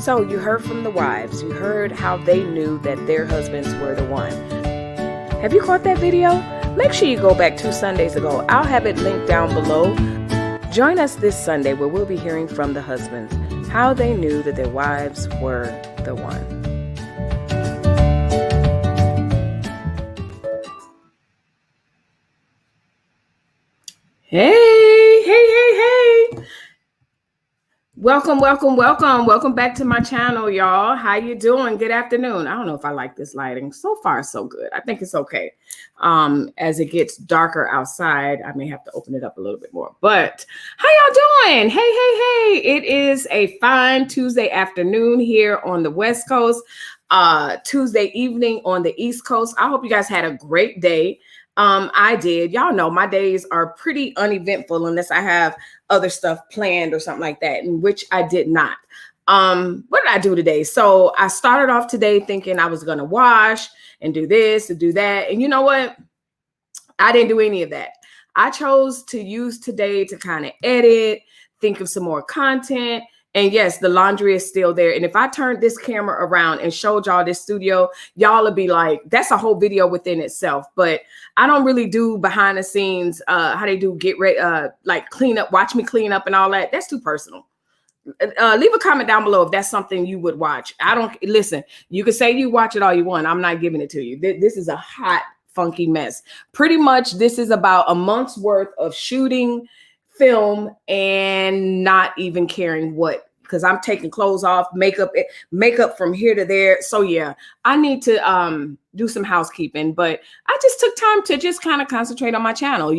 So you heard from the wives. You heard how they knew that their husbands were the one. Have you caught that video? Make sure you go back 2 Sundays ago. I'll have it linked down below. Join us this Sunday where we'll be hearing from the husbands, how they knew that their wives were the one. Hey. Welcome back to my channel, y'all. How you doing? Good afternoon. I don't know if I like this lighting. So far, so good. I think it's okay. As it gets darker outside, I may have to open it up a little bit more. But how y'all doing? Hey. It is a fine Tuesday afternoon here on the West Coast, Tuesday evening on the East Coast. I hope you guys had a great day. I did. Y'all know my days are pretty uneventful unless I have other stuff planned or something like that, in which I did not. What did I do today? So I started off today thinking I was going to wash and do this and do that. And you know what? I didn't do any of that. I chose to use today to kind of edit, think of some more content. And yes, the laundry is still there. And if I turned this camera around and showed y'all this studio, y'all would be like, that's a whole video within itself. But I don't really do behind the scenes, how they do get ready, like clean up, watch me clean up and all that. That's too personal. Leave a comment down below if that's something you would watch. I don't, listen, you can say you watch it all you want. I'm not giving it to you. This is a hot, funky mess. Pretty much this is about a month's worth of shooting, film, and not even caring what, because I'm taking clothes off, makeup from here to there. So yeah, I need to do some housekeeping, but I just took time to just kind of concentrate on my channel.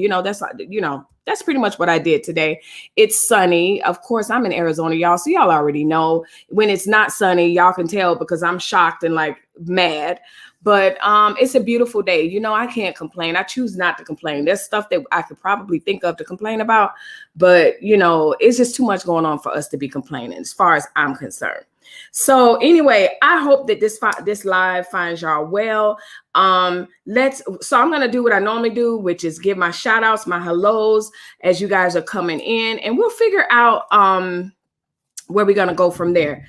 That's pretty much what I did today. It's sunny. Of course, I'm in Arizona, y'all. So y'all already know when it's not sunny, y'all can tell because I'm shocked and like mad. But it's a beautiful day. I can't complain. I choose not to complain. There's stuff that I could probably think of to complain about. But, it's just too much going on for us to be complaining as far as I'm concerned. So anyway, I hope that this live finds y'all well. So I'm going to do what I normally do, which is give my shout outs, my hellos as you guys are coming in. And we'll figure out where we're going to go from there.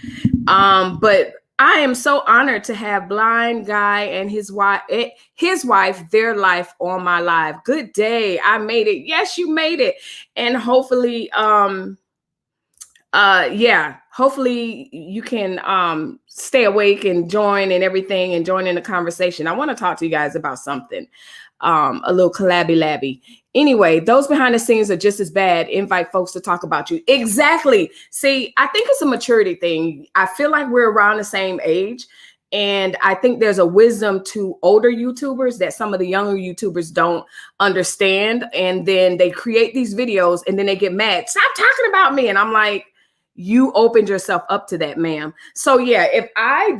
But I am so honored to have Blind Guy and his wife, their life on my live. Good day. I made it. Yes, you made it. And hopefully, hopefully you can stay awake and join and everything and join in the conversation. I want to talk to you guys about something, a little collabby labby. Anyway, those behind the scenes are just as bad. Invite folks to talk about you. Exactly. See, I think it's a maturity thing. I feel like we're around the same age. And I think there's a wisdom to older YouTubers that some of the younger YouTubers don't understand. And then they create these videos and then they get mad. Stop talking about me. And I'm like, you opened yourself up to that, ma'am. So yeah, if I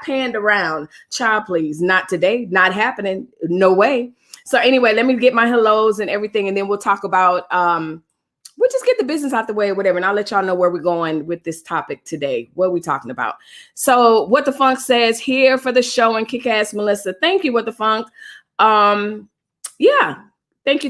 panned around, child, please, not today, not happening, no way. So anyway, let me get my hellos and everything, and then we'll talk about, we'll just get the business out the way or whatever, and I'll let y'all know where we're going with this topic today. What are we talking about? So What the Funk says, here for the show and kick-ass Melissa. Thank you, What the Funk. Yeah. Thank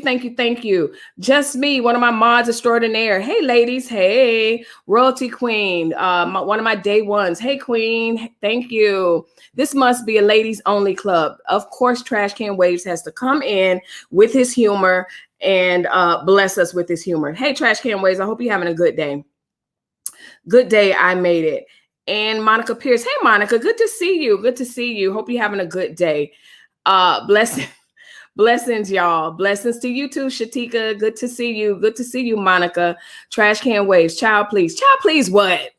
you. Just me, one of my mods extraordinaire. Hey, ladies. Hey, Royalty Queen. One of my day ones. Hey, Queen. Thank you. This must be a ladies only club. Of course, Trash Can Waves has to come in with his humor and bless us with his humor. Hey, Trash Can Waves, I hope you're having a good day. Good day. I made it. And Monica Pierce. Hey, Monica. Good to see you. Hope you're having a good day. Blessings, y'all. Blessings to you too, Shatika. Good to see you, Monica. Trash Can Waves. Child, please what?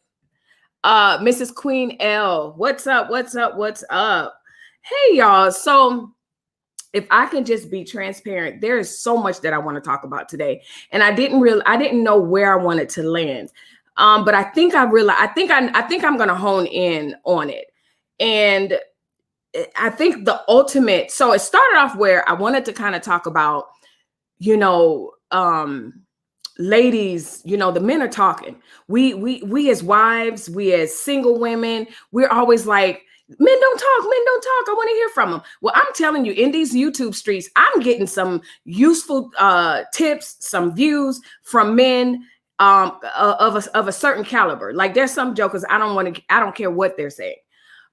Mrs. Queen L. What's up? Hey, y'all. So if I can just be transparent, there is so much that I want to talk about today. And I didn't know where I wanted to land. But I think I'm going to hone in on it. And I think the ultimate, so it started off where I wanted to kind of talk about, ladies, the men are talking. We as wives, we as single women, we're always like, men don't talk. I want to hear from them. Well, I'm telling you, in these YouTube streets, I'm getting some useful tips, some views from men of a certain caliber. Like there's some jokers I don't care what they're saying,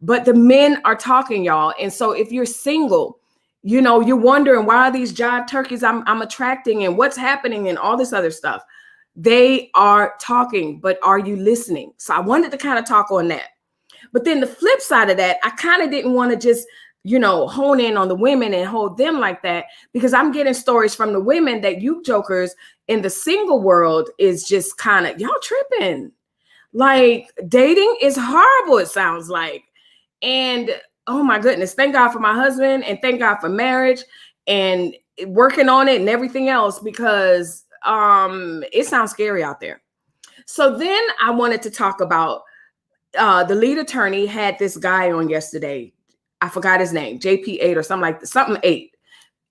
but the men are talking, y'all. And so if you're single, you know, you're wondering why are these jive turkeys I'm attracting and what's happening and all this other stuff. They are talking, but are you listening? So I wanted to kind of talk on that. But then the flip side of that, I kind of didn't want to just, you know, hone in on the women and hold them like that, because I'm getting stories from the women that you jokers in the single world is just kind of, y'all tripping. Like dating is horrible, it sounds like. And oh my goodness, thank God for my husband and thank God for marriage and working on it and everything else, because it sounds scary out there. So then I wanted to talk about the lead attorney had this guy on yesterday. I forgot his name, JP8 or something like that, something 8.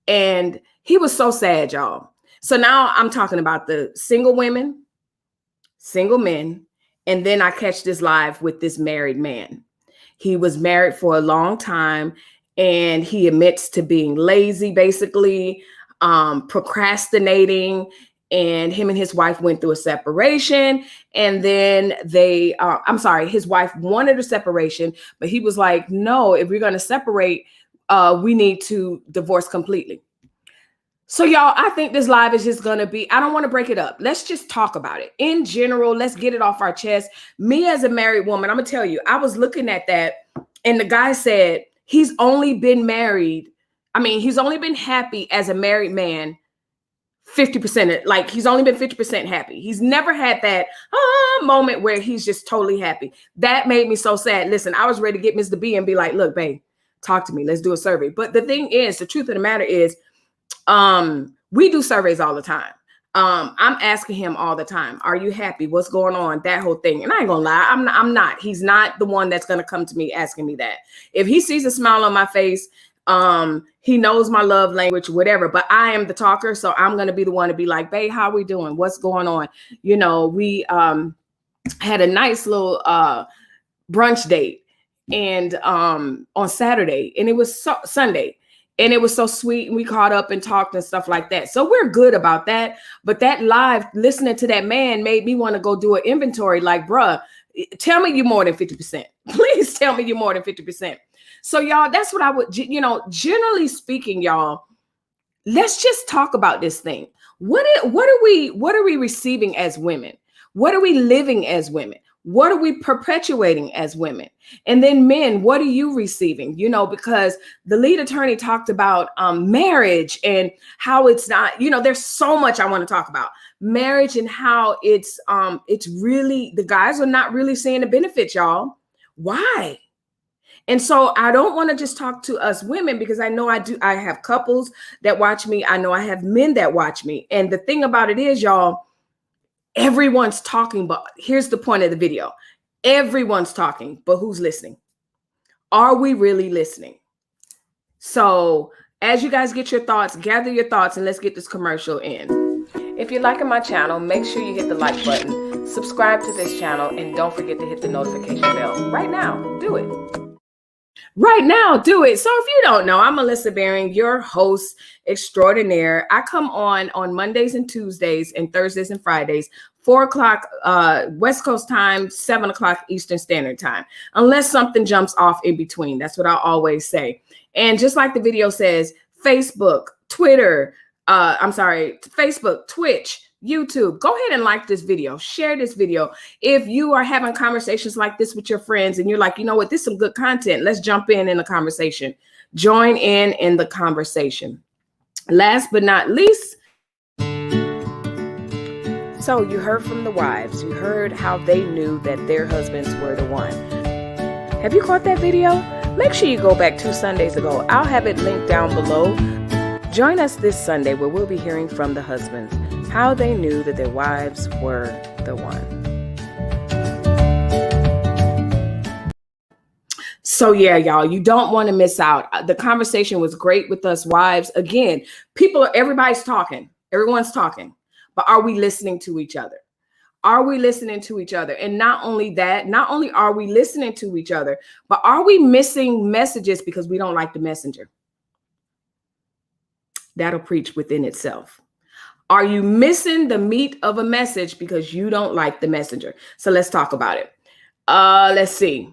And he was so sad, y'all. So now I'm talking about the single women, single men, and then I catch this live with this married man. He was married for a long time and he admits to being lazy, basically, procrastinating. And him and his wife went through a separation. And then his wife wanted a separation, but he was like, no, if we're going to separate, we need to divorce completely. So y'all, I think this live is just going to be, I don't want to break it up. Let's just talk about it. In general, let's get it off our chest. Me as a married woman, I'm going to tell you, I was looking at that and the guy said he's only been married. I mean, he's only been happy as a married man 50%, like he's only been 50% happy. He's never had that moment where he's just totally happy. That made me so sad. Listen, I was ready to get Mr. B and be like, look, babe, talk to me. Let's do a survey. But the thing is, the truth of the matter is, we do surveys all the time. I'm asking him all the time, are you happy? What's going on? That whole thing. And I ain't gonna lie, I'm not. He's not the one that's gonna come to me asking me that. If he sees a smile on my face, he knows my love language, whatever, but I am the talker. So I'm going to be the one to be like, babe, how we doing? What's going on? You know, we, had a nice little, brunch date and, on Saturday, and it was Sunday, and it was so sweet. And we caught up and talked and stuff like that. So we're good about that. But that live listening to that man made me want to go do an inventory. Like, bruh, tell me you're more than 50%. Please tell me you're more than 50%. So y'all, that's what I would, you know, generally speaking, y'all, let's just talk about this thing. What are we receiving as women? What are we living as women? What are we perpetuating as women? And then men, what are you receiving? You know, because the lead attorney talked about marriage and how it's not, you know, there's so much I want to talk about marriage and how it's really, the guys are not really seeing the benefits, y'all. Why? And so I don't want to just talk to us women, because I know I have couples that watch me. I know I have men that watch me. And the thing about it is, y'all, everyone's talking, but here's the point of the video. Everyone's talking, but who's listening? Are we really listening? So as you guys get your thoughts, gather your thoughts, and let's get this commercial in. If you're liking my channel, make sure you hit the like button, subscribe to this channel, and don't forget to hit the notification bell. Right now, do it. Right now, do it. So if you don't know, I'm Melissa Baring, your host extraordinaire. I come on Mondays and Tuesdays and Thursdays and Fridays, 4 o'clock West Coast time, 7 o'clock Eastern Standard Time, unless something jumps off in between. That's what I always say. And just like the video says, Facebook, Facebook, Twitch, YouTube, go ahead and like this video, share this video. If you are having conversations like this with your friends and you're like, you know what, this is some good content, let's jump in the conversation. Join in the conversation. Last but not least, so you heard from the wives, you heard how they knew that their husbands were the one. Have you caught that video? Make sure you go back 2 Sundays ago. I'll have it linked down below. Join us this Sunday where we'll be hearing from the husbands, how they knew that their wives were the one. So yeah, y'all, you don't want to miss out. The conversation was great with us wives. Again, everybody's talking. Everyone's talking. But are we listening to each other? Are we listening to each other? And not only that, not only are we listening to each other, but are we missing messages because we don't like the messenger? That'll preach within itself. Are you missing the meat of a message because you don't like the messenger? So let's talk about it. Let's see.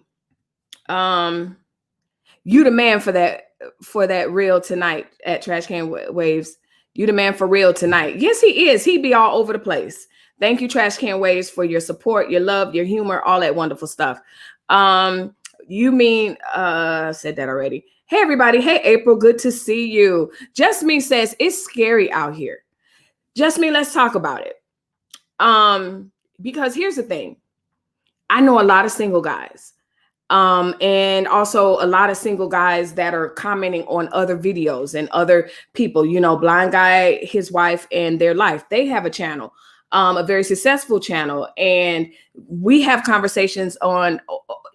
You the man for that reel tonight at Trash Can Waves. You the man for real tonight. Yes, he is. He be all over the place. Thank you, Trash Can Waves, for your support, your love, your humor, all that wonderful stuff. You mean, said that already. Hey, everybody. Hey, April. Good to see you. Just Me says, it's scary out here. Just Me, let's talk about it. Because here's the thing. I know a lot of single guys. And also a lot of single guys that are commenting on other videos and other people, Blind Guy, his wife, and their life. They have a channel, a very successful channel. And we have conversations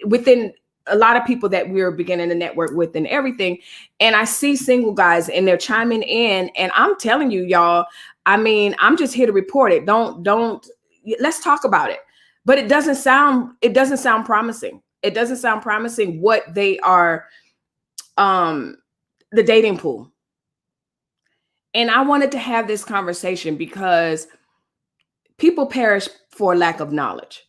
within a lot of people that we're beginning to network with and everything. And I see single guys and they're chiming in, and I'm telling you, y'all, I'm just here to report it. Let's talk about it. But it doesn't sound promising. It doesn't sound promising what they are, the dating pool. And I wanted to have this conversation because people perish for lack of knowledge.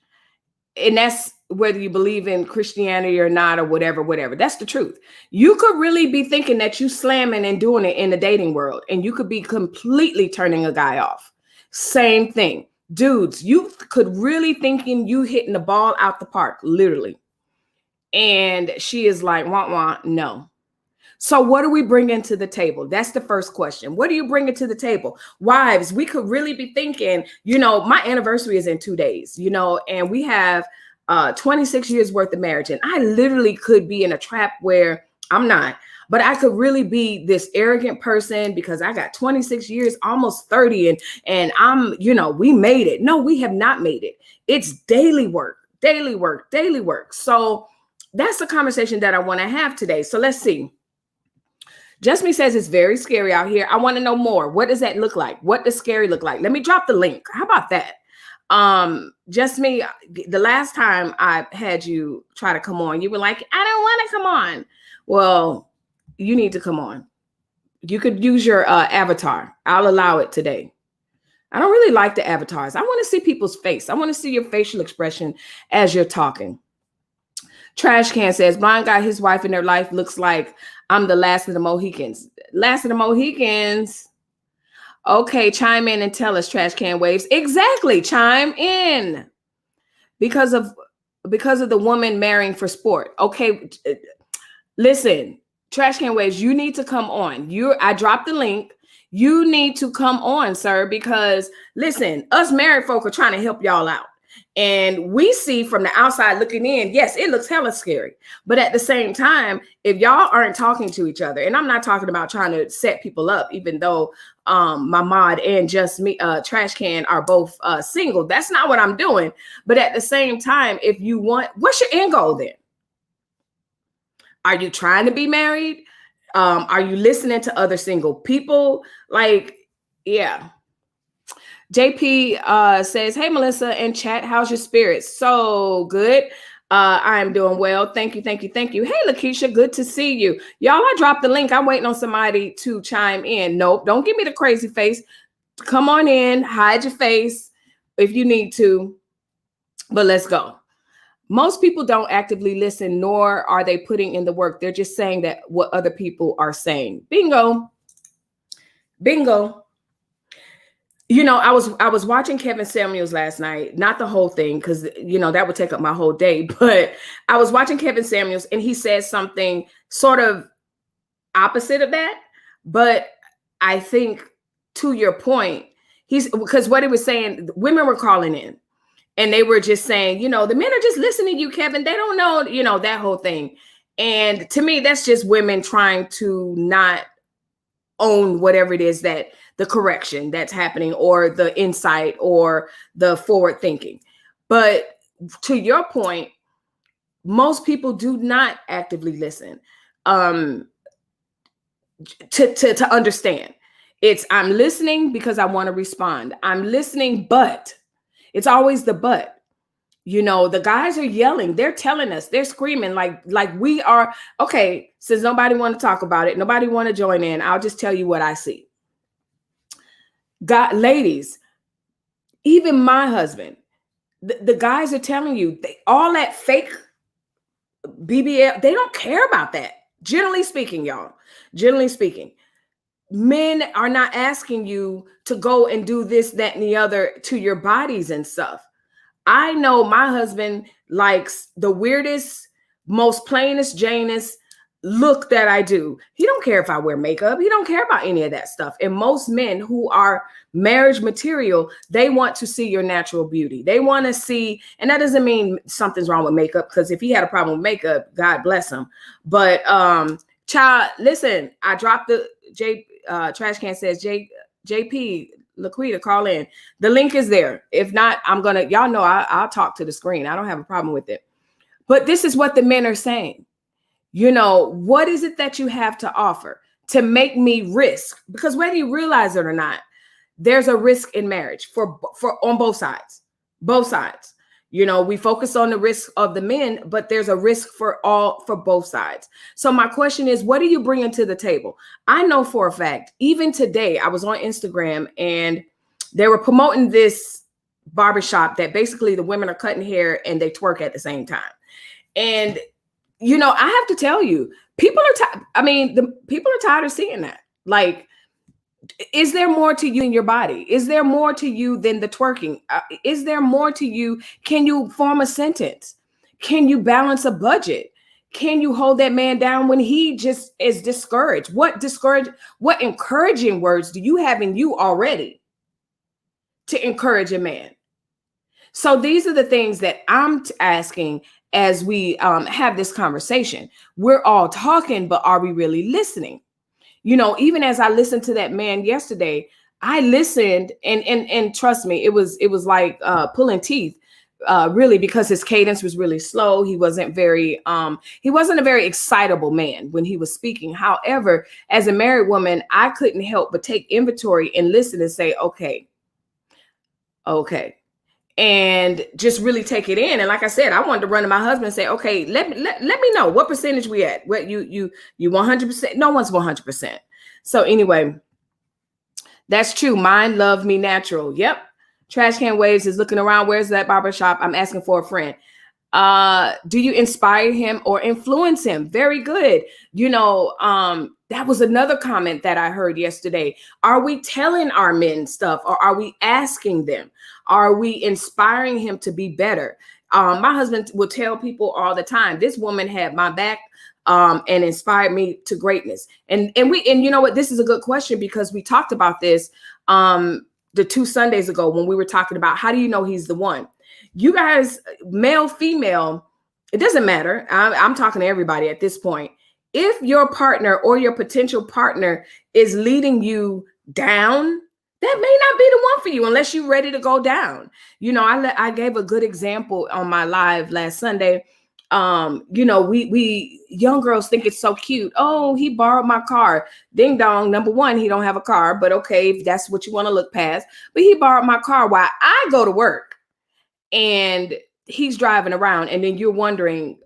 And that's whether you believe in Christianity or not, or whatever. That's the truth. You could really be thinking that you slamming and doing it in the dating world, and you could be completely turning a guy off. Same thing. Dudes, you could really thinking you hitting the ball out the park, literally. And she is like, wah, no. So what do we bring into the table? That's the first question. What do you bring to the table? Wives, we could really be thinking, my anniversary is in 2 days, and we have 26 years worth of marriage. And I literally could be in a trap where I'm not, but I could really be this arrogant person because I got 26 years, almost 30. And I'm, we made it. No, we have not made it. It's daily work. So that's the conversation that I want to have today. So let's see. Just Me says it's very scary out here. I want to know more. What does that look like? What does scary look like? Let me drop the link. How about that? Just Me, the last time I had you try to come on, you were like, I don't want to come on. Well, you need to come on. You could use your avatar. I'll allow it today. I don't really like the avatars. I want to see people's face. I want to see your facial expression as you're talking. Trash Can says, Blind Guy, his wife, and their life looks like I'm the last of the Mohicans. Last of the Mohicans. Okay, chime in and tell us, Trash Can Waves. Exactly, chime in. Because of the woman marrying for sport. Okay, listen, Trash Can Waves, you need to come on. I dropped the link. You need to come on, sir, because listen, us married folk are trying to help y'all out. And we see from the outside looking in, yes, it looks hella scary. But at the same time, if y'all aren't talking to each other, and I'm not talking about trying to set people up, even though my mod and Just Me, Trash Can are both single. That's not what I'm doing. But at the same time, if you want, what's your end goal then? Are you trying to be married? Are you listening to other single people? Yeah. JP says, hey, Melissa and chat, how's your spirits? So good. I am doing well. Thank you. Hey, Lakeisha, good to see you. Y'all, I dropped the link. I'm waiting on somebody to chime in. Nope, don't give me the crazy face. Come on in, hide your face if you need to, but let's go. Most people don't actively listen, nor are they putting in the work. They're just saying that what other people are saying. Bingo. I was watching Kevin Samuels last night, not the whole thing, because, that would take up my whole day. But I was watching Kevin Samuels and he said something sort of opposite of that. But I think to your point, because what he was saying, women were calling in and they were just saying, the men are just listening to you, Kevin. They don't know, that whole thing. And to me, that's just women trying to not own whatever it is that the correction that's happening or the insight or the forward thinking. But to your point, most people do not actively listen to understand. I'm listening because I want to respond. I'm listening, but it's always the but. The guys are yelling. They're telling us. They're screaming like we are. Okay, since nobody want to talk about it, nobody want to join in, I'll just tell you what I see. God, ladies, even my husband, the guys are telling you all that fake BBL, they don't care about that. Generally speaking, y'all, generally speaking, men are not asking you to go and do this, that, and the other to your bodies and stuff. I know my husband likes the weirdest, most plainest Janus look that I do. He don't care if I wear makeup. He don't care about any of that stuff. And most men who are marriage material, they want to see your natural beauty. They want to see, and that doesn't mean something's wrong with makeup, because if he had a problem with makeup, God bless him. But child, listen, I dropped the trash can says JP Laquita, call in. The link is there. If not, y'all know I'll talk to the screen. I don't have a problem with it. But this is what the men are saying. You know, what is it that you have to offer to make me risk? Because whether you realize it or not, there's a risk in marriage for on both sides. Both sides. You know, we focus on the risk of the men, but there's a risk for both sides. So my question is, what are you bringing to the table? I know for a fact, even today, I was on Instagram and they were promoting this barbershop that basically the women are cutting hair and they twerk at the same time. And, you know, I have to tell you, people are tired of seeing that. Like, is there more to you in your body? Is there more to you than the twerking? Is there more to you? Can you form a sentence? Can you balance a budget? Can you hold that man down when he just is discouraged? What encouraging words do you have in you already to encourage a man? So these are the things that I'm asking as we have this conversation. We're all talking, but are we really listening? You know, even as I listened to that man yesterday, I listened and trust me, it was like pulling teeth, really, because his cadence was really slow. He wasn't a very excitable man when he was speaking. However, as a married woman, I couldn't help but take inventory and listen and say, okay. And just really take it in. And like I said, I wanted to run to my husband and say, okay, let me know what percentage we at. What you 100%? No one's 100%. So anyway, that's true. Mine love me natural. Yep. Trash Can Waves is looking around. Where's that barbershop? I'm asking for a friend. Do you inspire him or influence him? Very good. You know, that was another comment that I heard yesterday. Are we telling our men stuff, or are we asking them? Are we inspiring him to be better? My husband will tell people all the time, this woman had my back and inspired me to greatness. And you know what? This is a good question, because we talked about this the 2 Sundays ago when we were talking about how do you know he's the one? You guys, male, female, it doesn't matter. I'm talking to everybody at this point. If your partner or your potential partner is leading you down, that may not be the one for you unless you're ready to go down. You know, I gave a good example on my live last Sunday. You know, we young girls think it's so cute. Oh, he borrowed my car. Ding dong. Number one, he don't have a car, but okay, if that's what you want to look past. But he borrowed my car while I go to work. And he's driving around, and then you're wondering,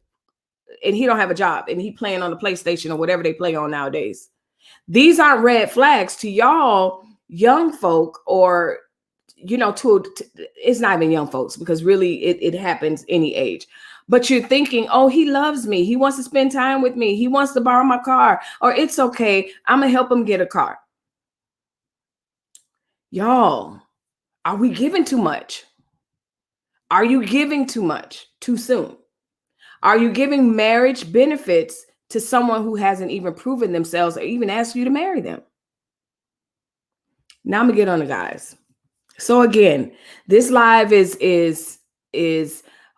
and he don't have a job, and he playing on the PlayStation or whatever they play on nowadays. These aren't red flags to y'all young folk, or, you know, it's not even young folks, because really it happens any age. But you're thinking, oh, he loves me. He wants to spend time with me. He wants to borrow my car, or it's okay, I'm gonna help him get a car. Y'all, are we giving too much? Are you giving too much too soon? Are you giving marriage benefits to someone who hasn't even proven themselves or even asked you to marry them? Now I'm gonna get on the guys. So again, this live is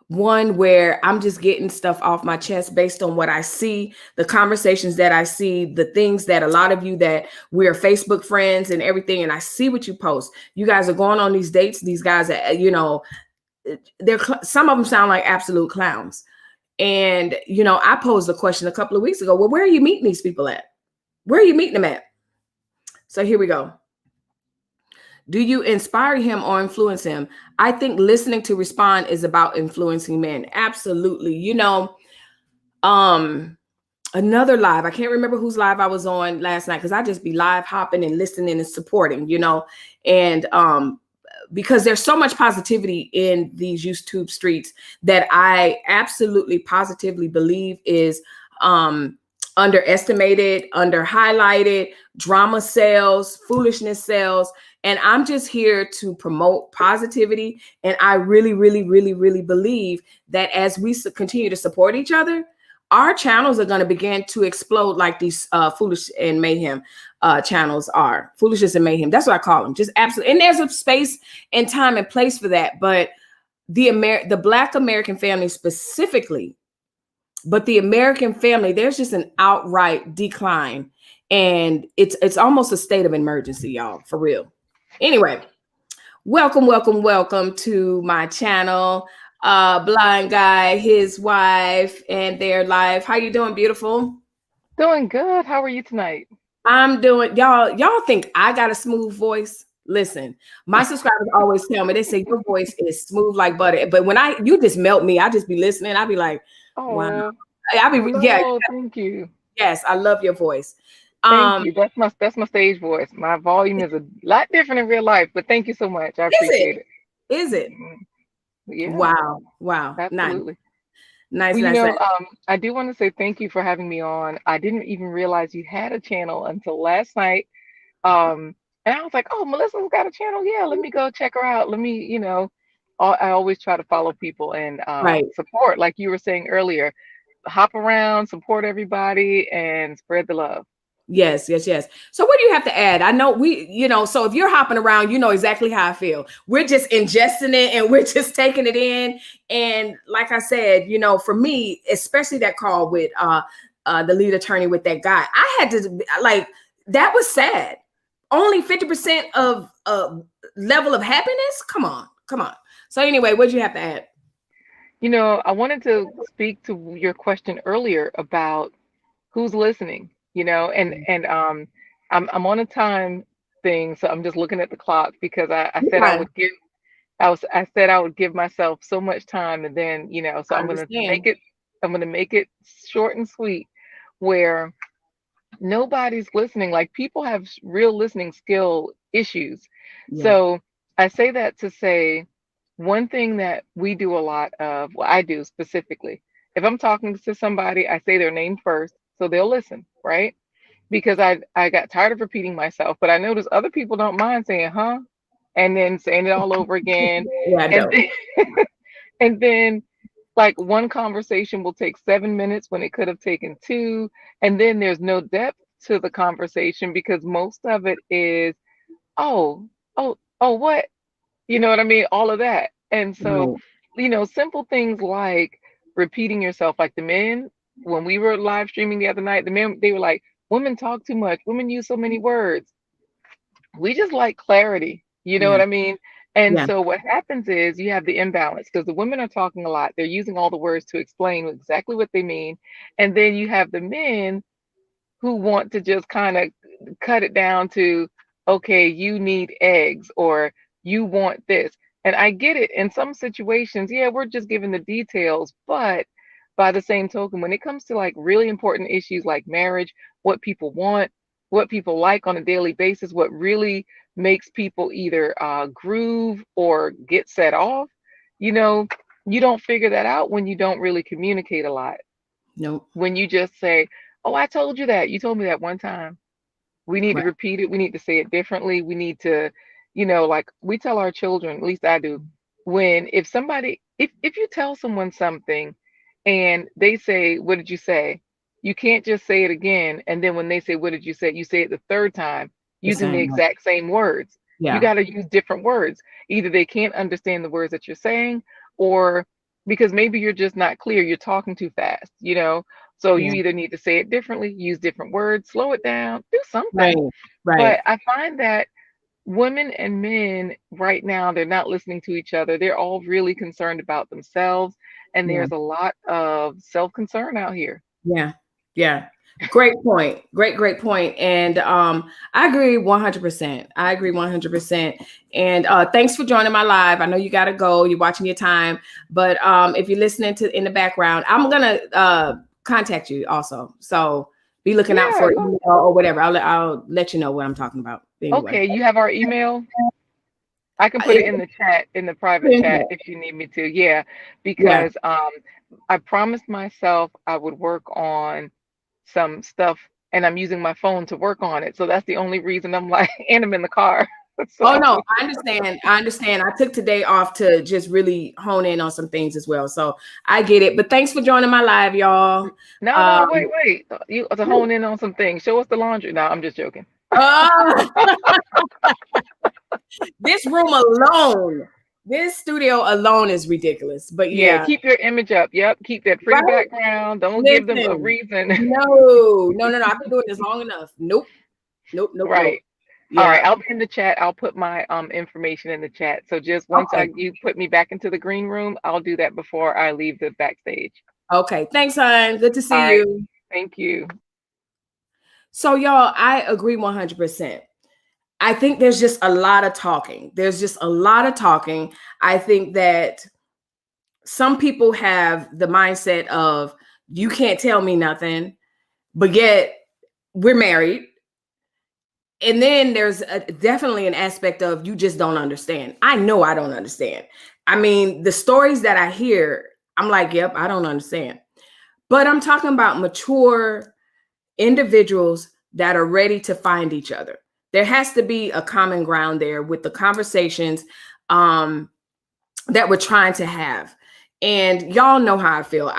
one where I'm just getting stuff off my chest based on what I see, the conversations that I see, the things that a lot of you that we're Facebook friends and everything, and I see what you post. You guys are going on these dates. These guys are, you know, some of them sound like absolute clowns. And, you know, I posed a question a couple of weeks ago. Well, where are you meeting these people at? Where are you meeting them at? So here we go. Do you inspire him or influence him? I think listening to respond is about influencing men. Absolutely. You know, another live. I can't remember whose live I was on last night because I just be live hopping and listening and supporting, and because there's so much positivity in these YouTube streets that I absolutely positively believe is underestimated, under highlighted. Drama sells, foolishness sells. And I'm just here to promote positivity. And I really, really, really, really believe that as we continue to support each other, our channels are going to begin to explode like these Foolish and Mayhem channels are. Foolishness and Mayhem. That's what I call them. Just absolutely. And there's a space and time and place for that. But the Black American family specifically, but the American family, there's just an outright decline. And it's almost a state of emergency, y'all, for real. Anyway, welcome to my channel. Blind guy, his wife, and their life. How you doing, beautiful? Doing good. How are you tonight? I'm doing, y'all think I got a smooth voice? Listen, my subscribers always tell me, they say your voice is smooth like butter. But when you just melt me, I just be listening. I be like, wow. Thank you. Yes, I love your voice. Thank you. That's my stage voice. My volume is a lot different in real life, but thank you so much. I appreciate it. Is it? Yeah. Wow. Absolutely. Nice. I do want to say thank you for having me on. I didn't even realize you had a channel until last night. And I was like, oh, Melissa's got a channel. Yeah, let me go check her out. Let me, I always try to follow people and support, like you were saying earlier, hop around, support everybody, and spread the love. Yes. So what do you have to add? I know so if you're hopping around, you know exactly how I feel. We're just ingesting it and we're just taking it in. And like I said, for me, especially that call with the lead attorney with that guy, I had to that was sad. Only 50% of level of happiness. Come on. So anyway, what do you have to add? I wanted to speak to your question earlier about who's listening. And I'm on a time thing, so I'm just looking at the clock because I said I said I would give myself so much time, and then so I'm gonna make it short and sweet, where nobody's listening. Like, people have real listening skill issues. So I say that to say one thing that we do a lot of, well, I do specifically, if I'm talking to somebody, I say their name first so they'll listen, right? Because I got tired of repeating myself, but I notice other people don't mind saying huh, and then saying it all over again. And then like one conversation will take 7 minutes when it could have taken two, and then there's no depth to the conversation because most of it is what, you know what I mean, all of that. And so simple things like repeating yourself, like the men, when we were live streaming the other night, the men, they were like, women talk too much, women use so many words. We just like clarity, you know what I mean? And so what happens is you have the imbalance because the women are talking a lot, they're using all the words to explain exactly what they mean, and then you have the men who want to just kind of cut it down to, okay, you need eggs or you want this. And I get it in some situations, yeah, we're just giving the details, but by the same token, when it comes to like really important issues like marriage, what people want, what people like on a daily basis, what really makes people either groove or get set off, you don't figure that out when you don't really communicate a lot. Nope. When you just say, oh, I told you that. You told me that one time. We need to repeat it. We need to say it differently. We need to, like we tell our children, at least I do, if you tell someone something and they say, what did you say? You can't just say it again. And then when they say, what did you say? You say it the third time using the exact same words. You got to use different words. Either they can't understand the words that you're saying, or because maybe you're just not clear. You're talking too fast, So you either need to say it differently, use different words, slow it down, do something. Right. But I find that women and men right now, they're not listening to each other. They're all really concerned about themselves. And there's a lot of self-concern out here. Yeah. Great point. Great point. And I agree 100%. I agree 100%. And thanks for joining my live. I know you got to go. You're watching your time. But if you're listening to in the background, I'm going to contact you also. So be looking out Yeah. for email or whatever. I'll let you know what I'm talking about. Anyway. Okay, you have our email? I can put it in the chat, in the private chat if you need me to. Yeah, Yeah. because I promised myself I would work on some stuff and I'm using my phone to work on it. So that's the only reason I'm like, and I'm in the car. Oh no, So I understand. I understand. I took today off to just really hone in on some things as well. So I get it. But thanks for joining my live, y'all. no, Um, wait. You to hone in on some things. Show us the laundry. No, I'm just joking. uh, this room alone, this studio alone is ridiculous. But Yeah, yeah, keep your image up. Yep, keep that pretty right. background. Don't give them a Listen, reason. no. I've been doing this long enough. Nope. Right. All right, Yeah. I'll be in the chat. I'll put my information in the chat. So just once Okay. you put me back into the green room, I'll do that before I leave the backstage. Okay. Thanks, hon. Good to All see right. you. Thank you. So, y'all, I agree 100%. I think there's just a lot of talking. I think that some people have the mindset of you can't tell me nothing, but yet we're married. And then there's definitely an aspect of you just don't understand. I know I don't understand. I mean, the stories that I hear, I'm like, yep, I don't understand. But I'm talking about mature individuals that are ready to find each other. There has to be a common ground there with the conversations that we're trying to have. And y'all know how I feel.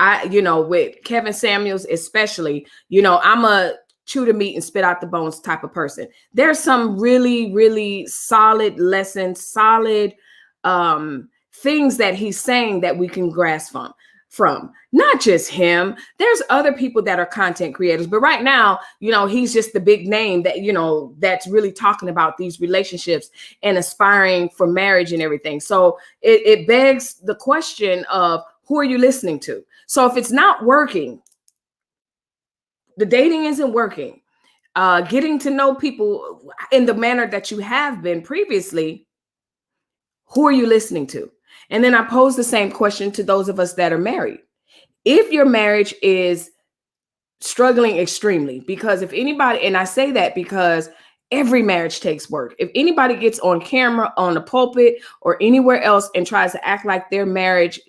With Kevin Samuels, especially, I'm a chew the meat and spit out the bones type of person. There's some really, really solid lessons, solid things that he's saying that we can grasp from not just him. There's other people that are content creators, but right now, he's just the big name that, that's really talking about these relationships and aspiring for marriage and everything. So it begs the question of who are you listening to? So if it's not working, the dating isn't working, getting to know people in the manner that you have been previously, who are you listening to? And then I pose the same question to those of us that are married. If your marriage is struggling extremely, because if anybody, and I say that because every marriage takes work. If anybody gets on camera, on the pulpit, or anywhere else and tries to act like their marriage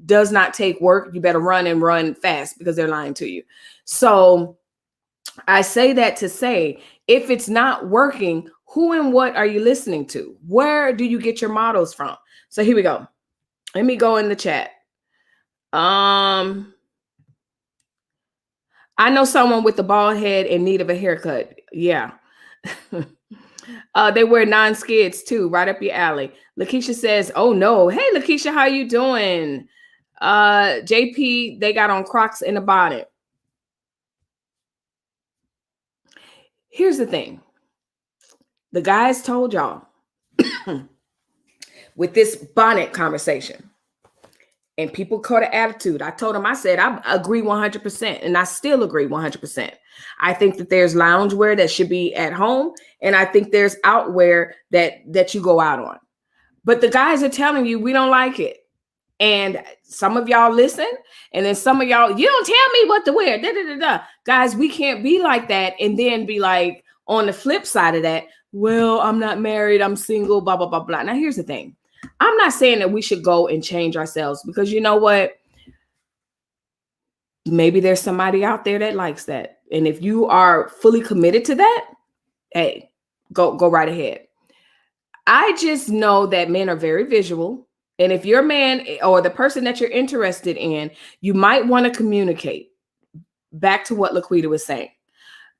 does not take work, you better run and run fast because they're lying to you. So I say that to say, if it's not working, who and what are you listening to? Where do you get your models from? So here we go. Let me go in the chat. I know someone with a bald head in need of a haircut. Yeah. They wear non-skids too, right up your alley. Lakeisha says, oh no. Hey, Lakeisha, how you doing? JP, they got on Crocs in a bonnet. Here's the thing. The guys told y'all with this bonnet conversation, and people caught an attitude. I told them, I said, I agree 100%, and I still agree 100%. I think that there's loungewear that should be at home, and I think there's outwear that you go out on. But the guys are telling you, we don't like it. And some of y'all listen, and then some of y'all, you don't tell me what to wear. Da, da, da, da. Guys, we can't be like that and then be like, on the flip side of that, well, I'm not married, I'm single, blah, blah, blah, blah. Now, here's the thing. I'm not saying that we should go and change ourselves, because you know what? Maybe there's somebody out there that likes that. And if you are fully committed to that, hey, go right ahead. I just know that men are very visual. And if your man or the person that you're interested in, you might want to communicate. Back to what Laquita was saying.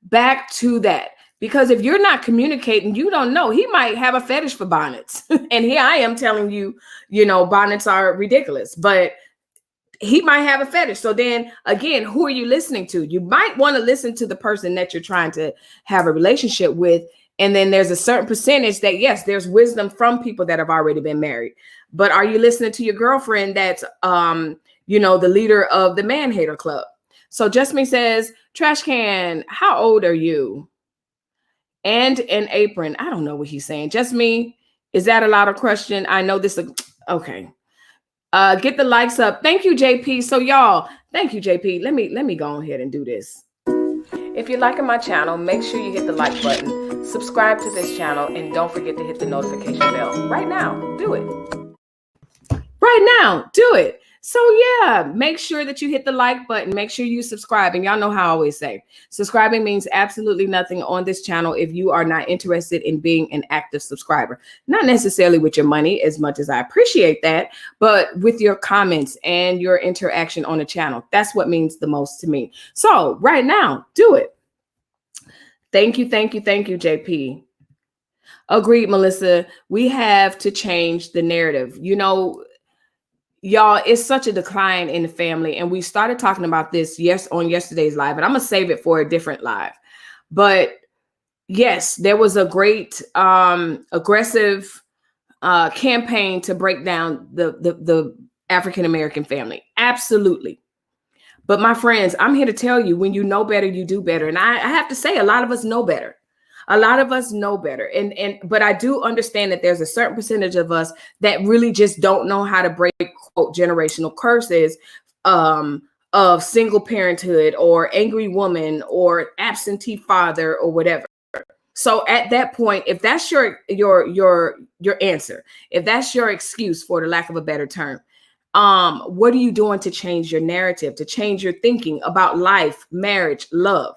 Back to that. Because if you're not communicating, you don't know. He might have a fetish for bonnets. And here I am telling you, bonnets are ridiculous. But he might have a fetish. So then again, who are you listening to? You might want to listen to the person that you're trying to have a relationship with. And then there's a certain percentage that, yes, there's wisdom from people that have already been married. But are you listening to your girlfriend that's, the leader of the Man Hater Club? So Justme says, trash can, how old are you? And an apron. I don't know what he's saying. Just me. Is that a lot of question? I know this. Okay. Get the likes up. Thank you, JP. So y'all, thank you, JP. Let me go ahead and do this. If you're liking my channel, make sure you hit the like button, subscribe to this channel, and don't forget to hit the notification bell. Right now, do it. Right now, do it. So yeah, make sure that you hit the like button. Make sure you subscribe. And y'all know how I always say, subscribing means absolutely nothing on this channel if you are not interested in being an active subscriber. Not necessarily with your money, as much as I appreciate that, but with your comments and your interaction on the channel. That's what means the most to me. So right now, do it. Thank you, thank you, thank you, JP. Agreed, Melissa. We have to change the narrative. You know, y'all, it's such a decline in the family. And we started talking about this on yesterday's live, and I'm going to save it for a different live. But yes, there was a great aggressive campaign to break down the African-American family. Absolutely. But my friends, I'm here to tell you, when you know better, you do better. And I have to say, a lot of us know better. A lot of us know better. But I do understand that there's a certain percentage of us that really just don't know how to break, quote, generational curses of single parenthood or angry woman or absentee father or whatever. So at that point, if that's your answer, if that's your excuse, for the lack of a better term, what are you doing to change your narrative, to change your thinking about life, marriage, love?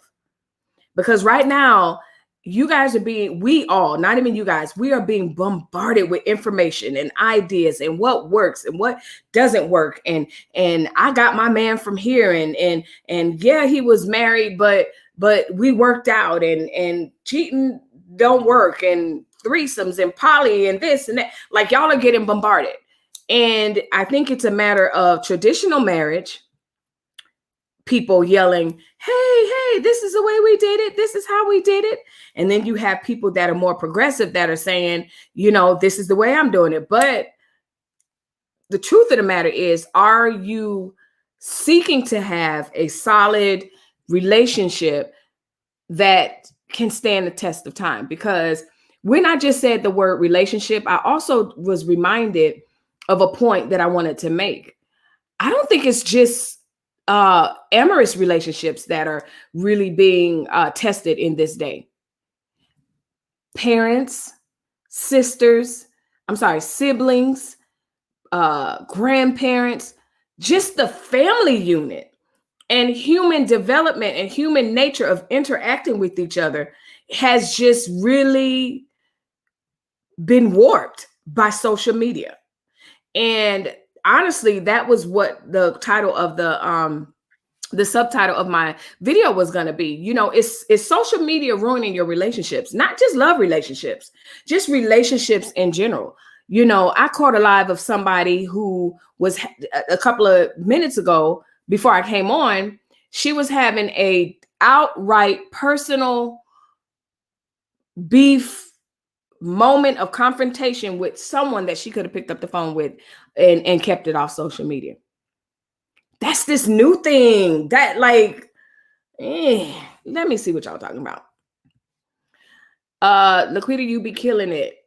Because right now, you guys are we all, not even you guys, we are being bombarded with information and ideas and what works and what doesn't work. And I got my man from here and yeah, he was married, but we worked out, and cheating don't work, and threesomes and poly and this and that. Like, y'all are getting bombarded. And I think it's a matter of traditional marriage, people yelling, hey, this is the way we did it. This is how we did it. And then you have people that are more progressive that are saying, you know, this is the way I'm doing it. But the truth of the matter is, are you seeking to have a solid relationship that can stand the test of time? Because when I just said the word relationship, I also was reminded of a point that I wanted to make. I don't think it's just amorous relationships that are really being tested in this day. Parents, siblings, grandparents, just the family unit and human development and human nature of interacting with each other has just really been warped by social media. And honestly, that was what the title of the subtitle of my video was going to be. You know, is social media ruining your relationships? Not just love relationships, just relationships in general. You know, I caught a live of somebody who was a couple of minutes ago before I came on. She was having a outright personal beef moment of confrontation with someone that she could have picked up the phone with and kept it off social media. That's this new thing that, like, let me see what y'all talking about. Laquita, you be killing it.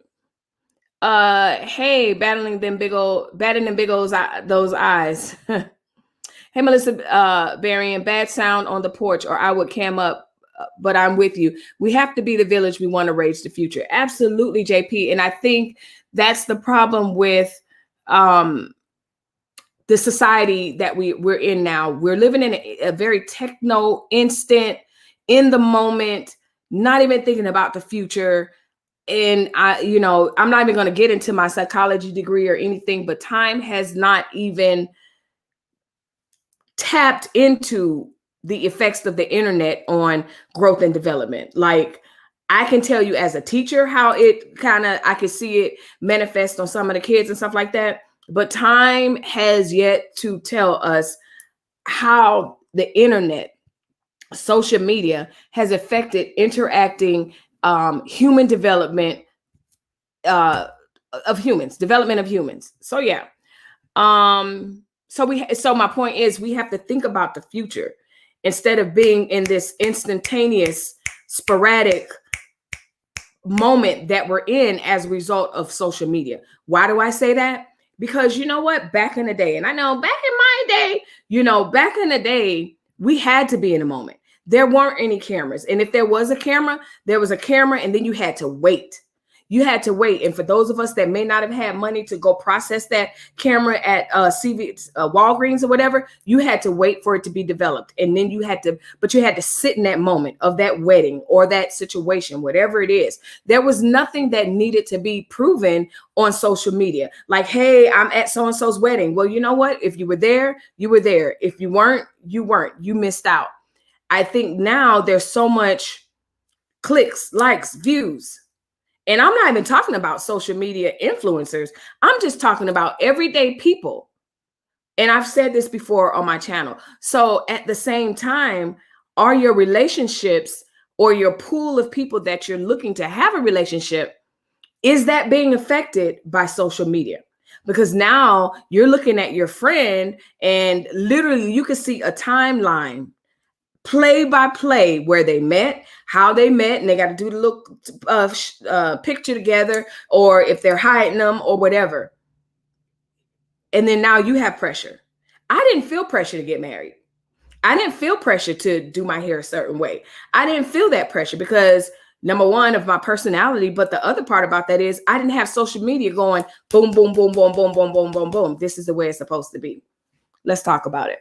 Hey, batting them big old those eyes. Hey, Melissa, Barry, bad sound on the porch, or I would cam up. But I'm with you. We have to be the village we want to raise the future. Absolutely, JP. And I think that's the problem with the society that we're in now. We're living in a very techno, instant, in the moment, not even thinking about the future. And I'm not even going to get into my psychology degree or anything, but time has not even tapped into the effects of the internet on growth and development. Like, I can tell you as a teacher how it I could see it manifest on some of the kids and stuff like that. But time has yet to tell us how the internet, social media, has affected interacting human development of humans. So yeah. So my point is, we have to think about the future instead of being in this instantaneous, sporadic moment that we're in as a result of social media. Why do I say that? Because you know what? Back in the day, and I know back in my day, back in the day, we had to be in a moment. There weren't any cameras. And if there was a camera, there was a camera, and then you had to wait. You had to wait. And for those of us that may not have had money to go process that camera at Walgreens or whatever, you had to wait for it to be developed. And then you had to sit in that moment of that wedding or that situation, whatever it is. There was nothing that needed to be proven on social media. Like, hey, I'm at so-and-so's wedding. Well, you know what? If you were there, you were there. If you weren't, you weren't. You missed out. I think now there's so much clicks, likes, views. And I'm not even talking about social media influencers. I'm just talking about everyday people. And I've said this before on my channel. So at the same time, are your relationships or your pool of people that you're looking to have a relationship, is that being affected by social media? Because now you're looking at your friend and literally you can see a timeline, play by play, where they met, how they met, and they got to do the little picture together, or if they're hiding them or whatever. And then now you have pressure. I didn't feel pressure to get married. I didn't feel pressure to do my hair a certain way. I didn't feel that pressure because, number one, of my personality. But the other part about that is I didn't have social media going boom, boom, boom, boom, boom, boom, boom, boom, boom. This is the way it's supposed to be. Let's talk about it.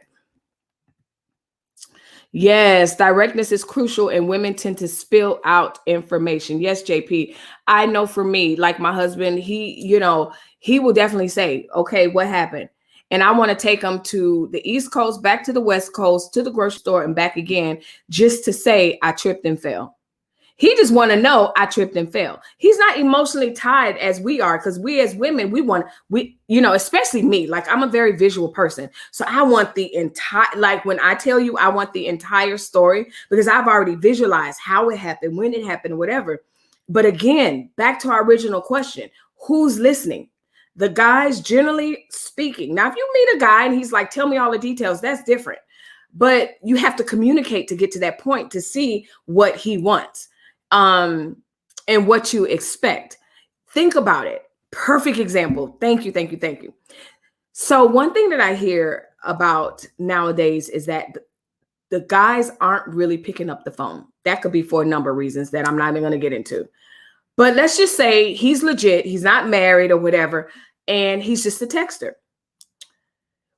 Yes, directness is crucial and women tend to spill out information. Yes, JP. I know for me, like my husband, he will definitely say, okay, what happened? And I want to take him to the East Coast, back to the West Coast, to the grocery store and back again, just to say I tripped and fell. He just want to know I tripped and fell. He's not emotionally tied as we are, because we as women, especially me, like I'm a very visual person. So I want the entire, like when I tell you I want the entire story, because I've already visualized how it happened, when it happened, whatever. But again, back to our original question, who's listening? The guys, generally speaking. Now, if you meet a guy and he's like, tell me all the details, that's different. But you have to communicate to get to that point to see what he wants. And what you expect. Think about it. Perfect example. Thank you. So one thing that I hear about nowadays is that the guys aren't really picking up the phone. That could be for a number of reasons that I'm not even going to get into. But let's just say he's legit. He's not married or whatever. And he's just a texter.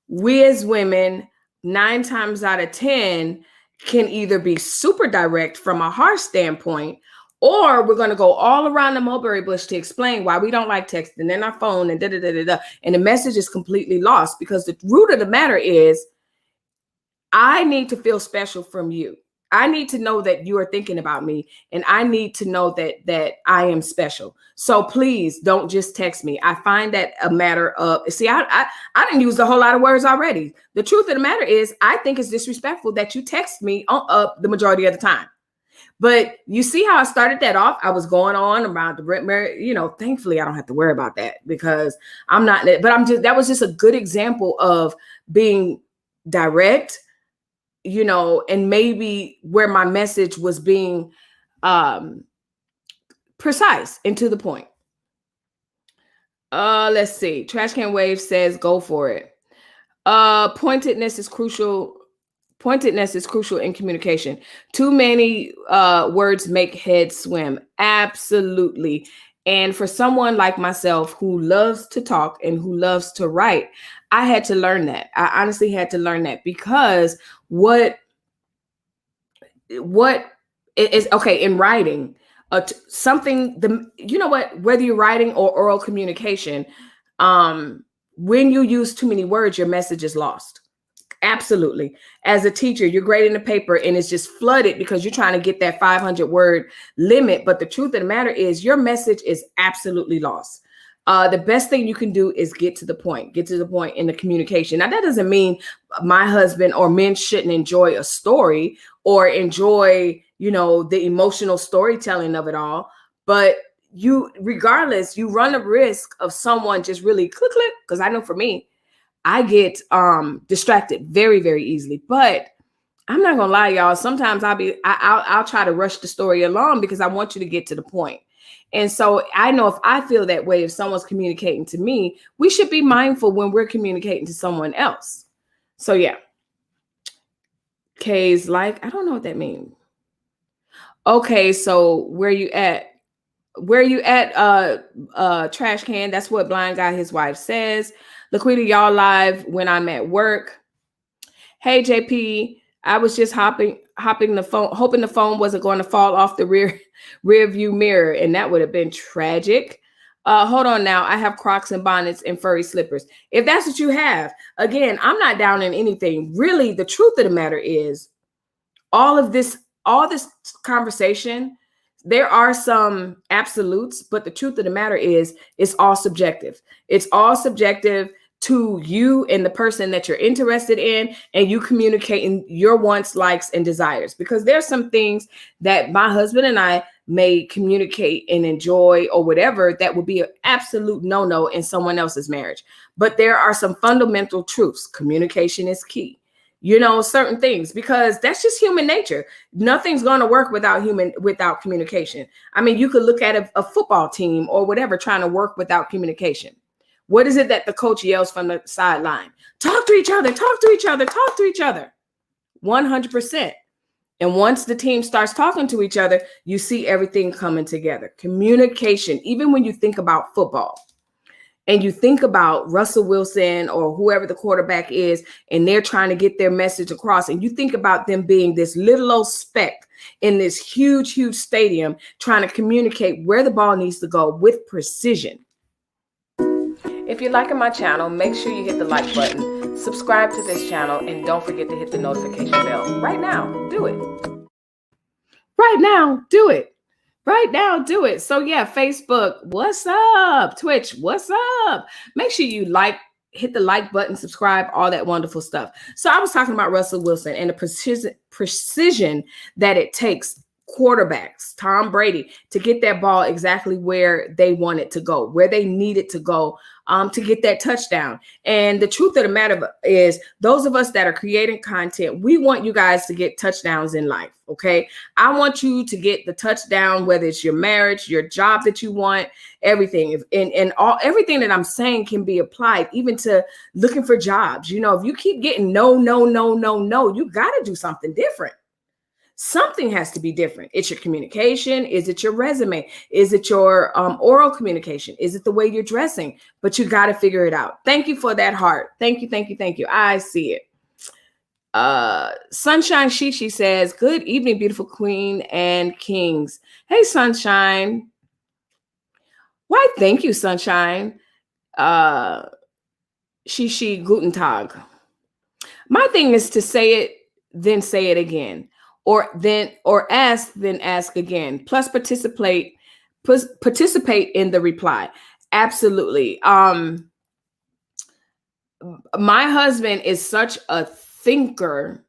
We as women, 9 times out of 10, can either be super direct from a harsh standpoint, or we're going to go all around the mulberry bush to explain why we don't like texting in our phone and and the message is completely lost, because the root of the matter is I need to feel special from you. I need to know that you are thinking about me, and I need to know that I am special. So please don't just text me. I find that a matter of, see, I didn't use a whole lot of words already. The truth of the matter is I think it's disrespectful that you text me the majority of the time. But you see how I started that off? I was going on about the rent marriage, thankfully I don't have to worry about that because I'm not, but that was just a good example of being direct, and maybe where my message was being precise and to the point. Let's see. Trash Can Wave says, go for it. Pointedness is crucial. Pointedness is crucial in communication. Too many words make heads swim. Absolutely. And for someone like myself who loves to talk and who loves to write, I had to learn that. I honestly had to learn that, because what is okay in writing, whether you're writing or oral communication, when you use too many words, your message is lost. Absolutely. As a teacher, you're grading the paper and it's just flooded because you're trying to get that 500 word limit. But the truth of the matter is your message is absolutely lost. The best thing you can do is get to the point in the communication. Now, that doesn't mean my husband or men shouldn't enjoy a story or enjoy, the emotional storytelling of it all. But regardless, you run a risk of someone just really click, because I know for me, I get distracted very, very easily. But I'm not gonna lie, y'all. Sometimes I'll try to rush the story along because I want you to get to the point. And so I know if I feel that way, if someone's communicating to me, we should be mindful when we're communicating to someone else. So yeah. K's like, I don't know what that means. Okay, so where you at? Where you at, trash can? That's what Blind Guy, his wife says. Laquita, y'all live when I'm at work. Hey, JP, I was just hopping the phone, hoping the phone wasn't going to fall off the rear view mirror, and that would have been tragic. Hold on now. I have Crocs and bonnets and furry slippers. If that's what you have, again, I'm not down in anything. Really, the truth of the matter is all this conversation, there are some absolutes, but the truth of the matter is it's all subjective. It's all subjective to you and the person that you're interested in, and you communicating your wants, likes, and desires. Because there's some things that my husband and I may communicate and enjoy or whatever that would be an absolute no-no in someone else's marriage. But there are some fundamental truths. Communication is key. Certain things, because that's just human nature. Nothing's going to work without communication. I mean, you could look at a football team or whatever trying to work without communication. What is it that the coach yells from the sideline? Talk to each other, talk to each other, talk to each other. 100%. And once the team starts talking to each other, you see everything coming together. Communication, even when you think about football, and you think about Russell Wilson or whoever the quarterback is, and they're trying to get their message across, and you think about them being this little old speck in this huge, huge stadium trying to communicate where the ball needs to go with precision. If you're liking my channel, make sure you hit the like button, subscribe to this channel, and don't forget to hit the notification bell. Right now, do it. Right now, do it. Right now, do it. So yeah, Facebook, what's up? Twitch, what's up? Make sure you hit the like button, subscribe, all that wonderful stuff. So I was talking about Russell Wilson and the precision that it takes quarterbacks, Tom Brady, to get that ball exactly where they want it to go, where they need it to go, to get that touchdown. And the truth of the matter is, those of us that are creating content, we want you guys to get touchdowns in life. Okay. I want you to get the touchdown, whether it's your marriage, your job that you want, everything. Everything that I'm saying can be applied even to looking for jobs. If you keep getting no, you got to do something different. Something has to be different. It's your communication. Is it your resume? Is it your oral communication? Is it the way you're dressing? But you got to figure it out. Thank you for that heart. Thank you. Thank you. Thank you. I see it. Sunshine Shishi says, good evening, beautiful queen and kings. Hey, Sunshine. Why, thank you, Sunshine. Shishi Guten Tag. My thing is to say it, then say it again. Or ask, then ask again. Plus participate in the reply. Absolutely. My husband is such a thinker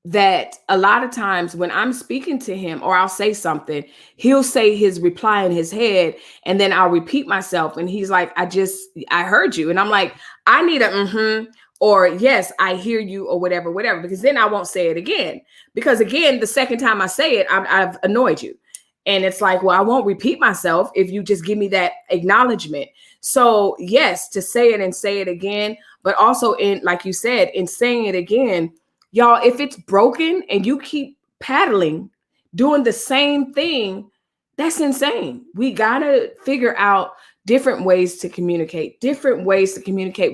that a lot of times when I'm speaking to him or I'll say something, he'll say his reply in his head, and then I'll repeat myself. And he's like, I heard you. And I'm like, I need a or yes, I hear you, or whatever, because then I won't say it again. Because again, the second time I say it, I've annoyed you. And it's like, well, I won't repeat myself if you just give me that acknowledgement. So yes, to say it and say it again, but also like you said, in saying it again, y'all, if it's broken and you keep paddling, doing the same thing, that's insane. We got to figure out different ways to communicate,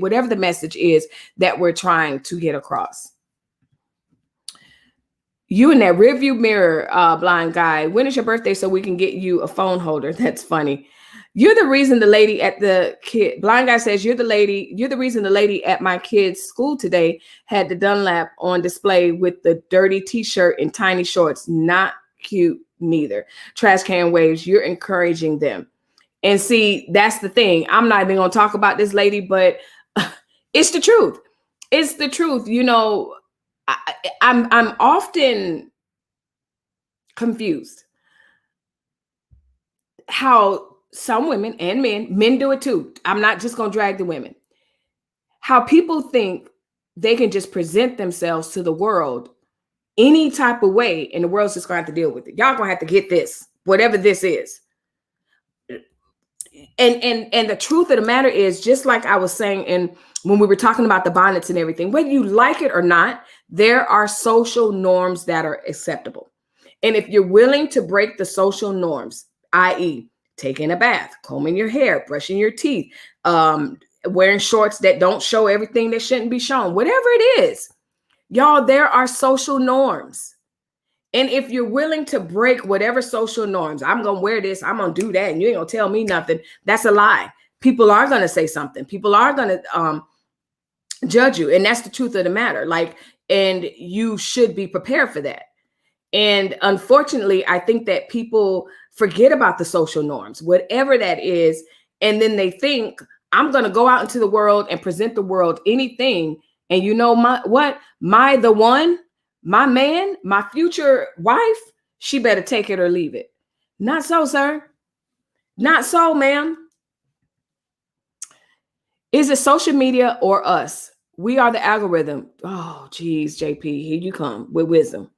whatever the message is that we're trying to get across. You in that rearview mirror, blind guy. When is your birthday so we can get you a phone holder? That's funny. You're the reason the lady at the kid, blind guy says, you're the reason the lady at my kid's school today had the Dunlap on display with the dirty t-shirt and tiny shorts. Not cute neither. Trash can waves. You're encouraging them. And see, that's the thing. I'm not even going to talk about this lady, but it's the truth. It's the truth. I'm often confused how some women and men do it too. I'm not just going to drag the women. How people think they can just present themselves to the world any type of way, and the world's just going to have to deal with it. Y'all going to have to get this. whatever this is. And the truth of the matter is, just like I was saying, and when we were talking about the bonnets and everything, whether you like it or not, there are social norms that are acceptable. And if you're willing to break the social norms, i.e., taking a bath, combing your hair, brushing your teeth, wearing shorts that don't show everything that shouldn't be shown, whatever it is, y'all, there are social norms. And if you're willing to break whatever social norms, I'm going to wear this, I'm going to do that, and you ain't going to tell me nothing, that's a lie. People are going to say something. People are going to judge you. And that's the truth of the matter. Like, and you should be prepared for that. And unfortunately, I think that people forget about the social norms, whatever that is. And then they think, I'm going to go out into the world and present the world anything. And you know, the one, my man, my future wife, she better take it or leave it. Not so, sir. Not so, ma'am. Is it social media or us? We are the algorithm. Oh, geez, JP, here you come with wisdom.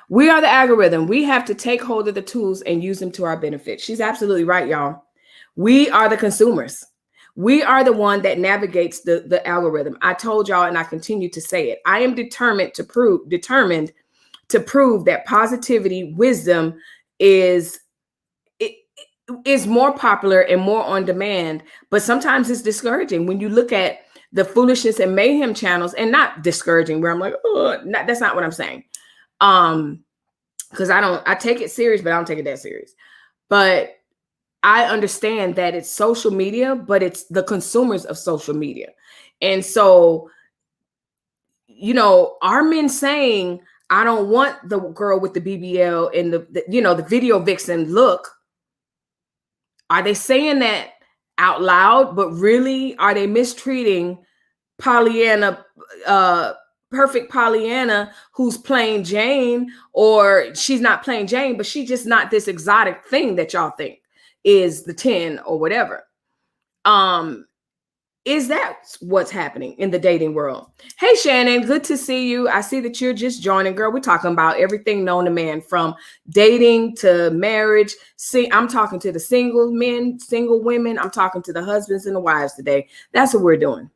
We are the algorithm. We have to take hold of the tools and use them to our benefit. She's absolutely right, y'all. We are the consumers. We are the one that navigates the algorithm. I told y'all, and I continue to say it. I am determined to prove that positivity, wisdom is more popular and more on demand. But sometimes it's discouraging when you look at the foolishness and mayhem channels, and not discouraging where I'm like, oh, that's not what I'm saying. Because I take it serious, but I don't take it that serious. But I understand that it's social media, but it's the consumers of social media. And so, you know, are men saying, I don't want the girl with the BBL and the video vixen look? Are they saying that out loud, but really are they mistreating Pollyanna, perfect Pollyanna, who's plain Jane? Or she's not plain Jane, but she's just not this exotic thing that y'all think is the 10 or whatever. Is that what's happening in the dating world? Hey, Shannon, good to see you. I see that you're just joining, girl. We're talking about everything known to man, from dating to marriage. See, I'm talking to the single men, single women. I'm talking to the husbands and the wives today. That's what we're doing.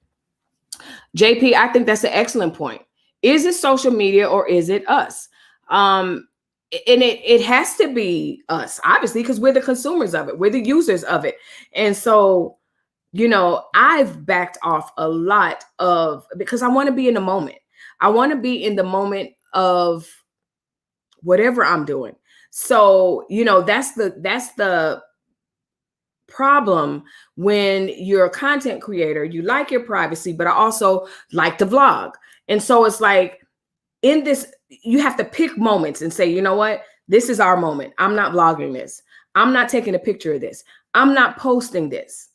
JP, I think that's an excellent point. Is it social media or is it us? And it has to be us, obviously, because we're the consumers of it. We're the users of it. And so, you know, I've backed off a lot because I want to be in the moment. I want to be in the moment of whatever I'm doing. So, you know, that's the problem when you're a content creator. You like your privacy, but I also like to vlog. And so it's like, in this, you have to pick moments and say, you know what, this is our moment. I'm not vlogging this. I'm not taking a picture of this. I'm not posting this.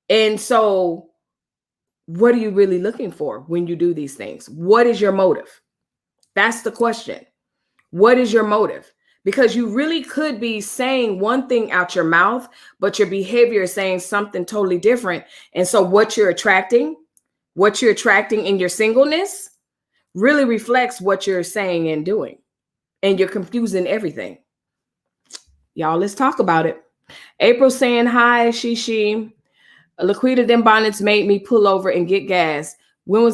And so what are you really looking for when you do these things? What is your motive? That's the question. What is your motive? Because you really could be saying one thing out your mouth, but your behavior is saying something totally different. And so what you're attracting in your singleness really reflects what you're saying and doing. And you're confusing everything. Y'all, let's talk about it. April saying hi, she. Laquita, them bonnets made me pull over and get gas. When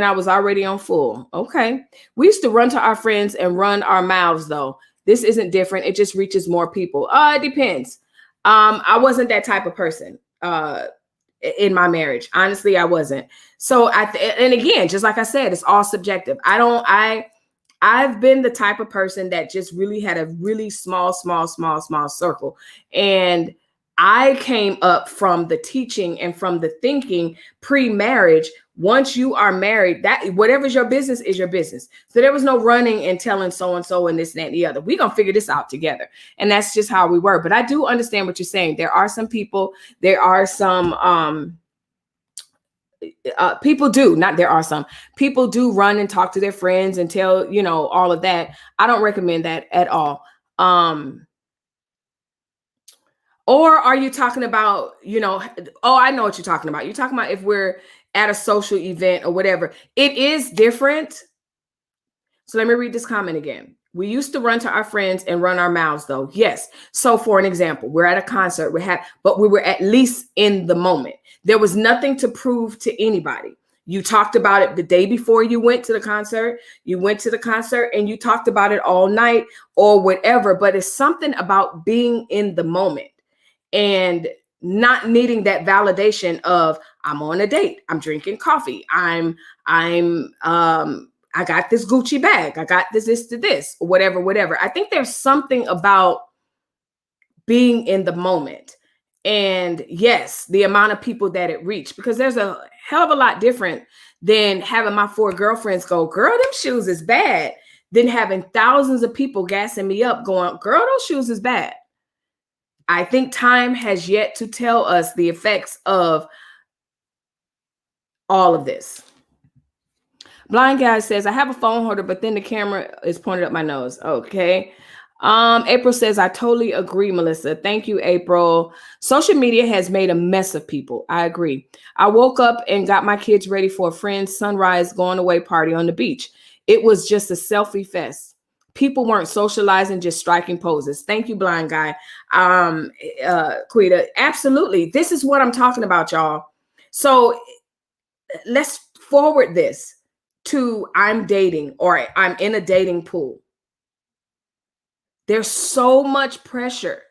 I was already on full. Okay. We used to run to our friends and run our mouths, though. This isn't different. It just reaches more people. It depends. I wasn't that type of person in my marriage. Honestly, I wasn't. So and again, just like I said, it's all subjective. I've been the type of person that just really had a really small circle. And I came up from the teaching and from the thinking pre-marriage. Once you are married, that whatever's your business is your business. So there was no running and telling so-and-so and this, and that, and the other. We're going to figure this out together. And that's just how we were. But I do understand what you're saying. There are some people, people do run and talk to their friends and tell, you know, all of that. I don't recommend that at all. Or are you talking about, you know, I know what you're talking about. You're talking about if we're at a social event or whatever. It is different. So let me read this comment again. We used to run to our friends and run our mouths, though. Yes. So for an example, we're at a concert, but we were at least in the moment. There was nothing to prove to anybody. You talked about it the day before you went to the concert. You went to the concert and you talked about it all night or whatever. But it's something about being in the moment and not needing that validation of I'm on a date, I'm drinking coffee, I got this Gucci bag, I got this, whatever. I think there's something about being in the moment. And yes, the amount of people that it reached, because there's a hell of a lot different than having my 4 girlfriends go, girl, them shoes is bad, than having thousands of people gassing me up going, girl, those shoes is bad. I think time has yet to tell us the effects of all of this. Blind guy says, I have a phone holder, but then the camera is pointed up my nose. Okay. April says, I totally agree, Melissa. Thank you, April. Social media has made a mess of people. I agree. I woke up and got my kids ready for a friend's sunrise going away party on the beach. It was just a selfie fest. People weren't socializing, just striking poses. Thank you, blind guy. Quita, absolutely. This is what I'm talking about, y'all. So let's forward this to I'm dating or I'm in a dating pool. There's so much pressure.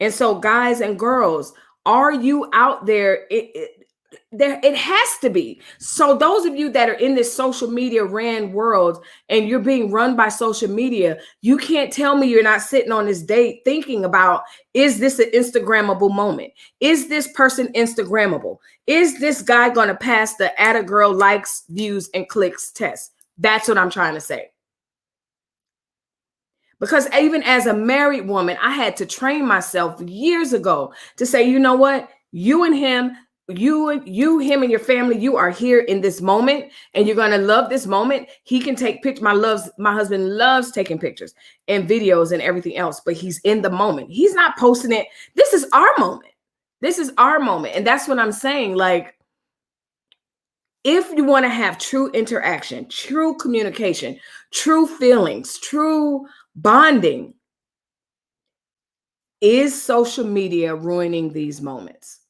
And so guys and girls, are you out there? It has to be. So those of you that are in this social media ran world and you're being run by social media, you can't tell me you're not sitting on this date thinking about, is this an Instagrammable moment? Is this person Instagrammable? Is this guy going to pass the add a girl likes, views, and clicks test? That's what I'm trying to say. Because even as a married woman, I had to train myself years ago to say, you know what? You and him, him and your family, you are here in this moment and you're going to love this moment. He can take pictures. My husband loves taking pictures and videos and everything else, but he's in the moment. He's not posting it. This is our moment. This is our moment. And that's what I'm saying. Like, if you want to have true interaction, true communication, true feelings, true bonding, is social media ruining these moments?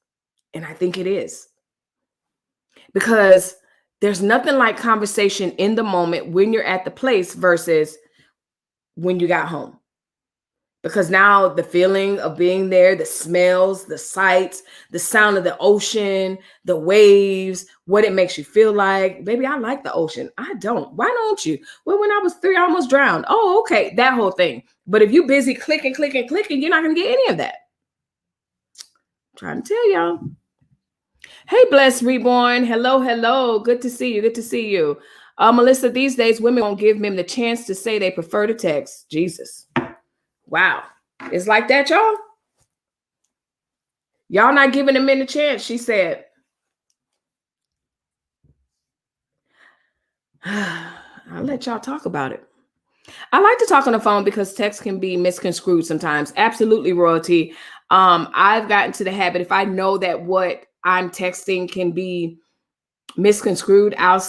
And I think it is. Because there's nothing like conversation in the moment when you're at the place versus when you got home. Because now the feeling of being there, the smells, the sights, the sound of the ocean, the waves, what it makes you feel like. Baby, I like the ocean. I don't. Why don't you? Well, when I was 3, I almost drowned. Oh, okay. That whole thing. But if you're busy clicking, you're not going to get any of that. I'm trying to tell y'all. Hey, Blessed Reborn. Hello. Good to see you. Melissa, these days, women won't give men the chance to say they prefer to text. Jesus. Wow. It's like that, y'all. Y'all not giving a men a chance, she said. I'll let y'all talk about it. I like to talk on the phone because text can be misconstrued sometimes. Absolutely, Royalty. I've gotten to the habit, if I know that what I'm texting can be misconstrued, I'll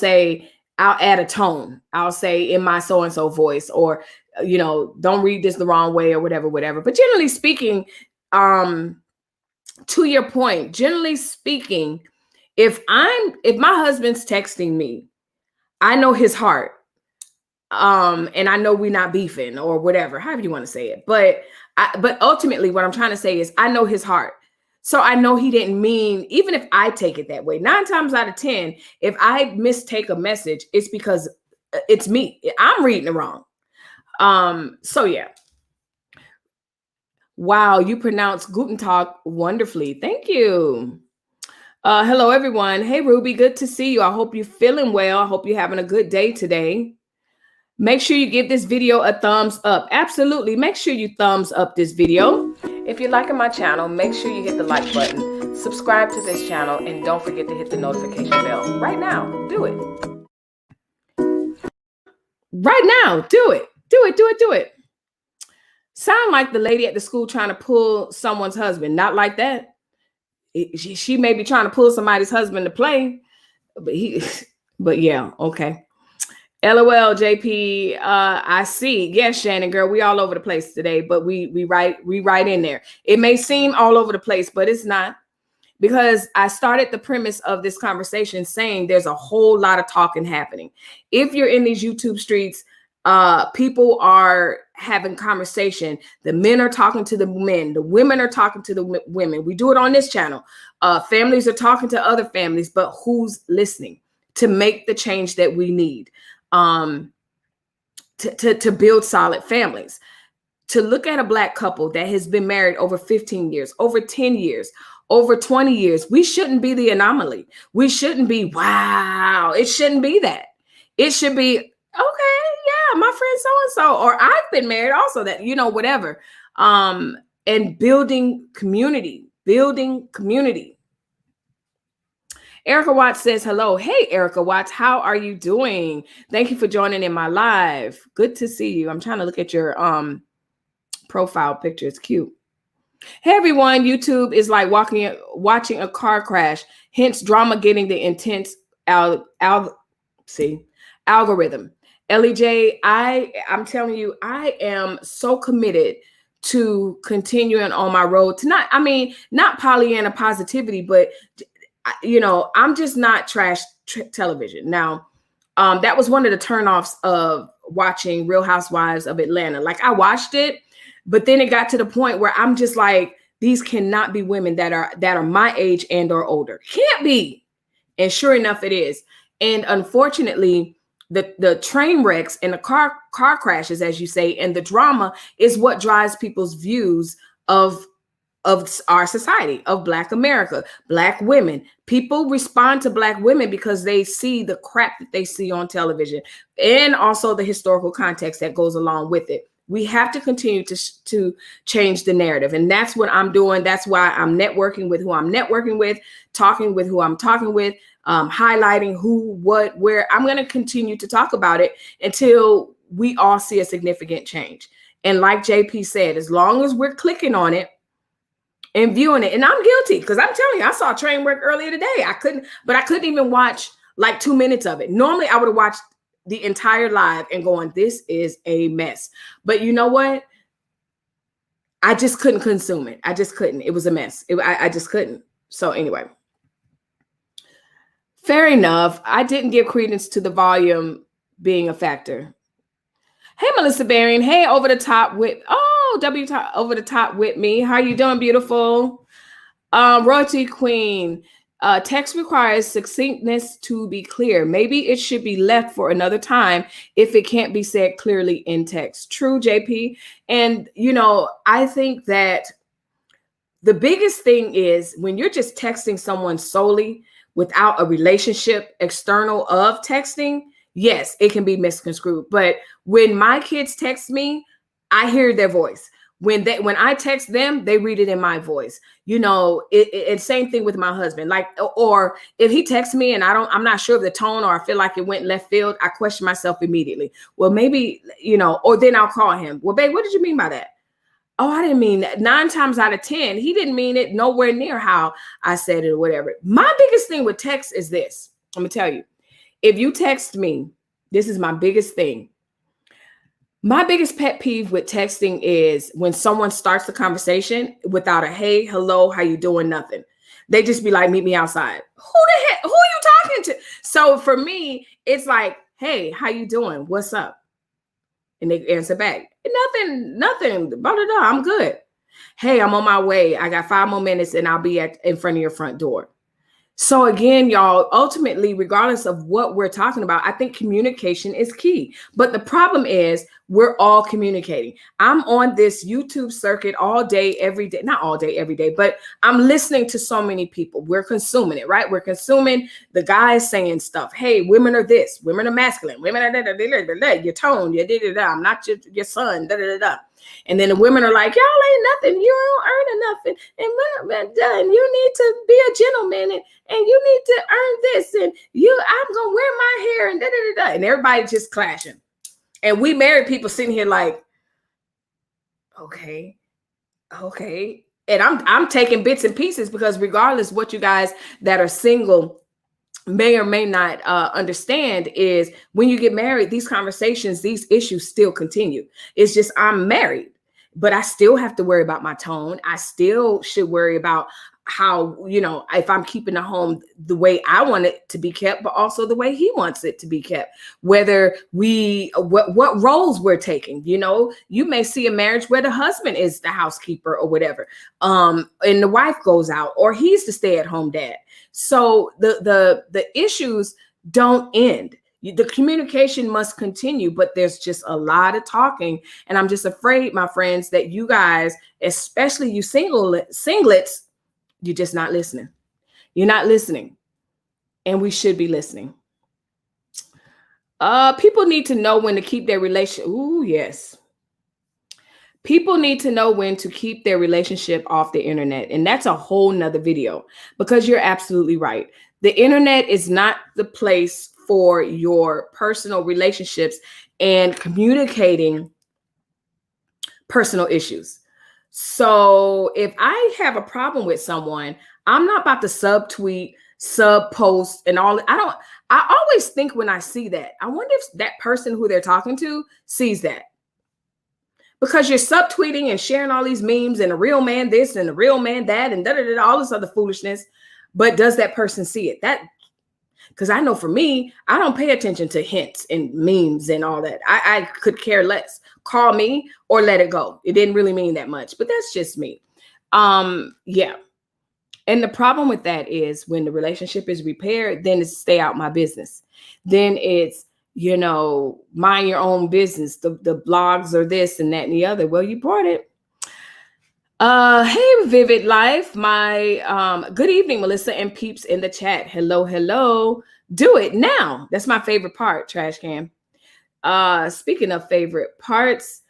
add a tone. I'll say in my so-and-so voice, or, don't read this the wrong way or whatever. But generally speaking, to your point, generally speaking, if my husband's texting me, I know his heart. And I know we're not beefing or whatever, however you want to say it. But ultimately what I'm trying to say is I know his heart. So I know he didn't mean, even if I take it that way, 9 times out of 10, if I mistake a message, it's because it's me. I'm reading it wrong. So yeah. Wow, you pronounce Guten Tag wonderfully. Thank you. Hello, everyone. Hey, Ruby, good to see you. I hope you're feeling well. I hope you're having a good day today. Make sure you give this video a thumbs up. Absolutely. Make sure you thumbs up this video. If you're liking my channel, make sure you hit the like button, subscribe to this channel, and don't forget to hit the notification bell. Right now, do it. Right now, do it. Do it. Sound like the lady at the school trying to pull someone's husband. Not like that. She may be trying to pull somebody's husband to play, but yeah, okay. LOL, JP. I see. Yes, Shannon, girl, we all over the place today, but we write in there. It may seem all over the place, but it's not, because I started the premise of this conversation saying there's a whole lot of talking happening. If you're in these YouTube streets, people are having conversation. The men are talking to the men. The women are talking to the women. We do it on this channel. Families are talking to other families, but who's listening to make the change that we need? To build solid families. To look at a Black couple that has been married over 15 years, over 10 years, over 20 years, we shouldn't be the anomaly. We shouldn't be, wow. It shouldn't be that. It should be, okay, yeah, my friend so-and-so, or I've been married also, that, you know, whatever. And building community. Erica Watts says, hello. Hey, Erica Watts, how are you doing? Thank you for joining in my live. Good to see you. I'm trying to look at your profile picture. It's cute. Hey, everyone. YouTube is like watching a car crash, hence drama getting the intense algorithm. Ellie J, I'm telling you, I am so committed to continuing on my road to not Pollyanna positivity, but you know, I'm just not trash television. Now, that was one of the turnoffs of watching Real Housewives of Atlanta. Like, I watched it, but then it got to the point where I'm just like, these cannot be women that are my age and or older. Can't be. And sure enough, it is. And unfortunately, the train wrecks and the car crashes, as you say, and the drama is what drives people's views of our society, of Black America, Black women. People respond to Black women because they see the crap that they see on television, and also the historical context that goes along with it. We have to continue to change the narrative. And that's what I'm doing. That's why I'm networking with who I'm networking with, talking with who I'm talking with, highlighting who, what, where. I'm going to continue to talk about it until we all see a significant change. And like JP said, as long as we're clicking on it and viewing it, and I'm guilty, because I'm telling you, I saw Trainwreck earlier today. I couldn't even watch like 2 minutes of it. Normally I would have watched the entire live and going, this is a mess. But you know what? I just couldn't consume it. I just couldn't. It was a mess. I just couldn't. So anyway, fair enough. I didn't give credence to the volume being a factor. Hey, Melissa Barian. Hey, over the top with over the top with me. How you doing, beautiful? Royalty Queen. Text requires succinctness to be clear. Maybe it should be left for another time if it can't be said clearly in text. True, JP. And, you know, I think that the biggest thing is when you're just texting someone solely without a relationship external of texting, yes, it can be misconstrued. But when my kids text me, I hear their voice. When I text them, they read it in my voice. You know, it's same thing with my husband. Like, or if he texts me and I'm not sure of the tone, or I feel like it went left field, I question myself immediately. Well, maybe, you know, or then I'll call him. Well, babe, what did you mean by that? Oh, I didn't mean that. 9 times out of 10, he didn't mean it nowhere near how I said it or whatever. My biggest thing with text is this. I'm gonna tell you, if you text me, this is my biggest thing. My biggest pet peeve with texting is when someone starts the conversation without a hey, hello, how you doing, nothing. They just be like, meet me outside. Who the heck? Who are you talking to? So for me, it's like, hey, how you doing? What's up? And they answer back, nothing, blah, blah, blah. I'm good. Hey, I'm on my way. I got 5 more minutes and I'll be in front of your front door. So again, y'all, ultimately, regardless of what we're talking about, I think communication is key. But the problem is we're all communicating. I'm on this YouTube circuit all day, every day, not all day, every day, but I'm listening to so many people. We're consuming it, right? We're consuming the guys saying stuff. Hey, women are this, women are masculine, women are your tone, I'm not your son, And then the women are like, y'all ain't nothing. You don't earn enough. And you need to be a gentleman. And you need to earn this. And I'm going to wear my hair. And And everybody just clashing. And we married people sitting here like, okay. And I'm taking bits and pieces because regardless what you guys that are single may or may not understand is when you get married, these conversations, these issues still continue. It's just I'm married, but I still have to worry about my tone. I still should worry about how, if I'm keeping the home the way I want it to be kept, but also the way he wants it to be kept, whether what roles we're taking. You may see a marriage where the husband is the housekeeper or whatever, and the wife goes out, or he's the stay-at-home dad. So the issues don't end. The communication must continue, but there's just a lot of talking. And I'm just afraid, my friends, that you guys, especially you singlets, you're just not listening. You're not listening. And we should be listening. People need to know when to keep their relationship. Ooh, yes. People need to know when to keep their relationship off the internet. And that's a whole nother video, because you're absolutely right. The internet is not the place for your personal relationships and communicating personal issues. So if I have a problem with someone, I'm not about to subtweet, post and all. I always think when I see that, I wonder if that person who they're talking to sees that. Because you're subtweeting and sharing all these memes and a real man this and a real man that and all this other foolishness. But does that person see it? Because I know for me, I don't pay attention to hints and memes and all that. I could care less. Call me or let it go. It didn't really mean that much, but that's just me. Yeah. And the problem with that is when the relationship is repaired, then it's stay out my business. Then it's, mind your own business. The blogs are this and that and the other. Well, you brought it. Hey, Vivid Life. My good evening, Melissa and peeps in the chat. Hello. Do it now. That's my favorite part, Trash Can. Speaking of favorite parts.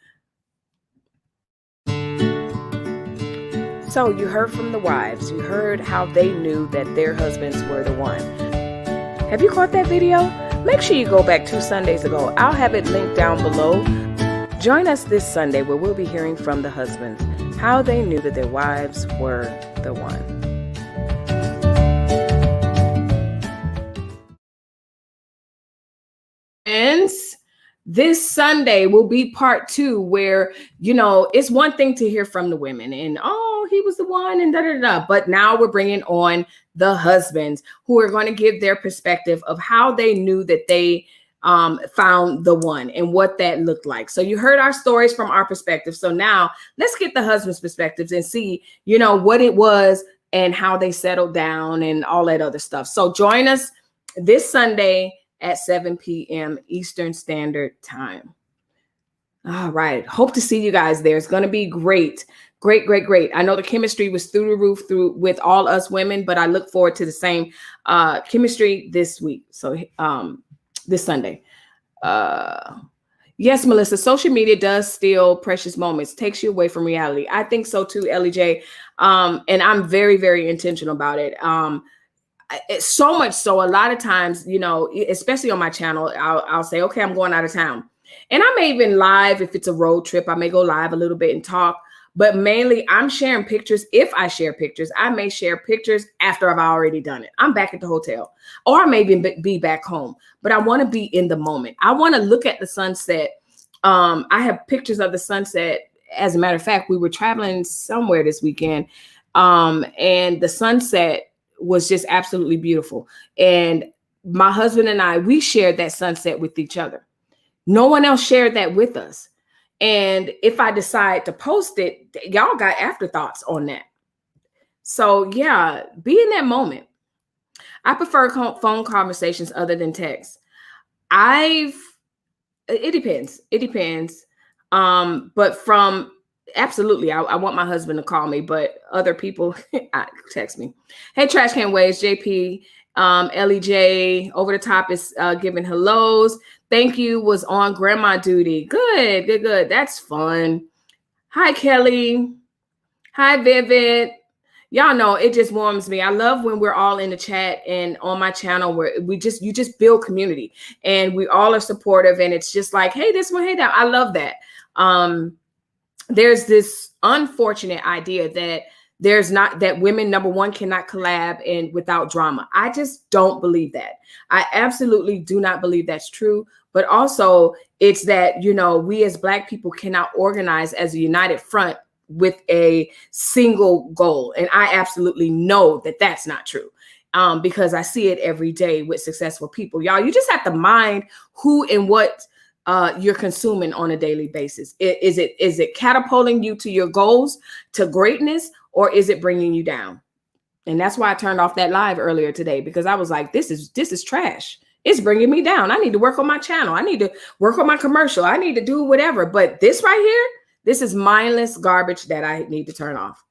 So you heard from the wives. You heard how they knew that their husbands were the one. Have you caught that video? Make sure you go back 2 Sundays ago. I'll have it linked down below. Join us this Sunday where we'll be hearing from the husbands, how they knew that their wives were the one. And this Sunday will be part 2 where, it's one thing to hear from the women and, oh, he was the one and but now we're bringing on the husbands who are going to give their perspective of how they knew that they found the one and what that looked like. So you heard our stories from our perspective. So now let's get the husband's perspectives and see, what it was and how they settled down and all that other stuff. So join us this Sunday at 7 p.m. Eastern Standard Time. All right. Hope to see you guys there. It's going to be great. Great. I know the chemistry was through the roof with all us women, but I look forward to the same chemistry this week. So this Sunday. Yes, Melissa, social media does steal precious moments, takes you away from reality. I think so too, Ellie J. And I'm very, very intentional about it. It's so much so a lot of times, especially on my channel, I'll say, okay, I'm going out of town. And I may even live if it's a road trip. I may go live a little bit and talk. But mainly I'm sharing pictures. If I share pictures, I may share pictures after I've already done it. I'm back at the hotel or I may be back home, but I want to be in the moment. I want to look at the sunset. I have pictures of the sunset. As a matter of fact, we were traveling somewhere this weekend and the sunset was just absolutely beautiful. And my husband and I, we shared that sunset with each other. No one else shared that with us. And if I decide to post it, y'all got afterthoughts on that. So yeah, be in that moment. I prefer phone conversations other than text. It depends. It depends. But absolutely, I want my husband to call me, but other people text me. Hey, Trash Can Waves, JP, Ellie J, over the top is giving hellos. Thank you, was on grandma duty. Good. That's fun. Hi, Kelly. Hi, Vivid. Y'all know it just warms me. I love when we're all in the chat and on my channel where you just build community and we all are supportive and it's just like, hey, this one, hey, that. I love that. There's this unfortunate idea that there's not that women, number one, cannot collab and without drama. I just don't believe that. I absolutely do not believe that's true. But also it's that, you know, we as Black people cannot organize as a united front with a single goal. And I absolutely know that that's not true. Because I see it every day with successful people. Y'all, you just have to mind who and what you're consuming on a daily basis. Is it catapulting you to your goals, to greatness, or is it bringing you down? And that's why I turned off that live earlier today, because I was like, this is trash. It's bringing me down. I need to work on my channel. I need to work on my commercial. I need to do whatever. But this right here, this is mindless garbage that I need to turn off.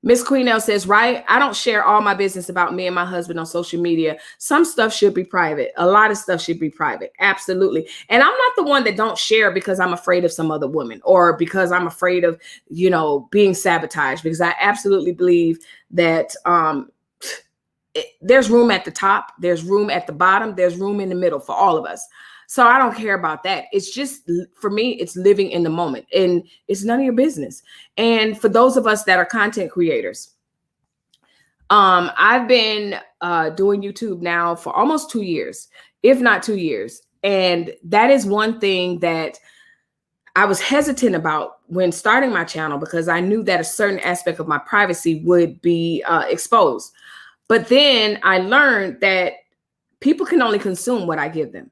Miss Queenell says, right, I don't share all my business about me and my husband on social media. Some stuff should be private. A lot of stuff should be private. Absolutely. And I'm not the one that don't share because I'm afraid of some other woman or because I'm afraid of, you know, being sabotaged, because I absolutely believe that there's room at the top, there's room at the bottom, there's room in the middle for all of us. So I don't care about that. It's just, for me, it's living in the moment, and it's none of your business. And for those of us that are content creators, I've been doing YouTube now for almost 2 years, if not 2 years. And that is one thing that I was hesitant about when starting my channel, because I knew that a certain aspect of my privacy would be exposed. But then I learned that people can only consume what I give them.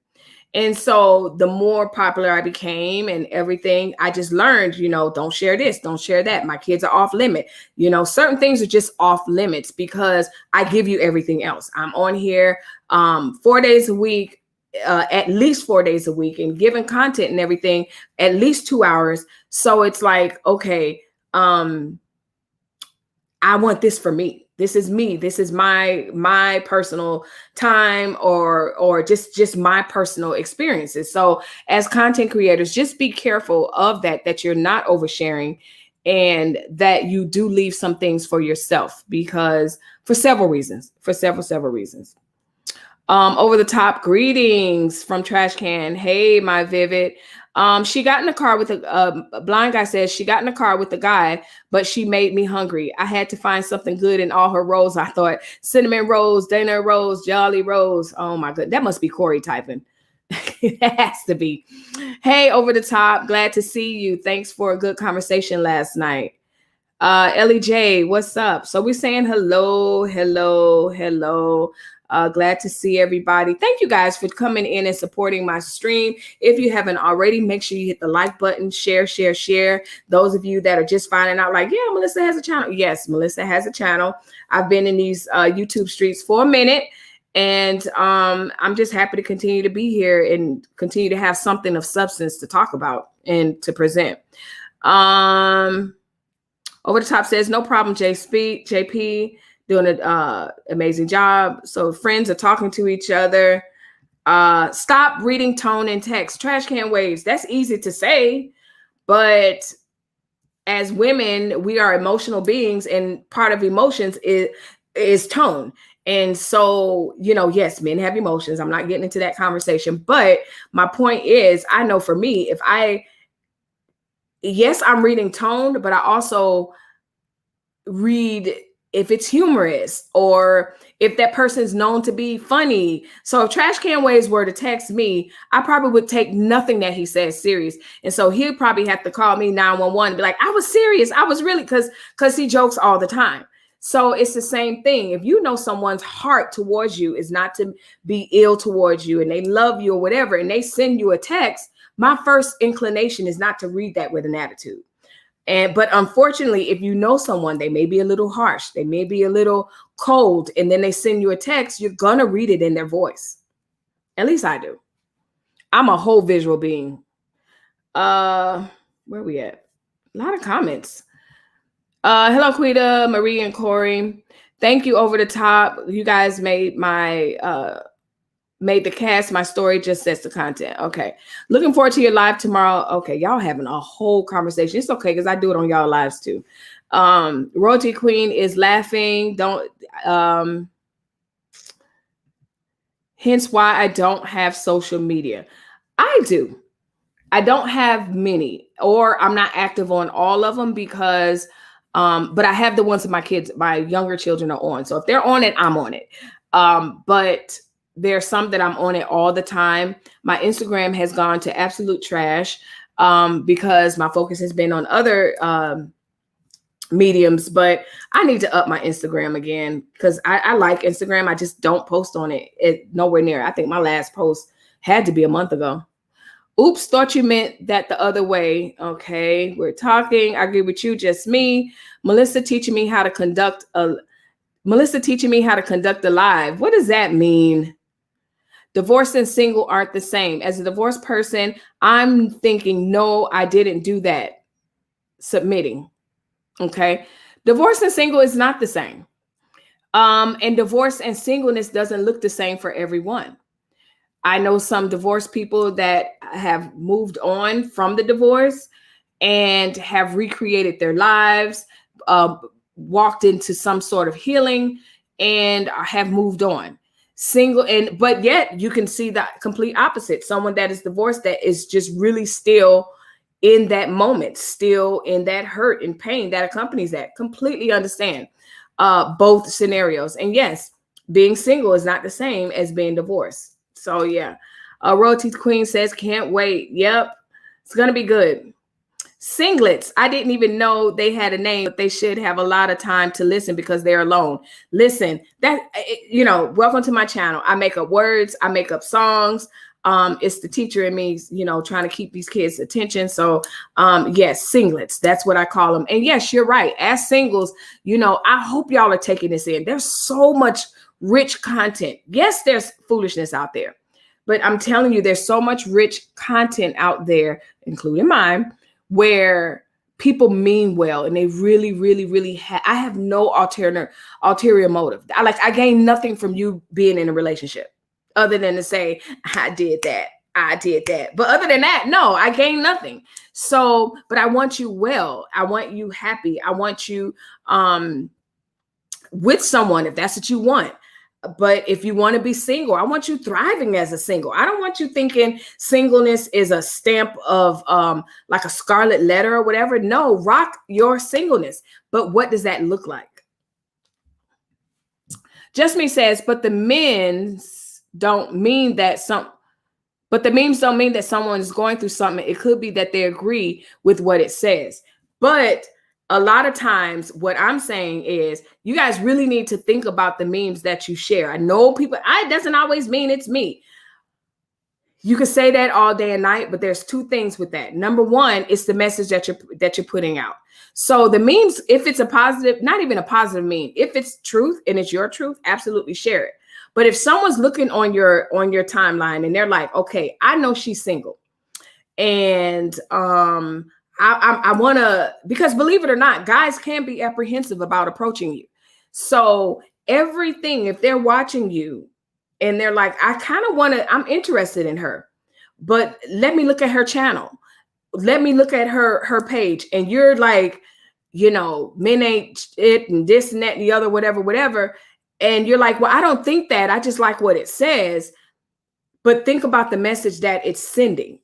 And so the more popular I became and everything, I just learned, you know, don't share this, don't share that. My kids are off limit. You know, certain things are just off limits because I give you everything else. I'm on here 4 days a week, at least 4 days a week, and giving content and everything at least 2 hours. So it's like, okay, I want this for me. This is me. This is my personal time or just my personal experiences. So as content creators, just be careful of that you're not oversharing, and that you do leave some things for yourself, because for several reasons, several reasons. Over the top greetings from Trash Can. Hey, my Vivid. She got in the car with a blind guy says she got in the car with the guy, but she made me hungry. I had to find something good in all her rolls. I thought cinnamon rolls, dinner rolls, jolly rolls. Oh my God, that must be Corey typing. It has to be. Hey, over the top. Glad to see you. Thanks for a good conversation last night. Ellie J, what's up? So we're saying hello. Glad to see everybody. Thank you guys for coming in and supporting my stream. If you haven't already, make sure you hit the like button, share. Those of you that are just finding out, like, yeah, Melissa has a channel. Yes, Melissa has a channel. I've been in these YouTube streets for a minute, and I'm just happy to continue to be here and continue to have something of substance to talk about and to present. Over the top says, no problem, JP. Doing an amazing job. So friends are talking to each other. Stop reading tone and text. Trash can waves. That's easy to say, but as women, we are emotional beings, and part of emotions is tone. And so, you know, yes, men have emotions. I'm not getting into that conversation, but my point is, I know for me, yes, I'm reading tone, but I also read if it's humorous or if that person is known to be funny. So if Trash Can Waves were to text me, I probably would take nothing that he says serious. And so he'd probably have to call me 911 and be like, I was serious. I was really, because he jokes all the time. So it's the same thing. If you know someone's heart towards you is not to be ill towards you and they love you or whatever, and they send you a text, my first inclination is not to read that with an attitude. But unfortunately, if you know someone, they may be a little harsh, they may be a little cold, and then they send you a text, you're going to read it in their voice. At least I do. I'm a whole visual being. Where we at? A lot of comments. Hello, Quita, Marie, and Corey. Thank you, Over the Top. You guys made the cast. My story just sets the content. Okay. Looking forward to your live tomorrow. Okay. Y'all having a whole conversation. It's okay, because I do it on y'all lives too. Royalty Queen is laughing. Hence why I don't have social media. I do. I don't have many, or I'm not active on all of them, because But I have the ones that my younger children are on. So if they're on it, I'm on it. But there's some that I'm on it all the time. My Instagram has gone to absolute trash because my focus has been on other mediums, but I need to up my Instagram again because I like Instagram. I just don't post on it nowhere near. I think my last post had to be a month ago. Oops, thought you meant that the other way. Okay, we're talking. I agree with you, just me. Melissa teaching me how to conduct a live. What does that mean? Divorced and single aren't the same. As a divorced person, I'm thinking, no, I didn't do that. Submitting. Okay. Divorce and single is not the same. And divorce and singleness doesn't look the same for everyone. I know some divorced people that have moved on from the divorce and have recreated their lives, walked into some sort of healing, and have moved on. Single, but yet you can see the complete opposite. Someone that is divorced that is just really still in that moment, still in that hurt and pain that accompanies that. Completely understand both scenarios. And yes, being single is not the same as being divorced. So yeah, Royalty Queen says, can't wait. Yep, it's going to be good. Singlets, I didn't even know they had a name, but they should have a lot of time to listen because they're alone. Listen, welcome to my channel. I make up words, I make up songs. It's the teacher in me, trying to keep these kids' attention. So yes, singlets, that's what I call them. And yes, you're right. As singles, I hope y'all are taking this in. There's so much rich content. Yes, there's foolishness out there, but I'm telling you, there's so much rich content out there, including mine, where people mean well and they really, really, really I have no ulterior motive. I gain nothing from you being in a relationship other than to say, I did that. But other than that, no, I gain nothing. So, but I want you well. I want you happy. I want you with someone if that's what you want. But if you want to be single, I want you thriving as a single. I don't want you thinking singleness is a stamp of like a scarlet letter or whatever. No, rock your singleness. But what does that look like? Just Me says, but the memes don't mean that someone is going through something. It could be that they agree with what it says. But a lot of times what I'm saying is you guys really need to think about the memes that you share. I know people, it doesn't always mean it's me. You can say that all day and night, but there's two things with that. Number one, it's the message that you're putting out. So the memes, if it's a positive, not even a positive meme, if it's truth and it's your truth, absolutely share it. But if someone's looking on your timeline and they're like, okay, I know she's single, and I want to, because believe it or not, guys can be apprehensive about approaching you. So everything, if they're watching you and they're like, I kind of want to, I'm interested in her, but let me look at her channel. Let me look at her page. And you're like, men ain't it and this and that and the other, whatever. And you're like, well, I don't think that. I just like what it says. But think about the message that it's sending.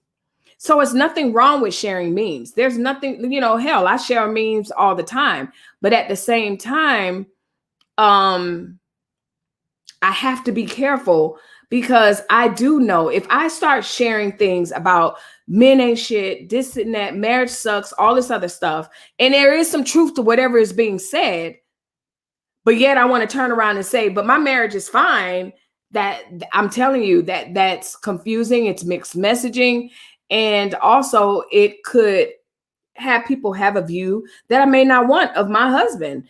So it's nothing wrong with sharing memes. There's nothing, hell, I share memes all the time. But at the same time, I have to be careful because I do know if I start sharing things about men ain't shit, this and that, marriage sucks, all this other stuff, and there is some truth to whatever is being said, but yet I want to turn around and say, but my marriage is fine, that I'm telling you that's confusing. It's mixed messaging. And also it could have people have a view that I may not want of my husband.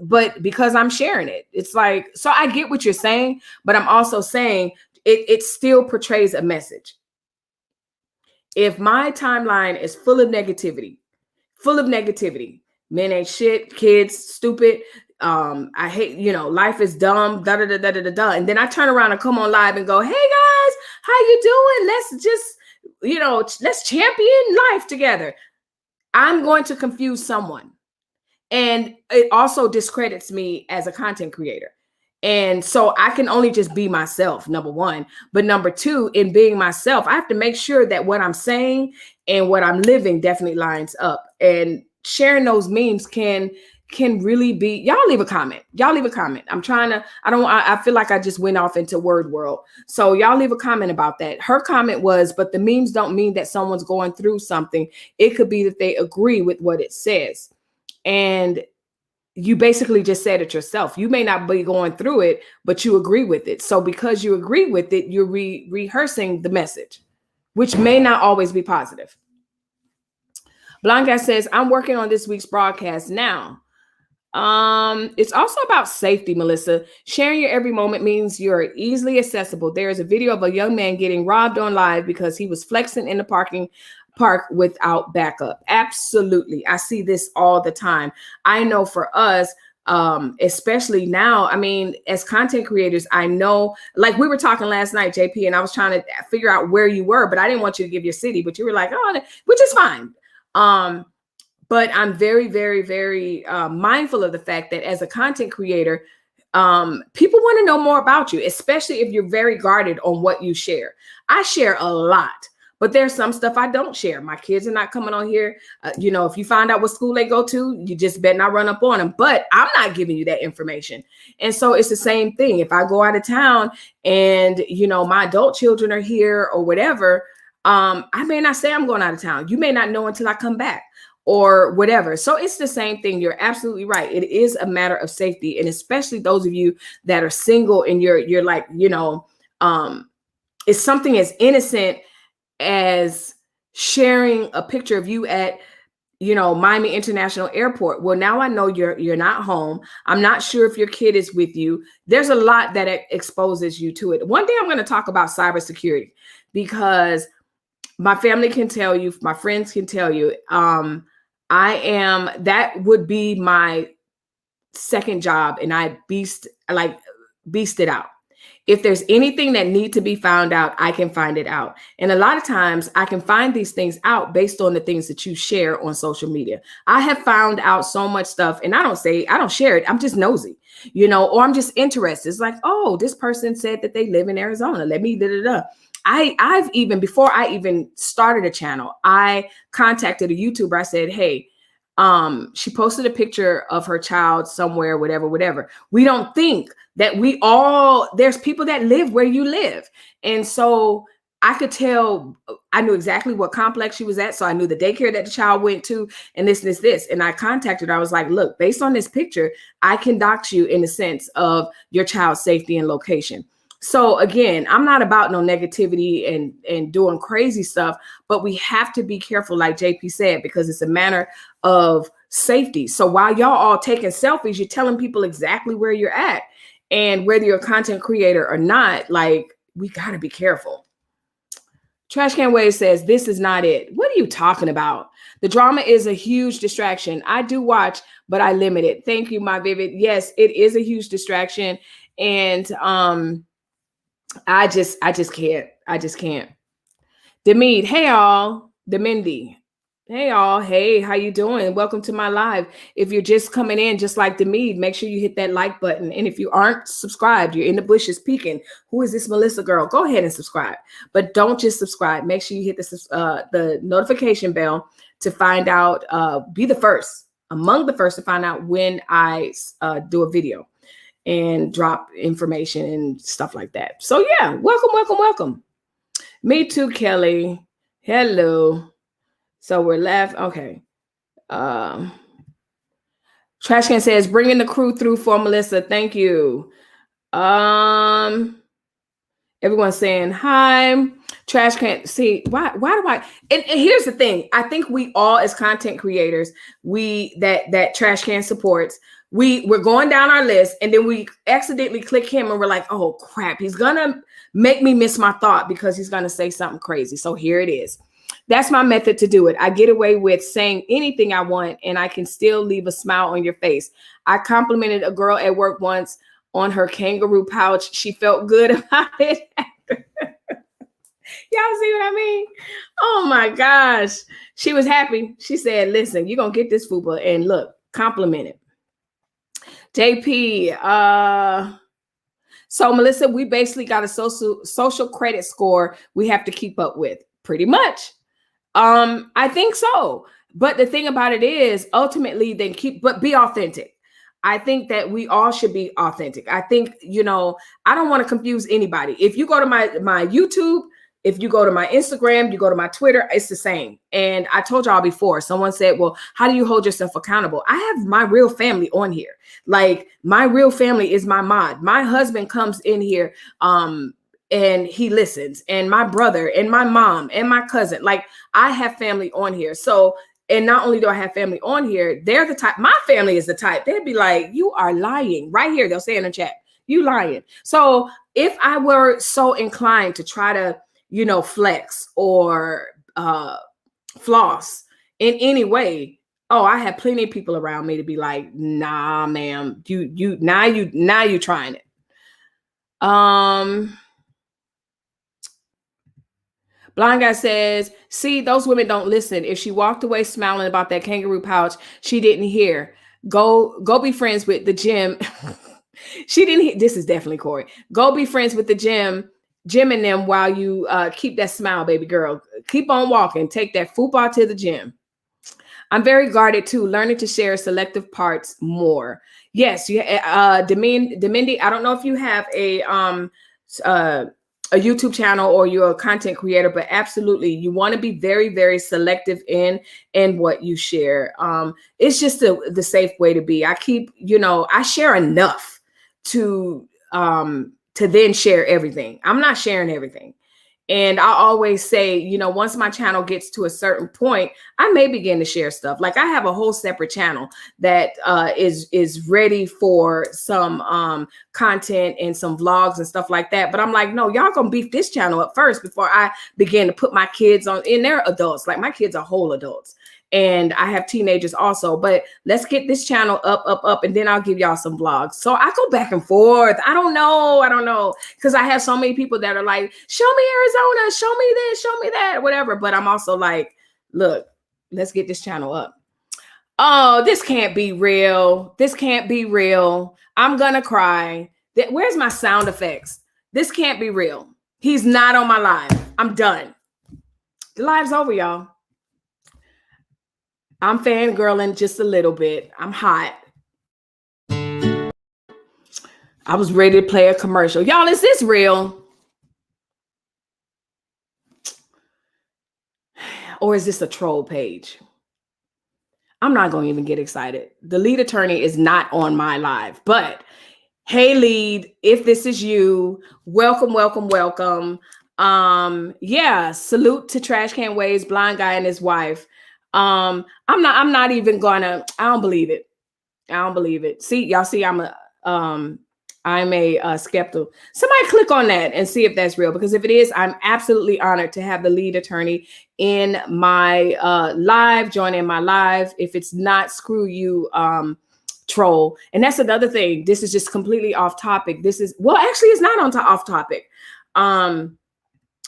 But because I'm sharing it, it's like, so I get what you're saying, but I'm also saying it still portrays a message. If my timeline is full of negativity, men ain't shit, kids, stupid, I hate, life is dumb, da da da da da da. And then I turn around and come on live and go, hey guys, how you doing? Let's just, let's champion life together. I'm going to confuse someone. And it also discredits me as a content creator. And so I can only just be myself, number one. But number two, in being myself, I have to make sure that what I'm saying and what I'm living definitely lines up. And sharing those memes can really be. Y'all leave a comment. I feel like I just went off into word world. So y'all leave a comment about that. Her comment was, but the memes don't mean that someone's going through something. It could be that they agree with what it says. And you basically just said it yourself. You may not be going through it, but you agree with it. So because you agree with it, you're rehearsing the message, which may not always be positive. Blanca says, I'm working on this week's broadcast now. It's also about safety, Melissa. Sharing your every moment means you're easily accessible. There is a video of a young man getting robbed on live because he was flexing in the park without backup. Absolutely. I see this all the time. I know for us, especially now, I mean, as content creators, I know, like we were talking last night, JP, and I was trying to figure out where you were, but I didn't want you to give your city, but you were like, oh, which is fine. But I'm very, very, very mindful of the fact that as a content creator, people want to know more about you, especially if you're very guarded on what you share. I share a lot, but there's some stuff I don't share. My kids are not coming on here. If you find out what school they go to, you just better not run up on them. But I'm not giving you that information. And so it's the same thing. If I go out of town and, my adult children are here or whatever, I may not say I'm going out of town. You may not know until I come back or whatever. So it's the same thing. You're absolutely right. It is a matter of safety. And especially those of you that are single and you're like, it's something as innocent as sharing a picture of you at, Miami International Airport. Well, now I know you're not home. I'm not sure if your kid is with you. There's a lot that exposes you to it. One day I'm going to talk about cybersecurity because my family can tell you, my friends can tell you, that would be my second job, and I beast it out. If there's anything that need to be found out, I can find it out. And a lot of times I can find these things out based on the things that you share on social media. I have found out so much stuff, and I don't share it. I'm just nosy, or I'm just interested. It's like, oh, this person said that they live in Arizona. Let me I've even, before I even started a channel, I contacted a YouTuber. I said, hey, she posted a picture of her child somewhere, whatever. We don't think that there's people that live where you live. And so I could tell, I knew exactly what complex she was at. So I knew the daycare that the child went to and this. And I contacted her. I was like, look, based on this picture, I can dox you in the sense of your child's safety and location. So again, I'm not about no negativity and doing crazy stuff, but we have to be careful, like JP said, because it's a matter of safety. So while y'all all taking selfies, you're telling people exactly where you're at, and whether you're a content creator or not, like, we got to be careful. Trash Can Wave says, this is not it. What are you talking about? The drama is a huge distraction. I do watch, but I limit it. Thank you, my Vivid. Yes, it is a huge distraction. And, I just can't. Demeed, hey all. Demindy, hey all. Hey, how you doing? Welcome to my live. If you're just coming in, just like Demeed, make sure you hit that like button. And if you aren't subscribed, you're in the bushes peeking. Who is this Melissa girl? Go ahead and subscribe. But don't just subscribe. Make sure you hit the notification bell to find out. Be the first, among the first to find out when I do a video and drop information and stuff like that. So yeah, welcome. Me too, Kelly. Hello. So we're left. Okay. Trash Can says, bringing the crew through for Melissa. Thank you. Everyone's saying hi. Trash Can, see, why do I, and here's the thing. I think we all, as content creators, that Trash Can supports, we're going down our list, and then we accidentally click him and we're like, oh crap, he's gonna make me miss my thought because he's gonna say something crazy. So here it is. That's my method to do it. I get away with saying anything I want, and I can still leave a smile on your face. I complimented a girl at work once on her kangaroo pouch. She felt good about it. Y'all see what I mean? Oh my gosh. She was happy. She said, listen, you're going to get this fupa, and look, compliment it. JP, so Melissa, we basically got a social credit score we have to keep up with, pretty much. I think so. But the thing about it is, ultimately, then but be authentic. I think that we all should be authentic. I think, I don't want to confuse anybody. If you go to my YouTube, if you go to my Instagram, you go to my Twitter, it's the same. And I told y'all before, someone said, well, how do you hold yourself accountable? I have my real family on here. Like, my real family is my mod. My husband comes in here, and he listens, and my brother and my mom and my cousin. Like, I have family on here. So, and not only do I have family on here, they're the type, my family is the type, they'd be like, you are lying. Right here, they'll say in the chat, you lying. So if I were so inclined to try to, flex or floss in any way, I have plenty of people around me to be like, nah, ma'am, now you trying it. Blind guy says, see, those women don't listen. If she walked away smiling about that kangaroo pouch, she didn't hear. Go be friends with the gym. She didn't hear. This is definitely Corey. Go be friends with the gym and them while you keep that smile, baby girl. Keep on walking. Take that football to the gym. I'm very guarded too, learning to share selective parts more. Yes, Demindy, I don't know if you have a YouTube channel or you're a content creator, but absolutely, you want to be very, very selective in what you share. It's just the safe way to be. I keep, I share enough to then share everything. I'm not sharing everything. And I always say, once my channel gets to a certain point, I may begin to share stuff. Like, I have a whole separate channel that is ready for some content and some vlogs and stuff like that. But I'm like, no, y'all gonna beef this channel up first before I begin to put my kids on. And they're adults. Like, my kids are whole adults. And I have teenagers also, but let's get this channel up, and then I'll give y'all some vlogs. So I go back and forth. I don't know. Because I have so many people that are like, show me Arizona, show me this, show me that, whatever. But I'm also like, look, let's get this channel up. Oh, this can't be real. This can't be real. I'm gonna cry. Where's my sound effects? This can't be real. He's not on my live. I'm done. The live's over, y'all. I'm fangirling just a little bit. I'm hot. I was ready to play a commercial. Y'all, is this real? Or is this a troll page? I'm not going to even get excited. The lead attorney is not on my live, but hey, lead, if this is you, welcome. Yeah, salute to Trash Can Waves, Blind Guy and his wife. I'm not even gonna, I don't believe it. See, y'all see, I'm a skeptical. Somebody click on that and see if that's real, because if it is, I'm absolutely honored to have the lead attorney in my live, join in my live. If it's not, screw you, troll. And that's another thing. This is just completely off topic. Actually, it's not off topic. But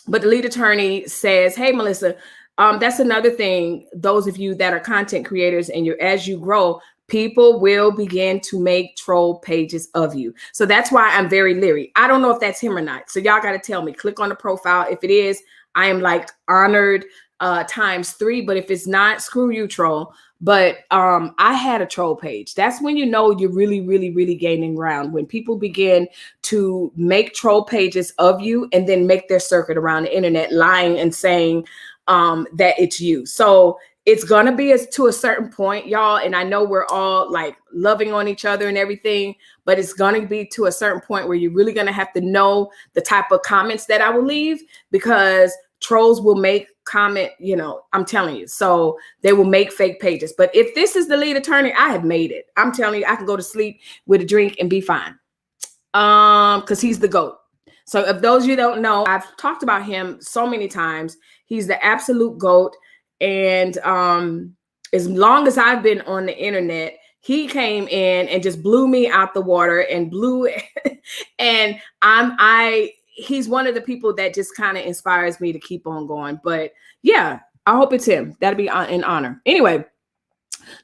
the lead attorney says, hey, Melissa, that's another thing. Those of you that are content creators and as you grow, people will begin to make troll pages of you. So that's why I'm very leery. I don't know if that's him or not. So y'all got to tell me, click on the profile. If it is, I am like honored ×3. But if it's not, screw you, troll. But I had a troll page. That's when you know you're really, really, really gaining ground. When people begin to make troll pages of you and then make their circuit around the internet, lying and saying that it's you. So it's gonna be to a certain point, y'all. And I know we're all like loving on each other and everything, but it's gonna be to a certain point where you're really gonna have to know the type of comments that I will leave, because trolls will make comment, I'm telling you. So they will make fake pages. But if this is the lead attorney, I have made it. I'm telling you, I can go to sleep with a drink and be fine. Because he's the GOAT. So if those of you don't know, I've talked about him so many times. He's the absolute GOAT. And as long as I've been on the internet, he came in and just blew me out the water and and he's one of the people that just kind of inspires me to keep on going. But yeah, I hope it's him. That'd be an honor. Anyway,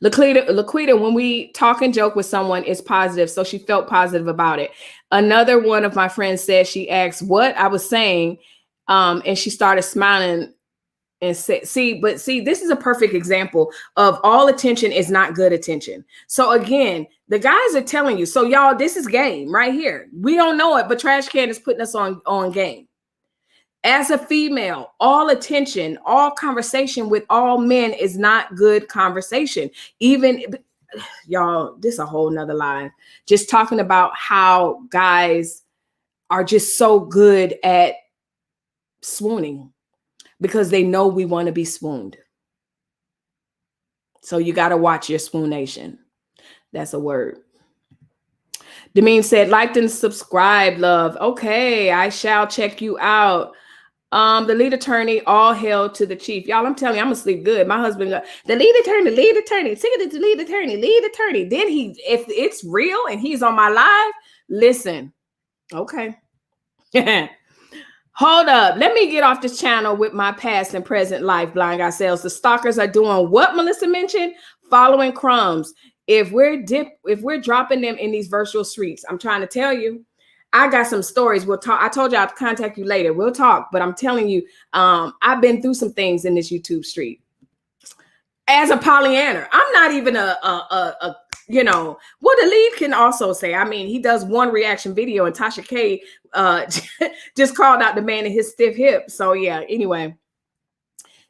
Laquita, when we talk and joke with someone, it's positive. So she felt positive about it. Another one of my friends said she asked what I was saying, and she started smiling and say, see, this is a perfect example of all attention is not good attention. So again, the guys are telling you, so y'all, this is game right here. We don't know it, but Trash Can is putting us on game. As a female, all attention, all conversation with all men is not good conversation. Even y'all, this is a whole nother line. Just talking about how guys are just so good at swooning because they know we want to be swooned. So you got to watch your swoonation. That's a word. Demean said, like and subscribe, love. Okay, I shall check you out. The lead attorney, all hail to the chief. Y'all, I'm telling you, I'm gonna sleep good. My husband, the lead attorney, sick of the lead attorney. Then if it's real and he's on my live, listen. Okay. Hold up. Let me get off this channel with my past and present life, blind guy sales. The stalkers are doing what Melissa mentioned, following crumbs. If we're dropping them in these virtual streets, I'm trying to tell you, I got some stories. We'll talk. I told you I'll contact you later. We'll talk, but I'm telling you, I've been through some things in this YouTube street. As a Pollyanner, I'm not even a you know, what the lead can also say. I mean, he does one reaction video and Tasha K just called out the man in his stiff hip. So yeah, anyway.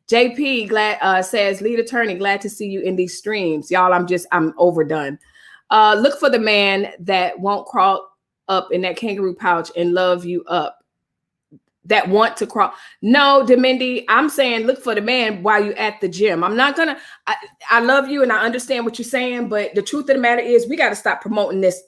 JP says, lead attorney, glad to see you in these streams. Y'all, I'm overdone. Look for the man that won't crawl up in that kangaroo pouch and love you up. That want to crawl. No, Demindy, I'm saying look for the man while you at the gym. I'm not gonna, I love you and I understand what you're saying, but the truth of the matter is we got to stop promoting this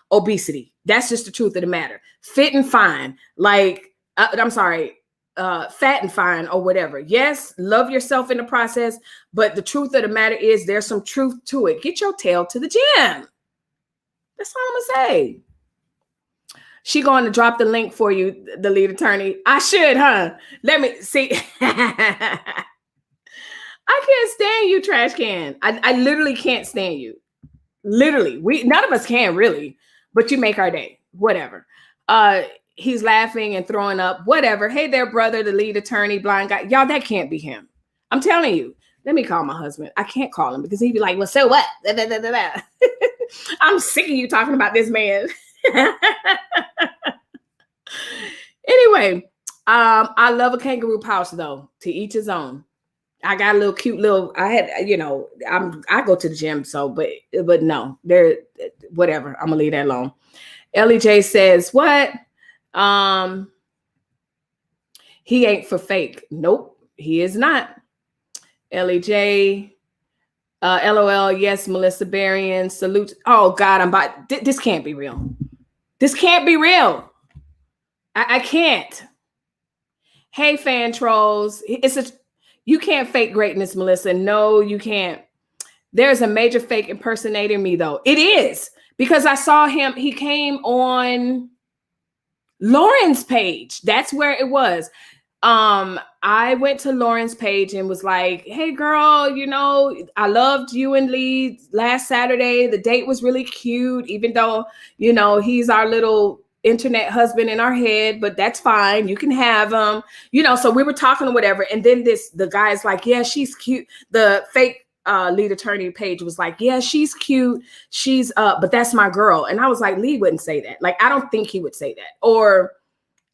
obesity. That's just the truth of the matter. Fit and fine, like, I'm sorry, fat and fine or whatever. Yes, love yourself in the process, but the truth of the matter is there's some truth to it. Get your tail to the gym. That's all I'm gonna say. She going to drop the link for you, the lead attorney. I should, huh? Let me see. I can't stand you, Trash Can. I literally can't stand you. Literally. None of us can really, but you make our day. Whatever. He's laughing and throwing up. Whatever. Hey there, brother, the lead attorney, blind guy. Y'all, that can't be him. I'm telling you. Let me call my husband. I can't call him because he'd be like, well, so what? I'm sick of you talking about this man. Anyway, I love a kangaroo pouch though. To each his own. I got a little cute little. I had, you know, I go to the gym, so but no, there, whatever. I'm gonna leave that alone. Ellie J says, "What? He ain't for fake. Nope, he is not." Ellie J. LOL. Yes, Melissa Berrien. Salute. Oh God, this can't be real. This can't be real. I can't. Hey, fan trolls. You can't fake greatness, Melissa. No, you can't. There's a major fake impersonating me, though. It is. Because I saw him. He came on Lauren's page. That's where it was. I went to Lauren's page and was like, hey, girl, you know, I loved you and Lee last Saturday. The date was really cute, even though, you know, he's our little internet husband in our head, but that's fine. You can have him, you know, so we were talking or whatever. And then the guy's like, yeah, she's cute. The fake lead attorney page was like, yeah, she's cute. She's but that's my girl. And I was like, Lee wouldn't say that. Like, I don't think he would say that. Or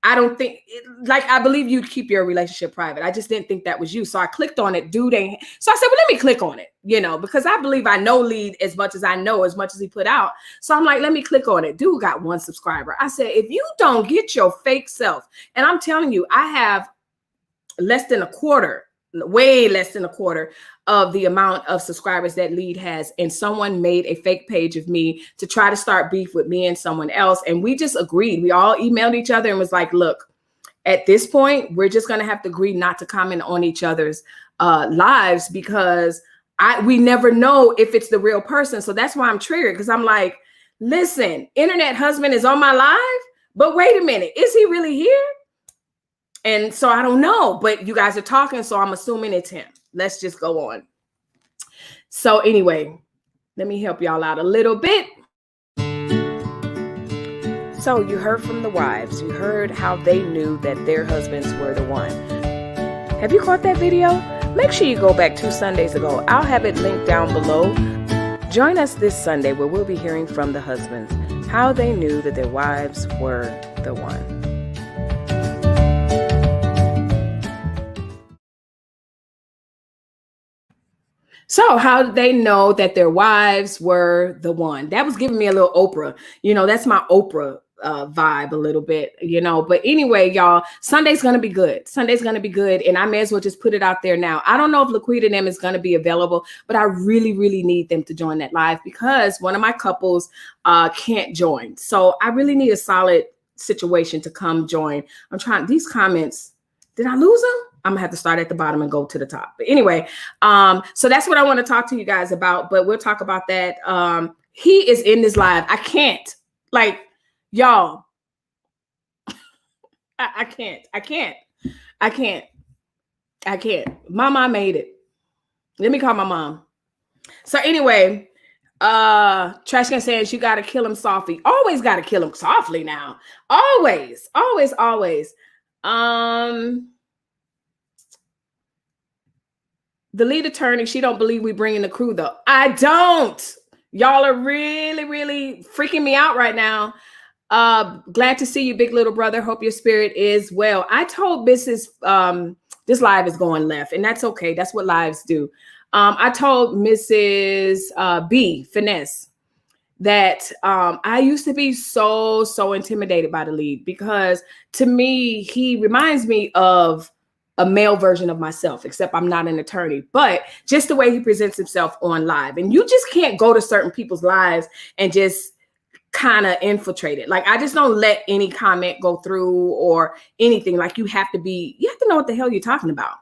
I don't think, like, I believe you'd keep your relationship private. I just didn't think that was you. So I clicked on it, dude. So I said, well, let me click on it, you know, because I believe I know Lee as much as I know, as much as he put out. So I'm like, let me click on it. Dude got 1 subscriber. I said, if you don't get your fake self, and I'm telling you, I have less than a quarter, way less than a quarter of the amount of subscribers that Lead has. And someone made a fake page of me to try to start beef with me and someone else. And we just agreed. We all emailed each other and was like, look, at this point, we're just going to have to agree not to comment on each other's lives because we never know if it's the real person. So that's why I'm triggered, because I'm like, listen, internet husband is on my live, but wait a minute, is he really here? And so I don't know, but you guys are talking, so I'm assuming it's him. Let's just go on. So anyway, let me help y'all out a little bit. So you heard from the wives. You heard how they knew that their husbands were the one. Have you caught that video? Make sure you go back 2 Sundays ago. I'll have it linked down below. Join us this Sunday where we'll be hearing from the husbands, how they knew that their wives were the one. So how did they know that their wives were the one? That was giving me a little Oprah. You know, that's my Oprah vibe a little bit, you know. But anyway, y'all, Sunday's going to be good. Sunday's going to be good. And I may as well just put it out there now. I don't know if Laquita and them is going to be available, but I really, really need them to join that live because one of my couples can't join. So I really need a solid situation to come join. I'm trying these comments. Did I lose them? I'm gonna have to start at the bottom and go to the top. But anyway, so that's what I want to talk to you guys about, but we'll talk about that. He is in this live. I can't, like, y'all, I can't. My mom made it. Let me call my mom. So anyway, Trash Can saying you got to kill him softly. Always got to kill him softly now. Always. The lead attorney, she don't believe we bring in the crew though. I don't. Y'all are really, really freaking me out right now. Glad to see you, big little brother. Hope your spirit is well. I told Mrs. This live is going left, and that's okay. That's what lives do. I told Mrs. B, Finesse, that I used to be so intimidated by the lead because to me, he reminds me of a male version of myself, except I'm not an attorney, but just the way he presents himself on live. And you just can't go to certain people's lives and just kind of infiltrate it. Like, I just don't let any comment go through or anything. Like, you have to know what the hell you're talking about.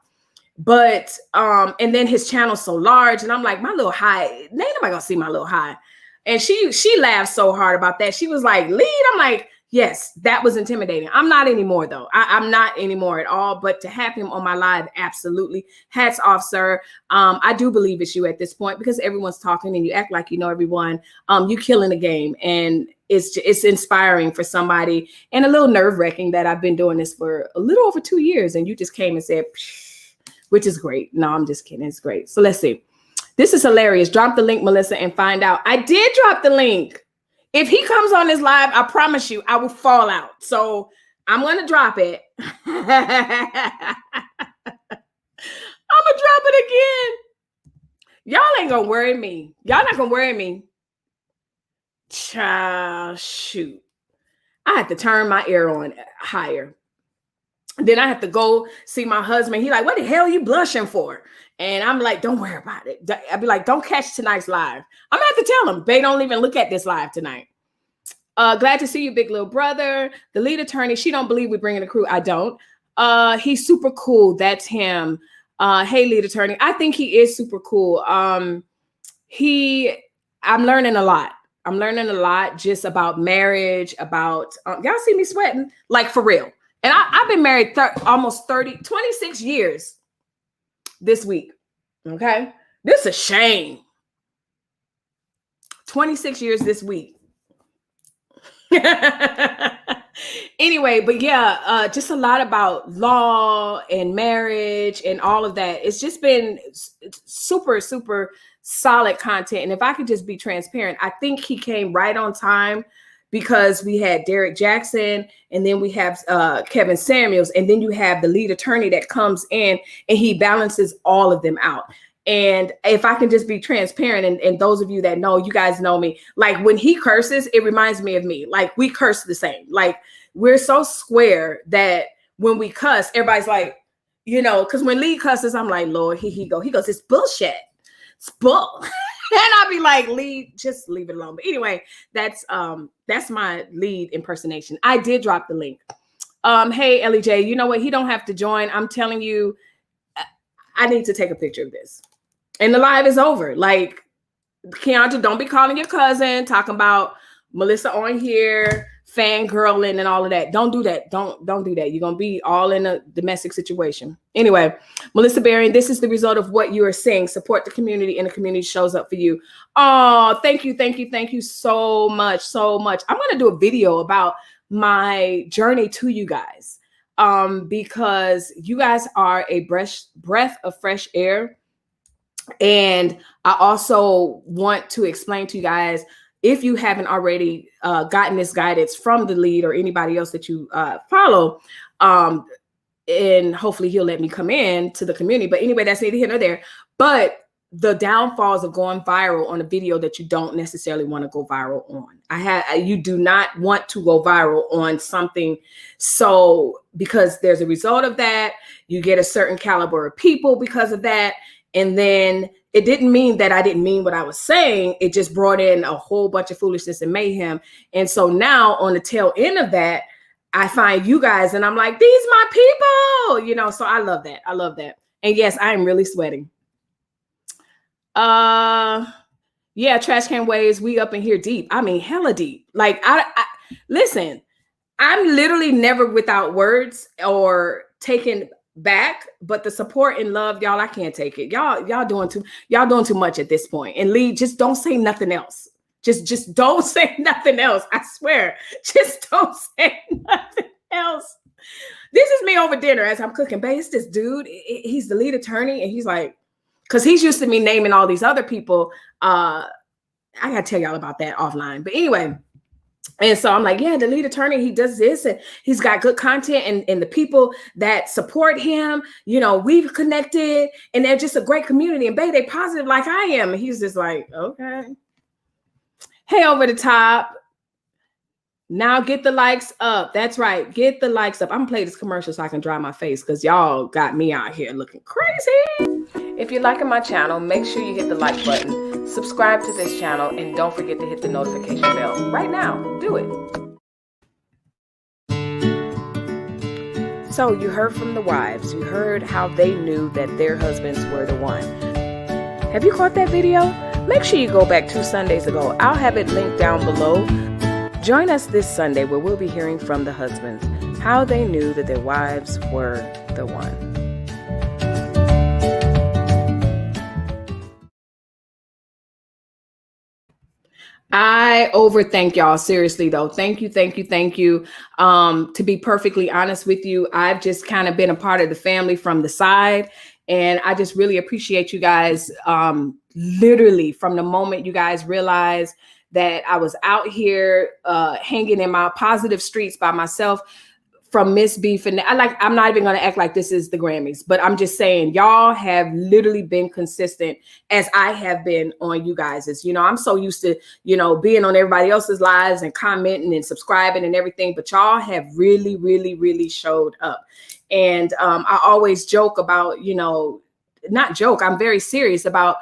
But, and then his channel's so large and I'm like, my little high, ain't nobody gonna see my little high. And she laughed so hard about that. She was like, lead. I'm like, yes, that was intimidating. I'm not anymore, though. I'm not anymore at all. But to have him on my live, absolutely. Hats off, sir. I do believe it's you at this point because everyone's talking and you act like you know everyone. You killing the game. And it's inspiring for somebody and a little nerve-wracking that I've been doing this for a little over 2 years. And you just came and said, psh, which is great. No, I'm just kidding. It's great. So let's see. This is hilarious. Drop the link, Melissa, and find out. I did drop the link. If he comes on this live, I promise you, I will fall out. So I'm going to drop it. I'm going to drop it again. Y'all ain't going to worry me. Y'all not going to worry me. Child, shoot. I have to turn my ear on higher. Then I have to go see my husband. He like, what the hell are you blushing for? And I'm like, don't worry about it. I'd be like, don't catch tonight's live. I'm going to have to tell him, they don't even look at this live tonight. Glad to see you, big little brother. The lead attorney, she don't believe we bring in a crew. I don't. He's super cool. That's him. Hey, lead attorney. I think he is super cool. I'm learning a lot. I'm learning a lot just about marriage, about, y'all see me sweating? Like, for real. And I've been married almost 26 years this week. Okay. This is a shame. 26 years this week. Anyway, but yeah, just a lot about law and marriage and all of that. It's just been super, super solid content. And if I could just be transparent, I think he came right on time because we had Derek Jackson and then we have Kevin Samuels. And then you have the lead attorney that comes in and he balances all of them out. And if I can just be transparent, and those of you that know, you guys know me, like when he curses, it reminds me of me. Like we curse the same. Like we're so square that when we cuss, everybody's like, you know, because when Lee cusses, I'm like, Lord, here he go. He goes, it's bullshit. It's bull. And I'll be like, Lee, just leave it alone. But anyway, that's my lead impersonation. I did drop the link. Hey, Ellie J, you know what? He don't have to join. I'm telling you, I need to take a picture of this. And the live is over. Like, Keandra, don't be calling your cousin, talking about Melissa on here, fangirling and all of that. Don't do that. Don't do that. You're going to be all in a domestic situation. Anyway, Melissa Berry, this is the result of what you are saying. Support the community and the community shows up for you. Oh, thank you. Thank you. Thank you so much. So much. I'm going to do a video about my journey to you guys. because you guys are a breath of fresh air. And I also want to explain to you guys, if you haven't already gotten this guidance from the lead or anybody else that you follow, and hopefully he'll let me come in to the community. But anyway, that's neither here nor there. But the downfalls of going viral on a video that you don't necessarily want to go viral on. You do not want to go viral on something. So because there's a result of that, you get a certain caliber of people because of that. And then it didn't mean that I didn't mean what I was saying. It just brought in a whole bunch of foolishness and mayhem. And so now on the tail end of that, I find you guys and I'm like, these my people, you know, so I love that. I love that. And yes, I am really sweating. Yeah, trash can waves, we up in here deep. I mean, hella deep. Like, I listen, I'm literally never without words or taken back, but the support and love, y'all, I can't take it. Y'all doing too much at this point. And Lee, just don't say nothing else. Just don't say nothing else. I swear, just don't say nothing else. This is me over dinner as I'm cooking. Babe, it's this dude. He's the lead attorney, and he's like, because he's used to me naming all these other people. I gotta tell y'all about that offline. But anyway, and so I'm like, yeah, the lead attorney, he does this, and he's got good content, and the people that support him, you know, we've connected, and they're just a great community. And babe, they positive like I am. And he's just like, okay. Hey, over the top. Now get the likes up. That's right. Get the likes up. I'm gonna play this commercial so I can dry my face because y'all got me out here looking crazy. If you're liking my channel, make sure you hit the like button, subscribe to this channel, and don't forget to hit the notification bell right now. Do it. So you heard from the wives. You heard how they knew that their husbands were the one. Have you caught that video? Make sure you go back 2 Sundays ago. I'll have it linked down below. Join us this Sunday where we'll be hearing from the husbands, how they knew that their wives were the one. I overthink y'all. Seriously, though. Thank you. To be perfectly honest with you, I've just kind of been a part of the family from the side. And I just really appreciate you guys. Literally from the moment you guys realized that I was out here hanging in my positive streets by myself from Miss Beef. And I'm not even going to act like this is the Grammys, but I'm just saying y'all have literally been consistent as I have been on you guys's. You know, I'm so used to, you know, being on everybody else's lives and commenting and subscribing and everything, but y'all have really, really, really showed up. And I always joke about, you know, not joke, I'm very serious about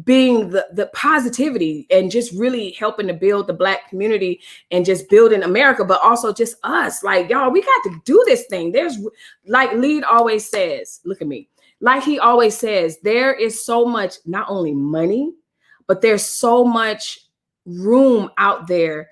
being the positivity and just really helping to build the Black community and just building America, but also just us. Like, y'all, we got to do this thing. There's, like Lead always says, look at me, like he always says, there is so much, not only money, but there's so much room out there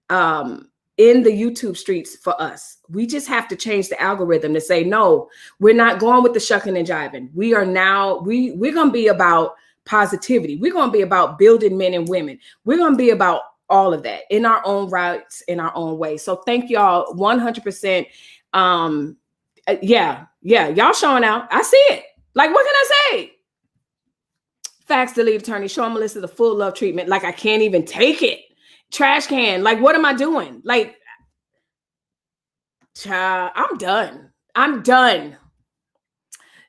in the YouTube streets for us. We just have to change the algorithm to say, no, we're not going with the shucking and jiving. We are now, we're going to be about positivity. We're going to be about building men and women. We're going to be about all of that in our own rights, in our own way. So thank y'all 100%. Yeah, y'all showing out. I see it. Like, what can I say? Facts, the lead attorney. Show Melissa the full love treatment. Like, I can't even take it. Trash can. Like, what am I doing? Like, child, I'm done.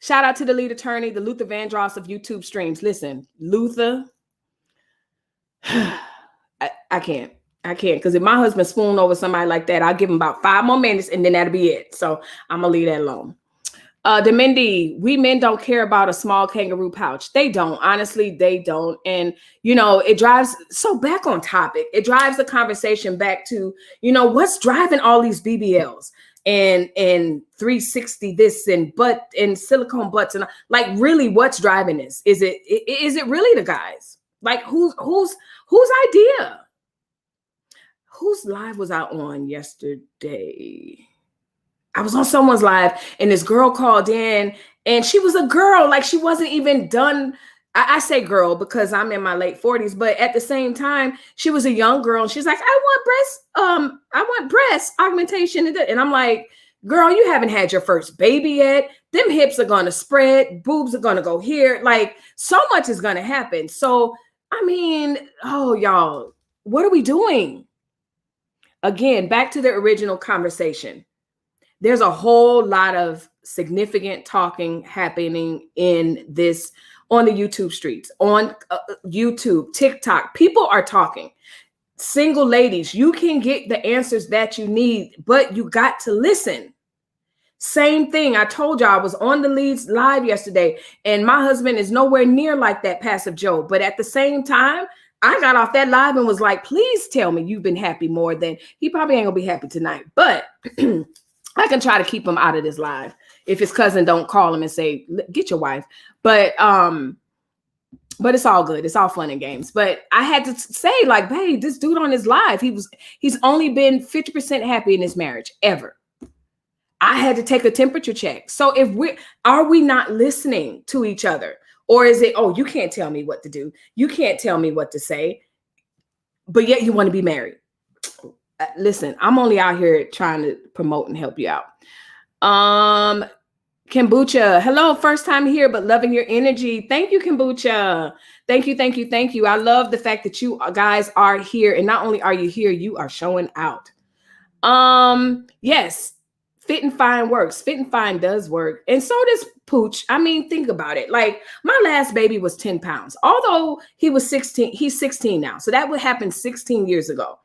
Shout out to the lead attorney, the Luther Vandross of YouTube streams. Listen, Luther, I can't. Because if my husband swooned over somebody like that, I'll give him about 5 more minutes and then that'll be it. So I'm going to leave that alone. Demindy, we men don't care about a small kangaroo pouch. They don't. Honestly, they don't. And, you know, it drives, so back on topic, it drives the conversation back to, you know, what's driving all these BBLs and 360 this and butt and silicone butts and like, really, what's driving this? Is it really the guys? Like, whose idea? Whose live was I on yesterday? I was on someone's live and this girl called in and she was a girl. Like, she wasn't even done. I say girl because I'm in my late 40s, but at the same time, she was a young girl and she's like, I want breast augmentation. And I'm like, Girl, you haven't had your first baby yet. Them hips are going to spread. Boobs are going to go here. Like, so much is going to happen. So, I mean, oh, y'all, what are we doing? Again, back to the original conversation. There's a whole lot of significant talking happening in this, on the YouTube streets, on YouTube, TikTok. People are talking. Single ladies, you can get the answers that you need, but you got to listen. Same thing. I told y'all, I was on the Leads live yesterday, and my husband is nowhere near like that passive Joe. But at the same time, I got off that live and was like, please tell me you've been happy more than, he probably ain't gonna be happy tonight, but I can try to keep him out of this live. If his cousin don't call him and say, get your wife. But it's all good. It's all fun and games. But I had to say, like, hey, this dude on his live, he's only been 50% happy in his marriage ever. I had to take a temperature check. So are we not listening to each other? Or is it, oh, you can't tell me what to do. You can't tell me what to say, but yet you want to be married. Listen, I'm only out here trying to promote and help you out. Kombucha, hello, first time here, but loving your energy. Thank you, Kombucha. Thank you, thank you, thank you. I love the fact that you guys are here, and not only are you here, you are showing out. Yes, Fit and Fine works. Fit and Fine does work, and so does Pooch. I mean, think about it. Like, my last baby was 10 pounds, although he was 16. He's 16 now, so that would happen 16 years ago.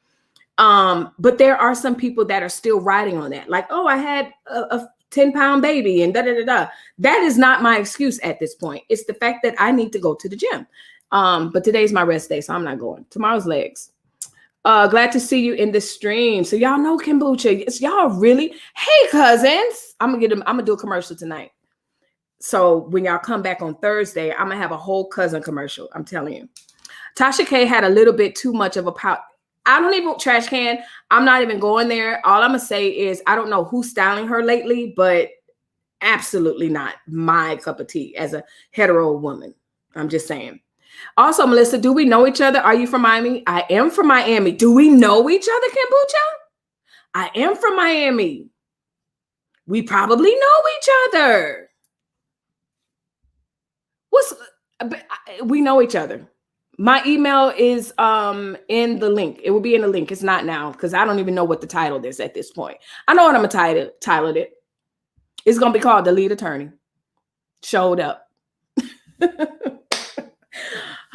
But there are some people that are still riding on that. Like, oh, I had a 10-pound baby and da-da-da-da. That is not my excuse at this point. It's the fact that I need to go to the gym. But today's my rest day, so I'm not going. Tomorrow's legs. Glad to see you in the stream. So y'all know Kombucha. It's y'all really. Hey, cousins. I'm gonna do a commercial tonight. So when y'all come back on Thursday, I'm gonna have a whole cousin commercial. I'm telling you. Tasha K had a little bit too much of a pout. I don't even trash can. I'm not even going there. All I'm gonna say is I don't know who's styling her lately, but absolutely not my cup of tea as a hetero woman. I'm just saying. Also, Melissa, do we know each other? Are you from Miami? I am from Miami. Do we know each other, Kombucha? I am from Miami. We probably know each other. We know each other. My email is in the link. It will be in the link. It's not now because I don't even know what the title is at this point. I know what I'm going to title it. It's going to be called The Lead Attorney. Showed up.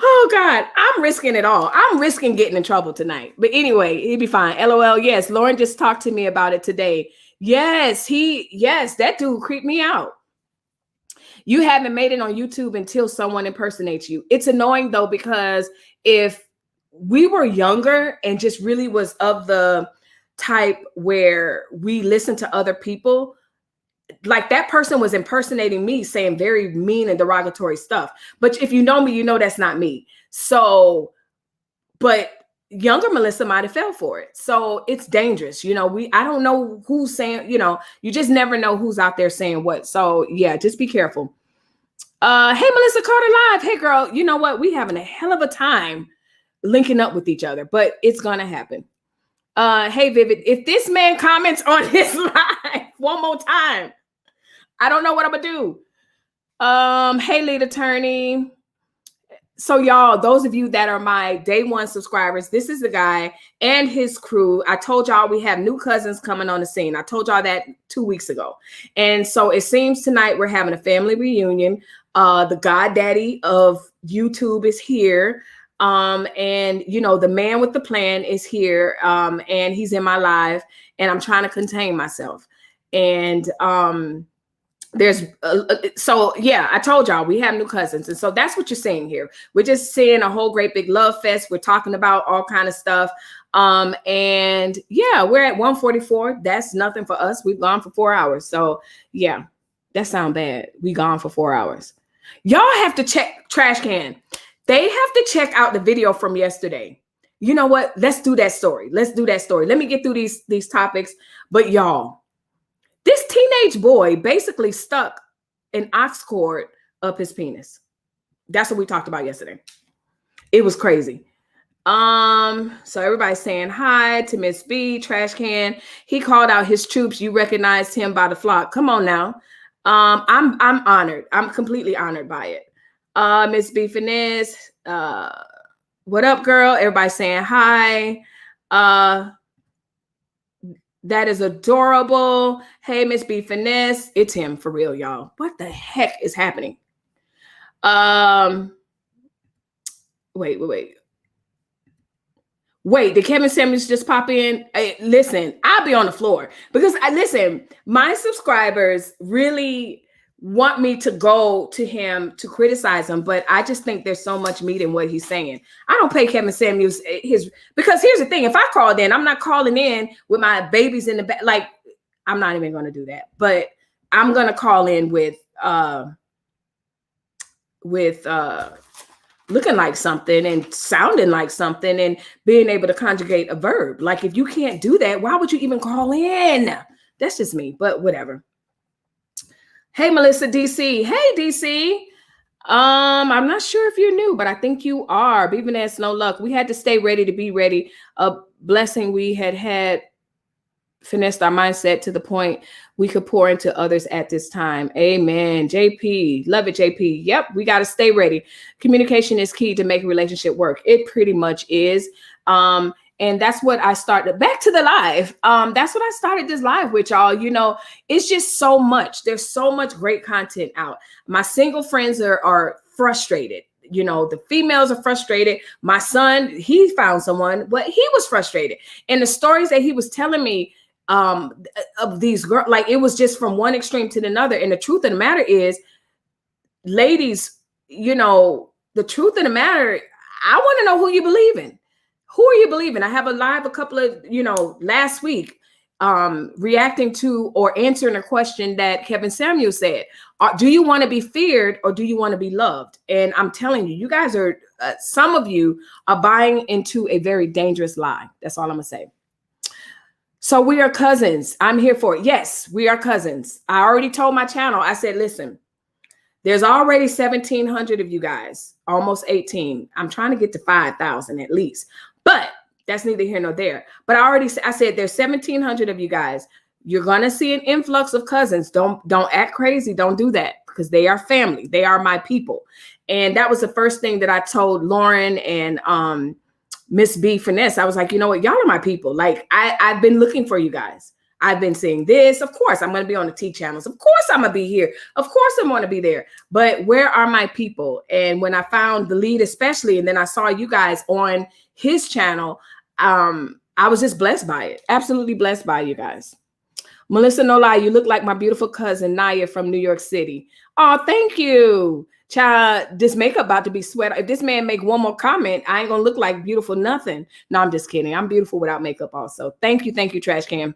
Oh, God. I'm risking it all. I'm risking getting in trouble tonight. But anyway, he'd be fine. LOL. Yes. Lauren just talked to me about it today. Yes. That dude creeped me out. You haven't made it on YouTube until someone impersonates you. It's annoying, though, because if we were younger and just really was of the type where we listen to other people, like that person was impersonating me, saying very mean and derogatory stuff. But if you know me, you know that's not me. So, but younger Melissa might have fell for it. So it's dangerous. You know, I don't know who's saying, you know, you just never know who's out there saying what. So yeah, just be careful. Hey, Melissa Carter Live. Hey girl, you know what? We having a hell of a time linking up with each other, but it's going to happen. Hey, Vivid, if this man comments on his live one more time, I don't know what I'm going to do. Hey, lead attorney. So y'all, those of you that are my day one subscribers, this is the guy and his crew. I told y'all we have new cousins coming on the scene. I told y'all that 2 weeks ago. And so it seems tonight we're having a family reunion. The goddaddy of YouTube is here. And you know, the man with the plan is here. And he's in my live and I'm trying to contain myself. And, so yeah, I told y'all we have new cousins. And so that's what you're seeing here. We're just seeing a whole great big love fest. We're talking about all kind of stuff. And yeah, we're at 144. That's nothing for us. We've gone for 4 hours. So yeah, that sounds bad. We gone for 4 hours. Y'all have to check Trash Can. They have to check out the video from yesterday. You know what? Let's do that story. Let's do that story. Let me get through these topics. But y'all, this teenage boy basically stuck an ox cord up his penis. That's what we talked about yesterday. It was crazy. So everybody's saying hi to Miss B, Trash Can. He called out his troops. You recognized him by the flock. Come on now. I'm honored. I'm completely honored by it. Miss B Finesse, what up, girl? Everybody's saying hi. That is adorable. Hey, Miss B Finesse. It's him for real, y'all. What the heck is happening? Wait. Wait, did Kevin Samuels just pop in? Hey, listen, I'll be on the floor because listen, my subscribers really want me to go to him to criticize him, but I just think there's so much meat in what he's saying. I don't pay Kevin Samuels because here's the thing: if I called in, I'm not calling in with my babies in the back. Like, I'm not even going to do that. But I'm going to call in with looking like something and sounding like something and being able to conjugate a verb. Like, if you can't do that, why would you even call in? That's just me, but whatever. Hey, Melissa DC. Hey, DC. I'm not sure if you're new, but I think you are. Even as no luck. We had to stay ready to be ready. A blessing we had finessed our mindset to the point we could pour into others at this time. Amen. JP, love it, JP. Yep, we got to stay ready. Communication is key to make a relationship work. It pretty much is. And that's what I started back to the live. That's what I started this live with, y'all. You know, it's just so much. There's so much great content out. My single friends are frustrated. You know, the females are frustrated. My son, he found someone, but he was frustrated. And the stories that he was telling me of these girls, like, it was just from one extreme to another. And the truth of the matter is, ladies, you know, the truth of the matter, I want to know who you believe in. Who are you believing? I have a live a couple of, last week, reacting to or answering a question that Kevin Samuels said. Do you want to be feared or do you want to be loved? And I'm telling you, you guys are, some of you are buying into a very dangerous lie. That's all I'm gonna say. So we are cousins. I'm here for it. Yes, we are cousins. I already told my channel. I said, listen, there's already 1,700 of you guys, almost 18. I'm trying to get to 5,000 at least, but that's neither here nor there. But I said there's 1,700 of you guys. You're going to see an influx of cousins. Don't act crazy. Don't do that, because they are family. They are my people. And that was the first thing that I told Lauren and Miss B Finesse. I was like, you know what? Y'all are my people. Like, I've been looking for you guys. I've been seeing this. Of course, I'm going to be on the T channels. Of course, I'm going to be here. Of course, I'm going to be there. But where are my people? And when I found the lead, especially, and then I saw you guys on his channel, I was just blessed by it. Absolutely blessed by you guys. Melissa, no lie, you look like my beautiful cousin Naya from New York City. Oh, thank you. Child, this makeup about to be sweat. If this man make one more comment, I ain't gonna look like beautiful nothing. No, I'm just kidding. I'm beautiful without makeup also. Thank you, Trash Can.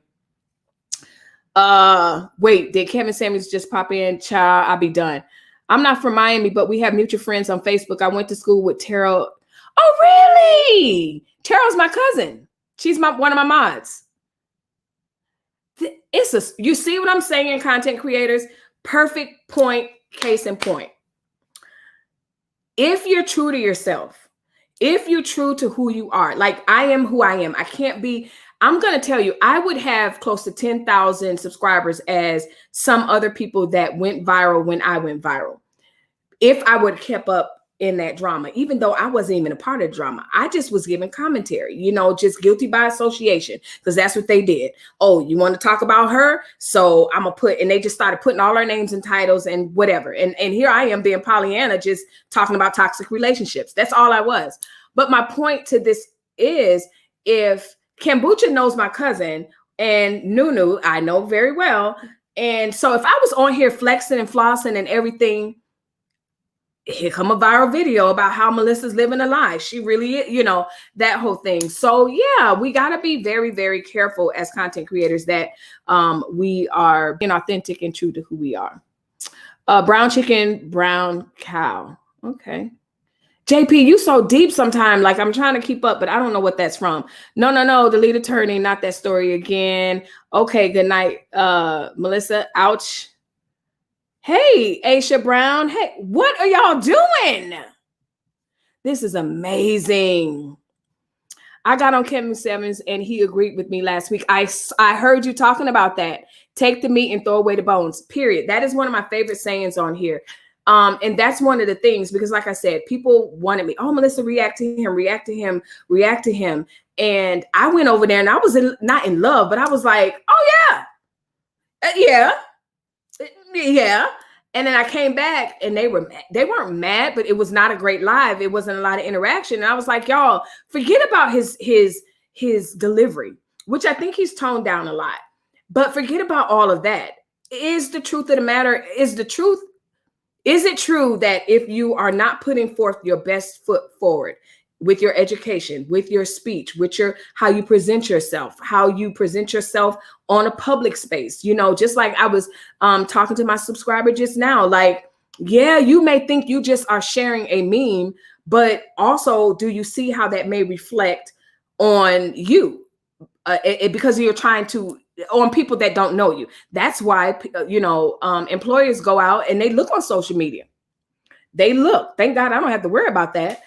Wait, did Kevin Samuels just pop in? Child, I'll be done. I'm not from Miami, but we have mutual friends on Facebook. I went to school with Terrell. Oh, really? Terrell's my cousin. She's one of my mods. You see what I'm saying, content creators? Perfect point, case in point. If you're true to yourself, if you're true to who you are, like I am who I am, I'm going to tell you, I would have close to 10,000 subscribers as some other people that went viral when I went viral. If I would have kept up in that drama, even though I wasn't even a part of the drama, I just was giving commentary, just guilty by association, because that's what they did. Oh, you want to talk about her? So I'm gonna and they just started putting all our names and titles and whatever. And here I am being Pollyanna, just talking about toxic relationships. That's all I was. But my point to this is, if Kombucha knows my cousin and Nunu, I know very well. And so if I was on here flexing and flossing and everything, here come a viral video about how Melissa's living a lie. She really is, that whole thing. So yeah, we got to be very, very careful as content creators that we are being authentic and true to who we are. Brown chicken, brown cow. Okay. JP, you so deep sometime. Like, I'm trying to keep up, but I don't know what that's from. No. The lead attorney, not that story again. Okay, good night, Melissa. Ouch. Hey, Aisha Brown. Hey, what are y'all doing? This is amazing. I got on Kevin Simmons and he agreed with me last week. I heard you talking about that. Take the meat and throw away the bones, period. That is one of my favorite sayings on here. And that's one of the things, because like I said, people wanted me, oh, Melissa, react to him, react to him, react to him. And I went over there and I was not in love, but I was like, oh yeah. Yeah. And then I came back and they weren't mad, but it was not a great live. It wasn't a lot of interaction. And I was like, y'all, forget about his delivery, which I think he's toned down a lot. But forget about all of that. Is the truth of the matter, is it true that if you are not putting forth your best foot forward with your education, with your speech, with how you present yourself on a public space, just like I was talking to my subscriber just now, like, yeah, you may think you just are sharing a meme, but also do you see how that may reflect on you because you're trying to, on people that don't know you. That's why, employers go out and they look on social media. They look, thank God I don't have to worry about that.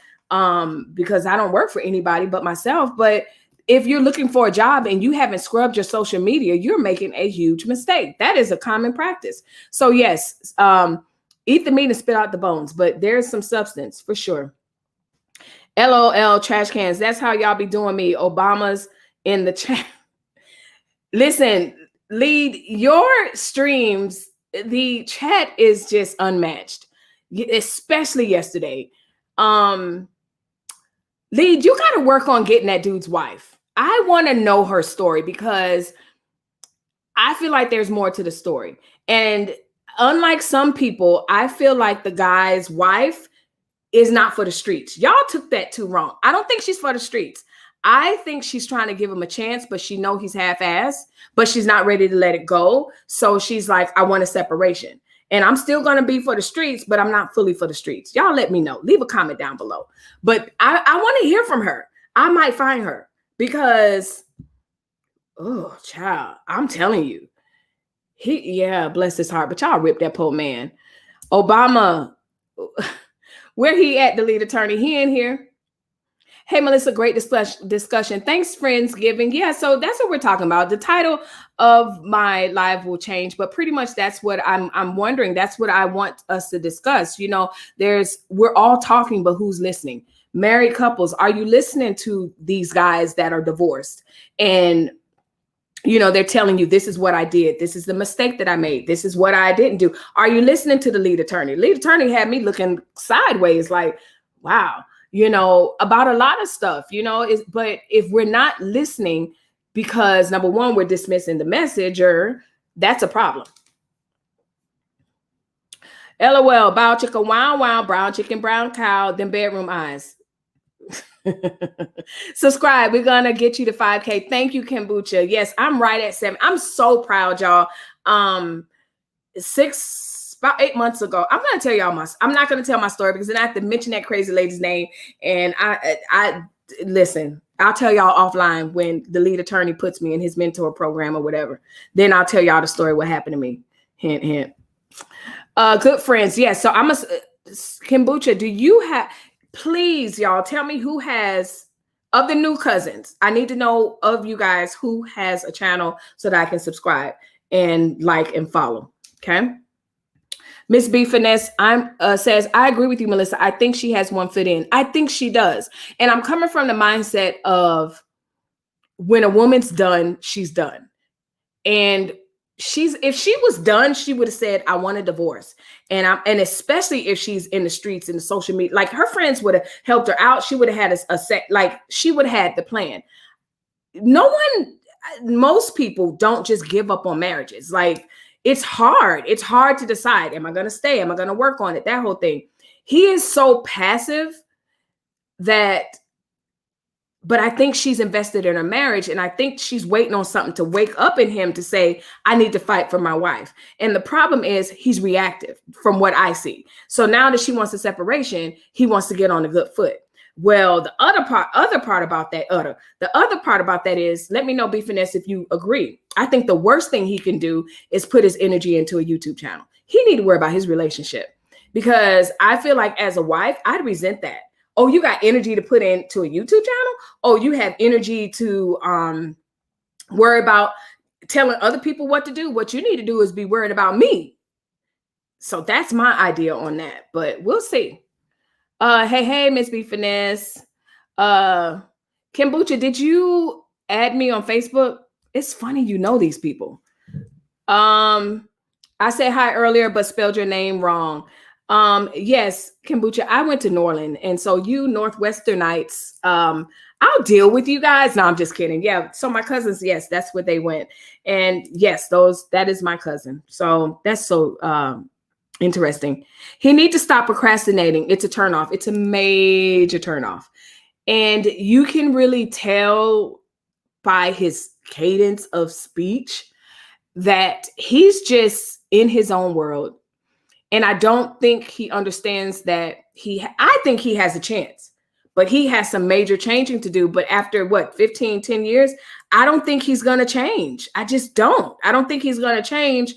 Because I don't work for anybody but myself. But if you're looking for a job and you haven't scrubbed your social media, you're making a huge mistake. That is a common practice. So yes, eat the meat and spit out the bones, but there's some substance for sure. LOL trash cans. That's how y'all be doing me. Obama's in the chat. Listen, Lead, your streams, the chat is just unmatched, especially yesterday. Lead, you got to work on getting that dude's wife. I want to know her story because I feel like there's more to the story. And unlike some people, I feel like the guy's wife is not for the streets. Y'all took that too wrong. I don't think she's for the streets. I think she's trying to give him a chance, but she know he's half-assed, but she's not ready to let it go. So she's like, I want a separation. And I'm still going to be for the streets, but I'm not fully for the streets. Y'all let me know. Leave a comment down below. But I want to hear from her. I might find her because, oh, child, I'm telling you. Bless his heart. But y'all ripped that poor man. Obama, where he at, the lead attorney? He in here. Hey, Melissa, great discussion. Thanks, Friendsgiving. Yeah, so that's what we're talking about. The title of my live will change, but pretty much that's what I'm wondering. That's what I want us to discuss. We're all talking, but who's listening? Married couples, are you listening to these guys that are divorced? And they're telling you, this is what I did. This is the mistake that I made. This is what I didn't do. Are you listening to the lead attorney? Lead attorney had me looking sideways like, wow. About a lot of stuff, but if we're not listening because number one, we're dismissing the messenger, that's a problem. LOL, bow chicken, wow, brown chicken, brown cow, then bedroom eyes. Subscribe. We're going to get you to 5K. Thank you, Kombucha. Yes, I'm right at 7. I'm so proud, y'all. About 8 months ago, I'm going to tell y'all I'm not going to tell my story because then I have to mention that crazy lady's name. And I listen, I'll tell y'all offline when the lead attorney puts me in his mentor program or whatever. Then I'll tell y'all the story, what happened to me. Hint, hint. Good friends. Yes. So Kombucha, do you have, please, y'all tell me who has, of the new cousins, I need to know of you guys who has a channel so that I can subscribe and like and follow. Okay. Miss B Finesse says, I agree with you, Melissa. I think she has one foot in. I think she does. And I'm coming from the mindset of when a woman's done, she's done. And if she was done, she would have said, I want a divorce. And especially if she's in the streets, in the social media, like her friends would have helped her out. She would have had she would have had the plan. Most people don't just give up on marriages. Like, it's hard. It's hard to decide. Am I going to stay? Am I going to work on it? That whole thing. He is so passive but I think she's invested in her marriage. And I think she's waiting on something to wake up in him to say, I need to fight for my wife. And the problem is he's reactive from what I see. So now that she wants a separation, he wants to get on a good foot. Well, the other part about that is, let me know, B Finesse, if you agree. I think the worst thing he can do is put his energy into a YouTube channel. He need to worry about his relationship, because I feel like as a wife, I'd resent that. Oh, you got energy to put into a YouTube channel? Oh, you have energy to worry about telling other people what to do. What you need to do is be worried about me. So that's my idea on that, but we'll see. Hey, Miss B Finesse. Kombucha, did you add me on Facebook? It's funny you know these people. I said hi earlier, but spelled your name wrong. Yes, Kombucha, I went to New Orleans, and so you Northwesternites, I'll deal with you guys. No, I'm just kidding. Yeah, so my cousins, yes, that's where they went. And yes, that is my cousin. So that's so interesting. He needs to stop procrastinating. It's a turnoff. It's a major turnoff. And you can really tell by his cadence of speech that he's just in his own world. And I don't think he understands that I think he has a chance, but he has some major changing to do. But after 10 years, I don't think he's going to change. I just don't. I don't think he's going to change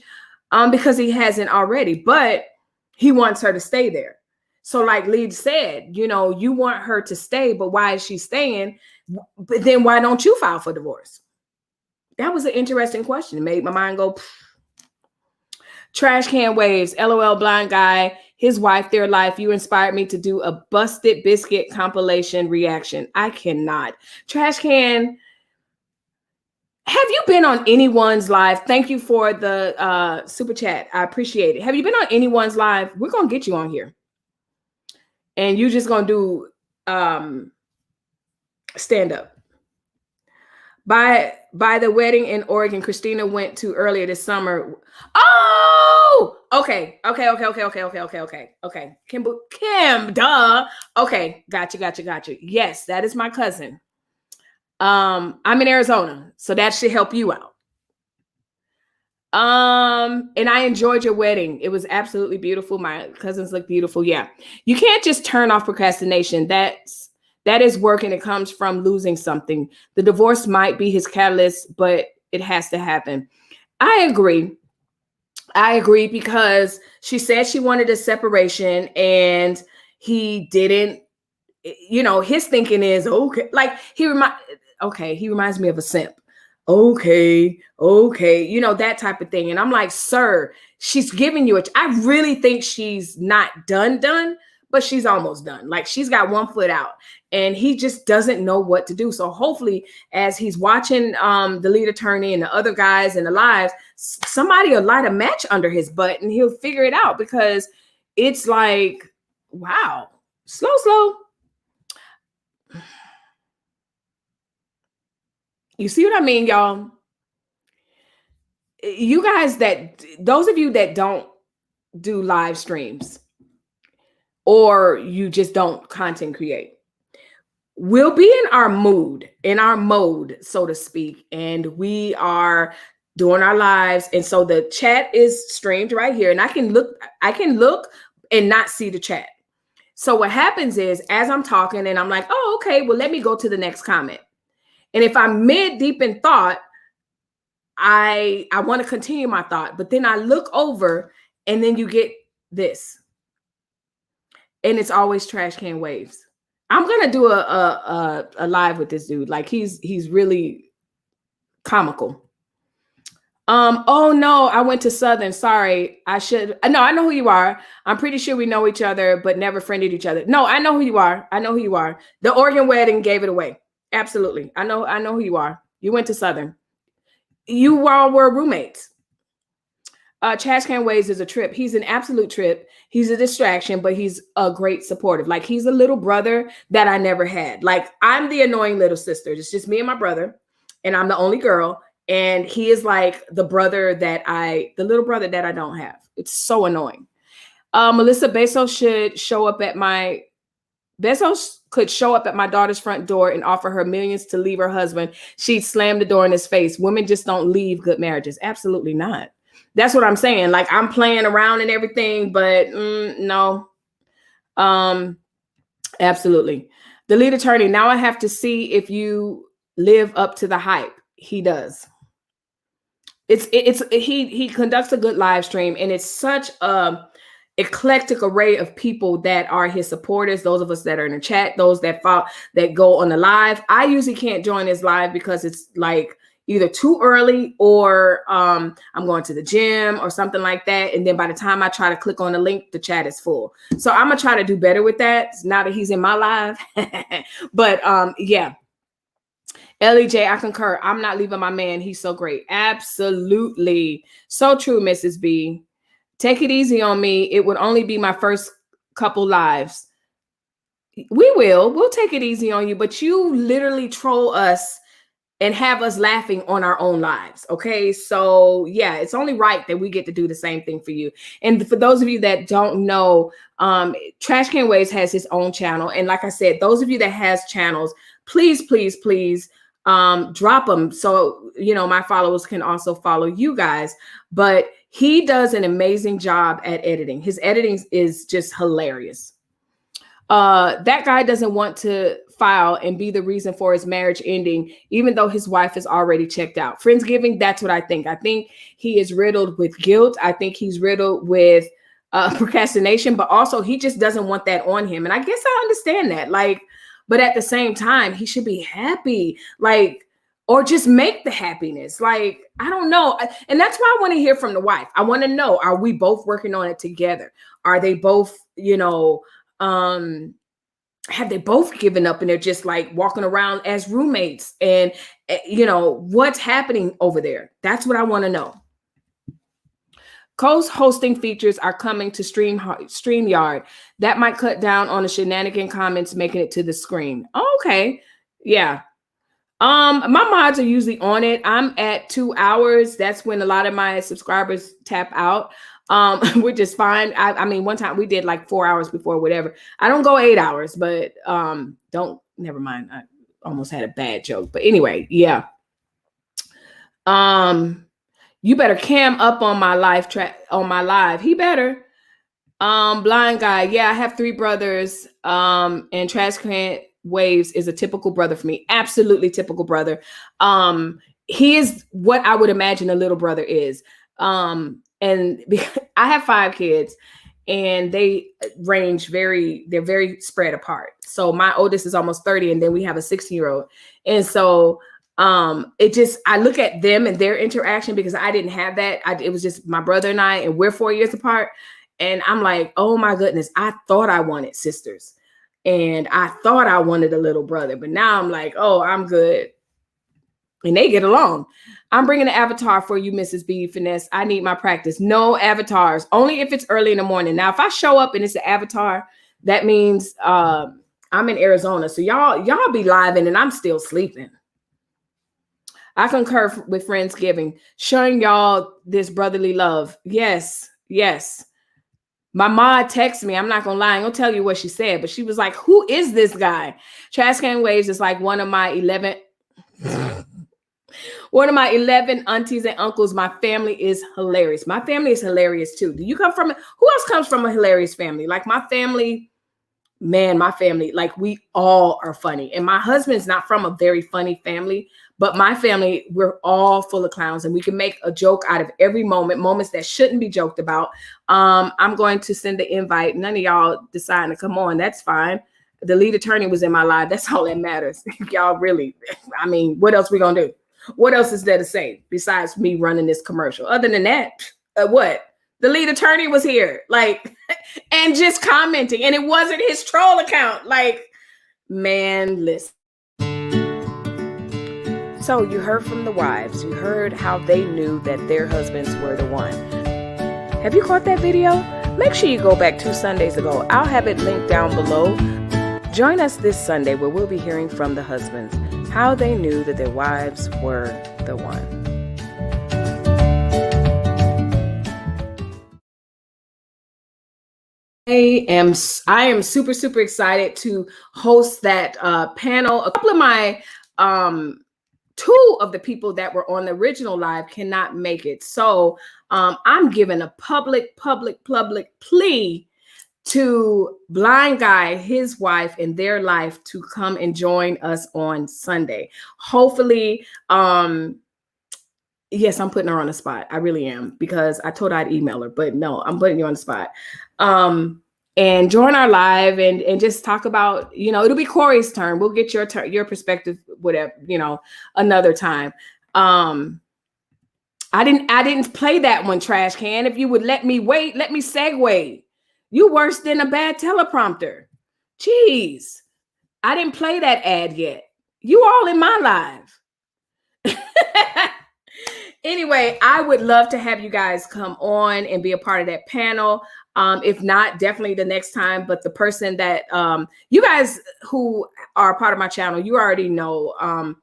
because he hasn't already, but he wants her to stay there. So like Lee said, you want her to stay, but why is she staying? But then why don't you file for divorce? That was an interesting question. It made my mind go. Trash can waves, LOL blind guy, his wife, their life. You inspired me to do a busted biscuit compilation reaction. I cannot. Trash can, have you been on anyone's live? Thank you for the super chat. I appreciate it. Have you been on anyone's live? We're going to get you on here. And you just going to do stand up. By the wedding in Oregon, Christina went to earlier this summer. Oh, okay. Kim, duh. Okay, got you. Yes, that is my cousin. I'm in Arizona, so that should help you out. And I enjoyed your wedding. It was absolutely beautiful. My cousins look beautiful. Yeah, you can't just turn off procrastination. That is work, and it comes from losing something. The divorce might be his catalyst, but it has to happen. I agree because she said she wanted a separation and he didn't, his thinking is, okay, like he reminds me of a simp. Okay, that type of thing. And I'm like, sir, she's giving you I really think she's not done, but she's almost done. Like she's got one foot out and he just doesn't know what to do. So hopefully as he's watching the lead attorney and the other guys in the lives, somebody will light a match under his butt and he'll figure it out, because it's like, wow, slow. You see what I mean, y'all? You guys, those of you that don't do live streams, or you just don't content create, we'll be in our mode, so to speak, and we are doing our lives. And so the chat is streamed right here, and I can look and not see the chat. So what happens is, as I'm talking and I'm like, oh, okay, well, let me go to the next comment. And if I'm deep in thought, I want to continue my thought, but then I look over and then you get this. And it's always trash can waves. I'm gonna do a live with this dude. Like he's really comical. Oh no, I went to Southern. Sorry, I should. No, I know who you are. I'm pretty sure we know each other, but never friended each other. No, I know who you are. The Oregon wedding gave it away. Absolutely, I know who you are. You went to Southern. You all were roommates. Trash Can Waves is a trip. He's an absolute trip. He's a distraction, but he's a great supportive. Like he's a little brother that I never had. Like I'm the annoying little sister. It's just me and my brother, and I'm the only girl. And he is like the little brother that I don't have. It's so annoying. Melissa Bezos could show up at my daughter's front door and offer her millions to leave her husband. She'd slam the door in his face. Women just don't leave good marriages. Absolutely not. That's what I'm saying. Like I'm playing around and everything, but no. Absolutely. The lead attorney. Now I have to see if you live up to the hype. He does. He conducts a good live stream, and it's such a eclectic array of people that are his supporters, those of us that are in the chat, those that follow, that go on the live. I usually can't join his live because it's like either too early or I'm going to the gym or something like that. And then by the time I try to click on the link, the chat is full. So I'm gonna try to do better with that now that he's in my live. But yeah. Ellie J, I concur. I'm not leaving my man. He's so great. Absolutely. So true, Mrs. B. Take it easy on me. It would only be my first couple lives. We'll take it easy on you, but you literally troll us and have us laughing on our own lives. Okay. So yeah, it's only right that we get to do the same thing for you. And for those of you that don't know, Trash Can Waves has his own channel. And like I said, those of you that has channels, please, please, please drop them. So, you know, my followers can also follow you guys, but he does an amazing job at editing. His editing is just hilarious. That guy doesn't want to file and be the reason for his marriage ending, even though his wife is already checked out. Friendsgiving, that's what I think. I think he is riddled with guilt. I think he's riddled with procrastination, but also he just doesn't want that on him. And I guess I understand that. Like, but at the same time, he should be happy, like, or just make the happiness. Like, I don't know. And that's why I want to hear from the wife. I want to know, are we both working on it together? Are they both, you know, have they both given up and they're just like walking around as roommates? And, you know, what's happening over there? That's what I want to know. Co-hosting features are coming to StreamYard. That might cut down on the shenanigan comments making it to the screen. Oh, okay. Yeah. My mods are usually on it. I'm at 2 hours. That's when a lot of my subscribers tap out. Which is fine. I mean, one time we did like 4 hours before, whatever. I don't go 8 hours, but never mind. I almost had a bad joke. But anyway, yeah. You better cam up on my live. He better. Blind guy. Yeah, I have 3 brothers. And Trash Can Waves is a typical brother for me. Absolutely typical brother. He is what I would imagine a little brother is. And I have 5 kids and they range they're very spread apart. So my oldest is almost 30 and then we have a 16-year-old. And so I look at them and their interaction because I didn't have that. It was just my brother and I, and we're 4 years apart. And I'm like, oh my goodness, I thought I wanted sisters and I thought I wanted a little brother, but now I'm like, oh, I'm good. And they get along. I'm bringing an avatar for you, Mrs. B. Finesse. I need my practice. No avatars, only if it's early in the morning. Now, if I show up and it's an avatar, that means I'm in Arizona. So y'all be living and I'm still sleeping. I concur with Friendsgiving, showing y'all this brotherly love. Yes, yes. My mod texted me. I'm not going to lie. I ain't going to tell you what she said, but she was like, who is this guy? Trash Can Waves is like one of my 11 aunties and uncles. My family is hilarious. My family is hilarious too. Do you come from, who else comes from a hilarious family? Like my family, man, my family, like we all are funny. And my husband's not from a very funny family, but my family, we're all full of clowns and we can make a joke out of every moment, moments that shouldn't be joked about. I'm going to send the invite. None of y'all deciding to come on. That's fine. The lead attorney was in my live. That's all that matters. Y'all really, I mean, what else we gonna do? What else is there to say besides me running this commercial? Other than that, what? The lead attorney was here, like, and just commenting, and it wasn't his troll account. Like, man, listen. So you heard from the wives. You heard how they knew that their husbands were the one. Have you caught that video? Make sure you go back 2 Sundays ago. I'll have it linked down below. Join us this Sunday where we'll be hearing from the husbands, how they knew that their wives were the one. I am super, super excited to host that panel. A couple of my 2 of the people that were on the original live cannot make it. So I'm giving a public plea to Blind Guy, his wife, and their life to come and join us on Sunday. Hopefully, yes, I'm putting her on the spot. I really am, because I told her I'd email her, but no, I'm putting you on the spot. and join our live and just talk about, it'll be Corey's turn. We'll get your perspective, whatever, another time. I didn't play that one, Trash Can. If you would let me segue. You worse than a bad teleprompter. Jeez. I didn't play that ad yet. You all in my live. Anyway, I would love to have you guys come on and be a part of that panel. If not, definitely the next time. But the person that you guys who are part of my channel, you already know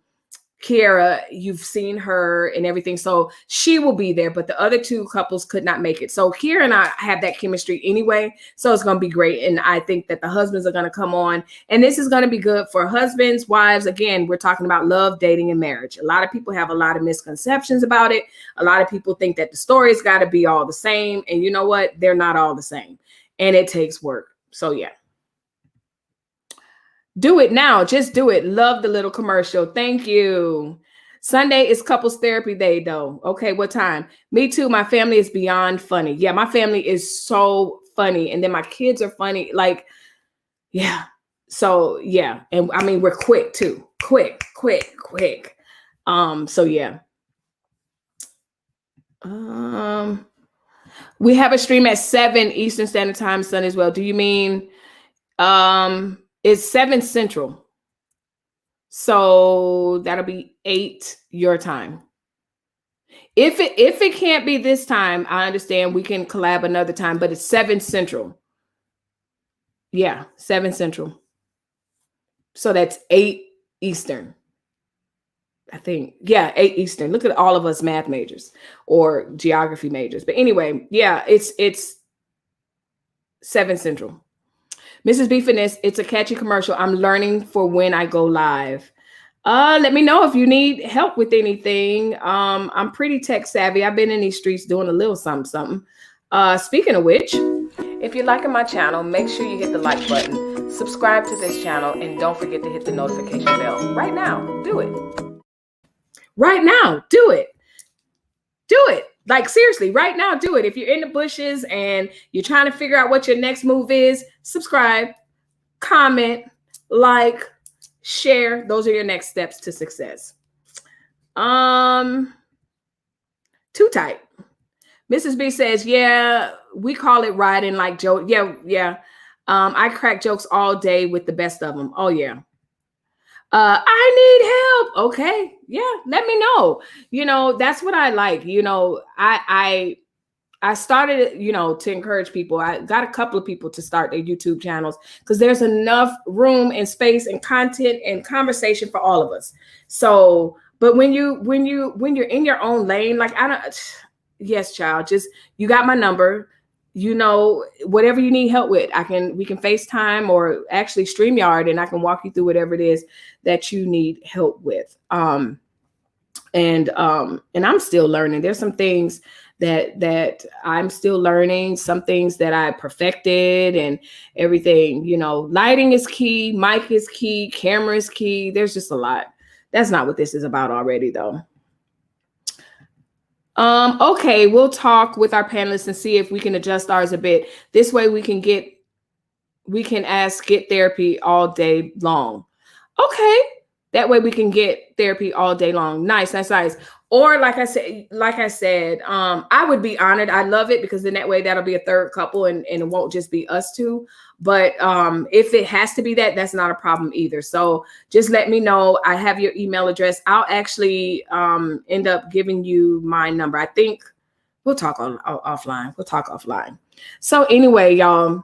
Kiara, you've seen her and everything. So she will be there, but the other two couples could not make it. So Kiara and I have that chemistry anyway. So it's going to be great. And I think that the husbands are going to come on, and this is going to be good for husbands, wives. Again, we're talking about love, dating, and marriage. A lot of people have a lot of misconceptions about it. A lot of people think that the story's got to be all the same. And you know what? They're not all the same. And it takes work. So yeah. Do it now. Just do it. Love the little commercial. Thank you. Sunday is couples therapy day, though. Okay, what time? Me too. My family is beyond funny. Yeah, my family is so funny. And then my kids are funny. Like, yeah. So, yeah. And I mean, we're quick, too. Quick. So, yeah. We have a stream at 7 Eastern Standard Time Sunday as well. Do you mean... It's 7 Central. So that'll be 8 your time. If it can't be this time, I understand we can collab another time, but it's 7 Central. Yeah, 7 Central. So that's 8 Eastern. I think. Yeah, 8 Eastern. Look at all of us math majors or geography majors. But anyway, yeah, it's 7 Central. Mrs. B Fitness, it's a catchy commercial. I'm learning for when I go live. Let me know if you need help with anything. I'm pretty tech savvy. I've been in these streets doing a little something. Speaking of which, if you're liking my channel, make sure you hit the like button, subscribe to this channel, and don't forget to hit the notification bell. Right now, do it. Right now, do it. Do it. Like, seriously, right now, do it. If you're in the bushes and you're trying to figure out what your next move is, subscribe, comment, like, share. Those are your next steps to success. Too tight. Mrs. B says, yeah, we call it riding like Joe. Yeah. I crack jokes all day with the best of them. Oh, yeah. I need help. Okay. Yeah. Let me know. That's what I like. I started, to encourage people. I got a couple of people to start their YouTube channels because there's enough room and space and content and conversation for all of us. So, but when you're in your own lane, like yes, child, just, you got my number. Whatever you need help with, we can FaceTime or actually StreamYard, and I can walk you through whatever it is that you need help with. And I'm still learning. There's some things that I'm still learning, some things that I perfected and everything. Lighting is key, mic is key, camera is key. There's just a lot. That's not what this is about already, though. Okay, we'll talk with our panelists and see if we can adjust ours a bit. This way we can get therapy all day long. Okay. That way we can get therapy all day long. Nice. Or like I said, I would be honored. I love it because then that way that'll be a third couple and it won't just be us two. But if it has to be that's not a problem either. So just let me know. I have your email address. I'll actually end up giving you my number. I think we'll talk offline. We'll talk offline. So anyway, y'all,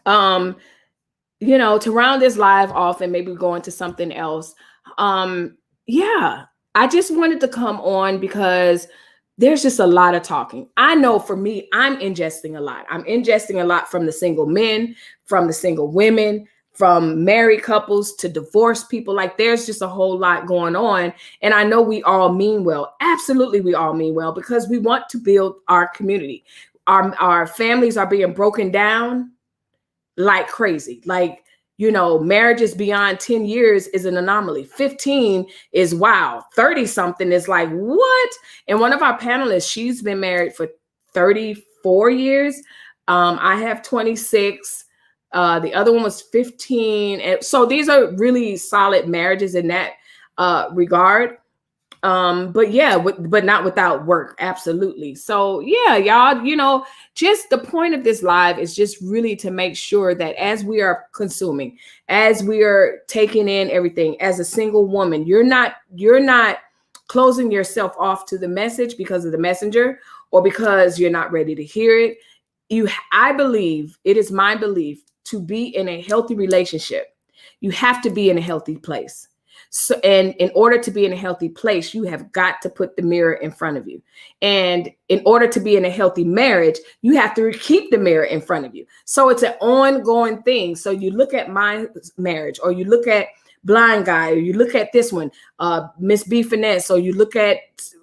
to round this live off and maybe go into something else. Yeah, I just wanted to come on because there's just a lot of talking. I know for me, I'm ingesting a lot. I'm ingesting a lot from the single men, from the single women, from married couples to divorced people. Like, there's just a whole lot going on. And I know we all mean well. Absolutely, we all mean well because we want to build our community. Our families are being broken down like crazy. Like, marriages beyond 10 years is an anomaly. 15 is wow. 30 something is like, what? And one of our panelists, she's been married for 34 years. I have 26. The other one was 15. And so these are really solid marriages in that regard. But yeah, but not without work. Absolutely. So yeah, y'all, just the point of this live is just really to make sure that as we are consuming, as we are taking in everything as a single woman, you're not closing yourself off to the message because of the messenger or because you're not ready to hear it. I believe, it is my belief, to be in a healthy relationship, you have to be in a healthy place. So, and in order to be in a healthy place, you have got to put the mirror in front of you. And in order to be in a healthy marriage, you have to keep the mirror in front of you. So it's an ongoing thing. So you look at my marriage, or you look at Blind Guy, or you look at this one, Miss B Finesse, or you look at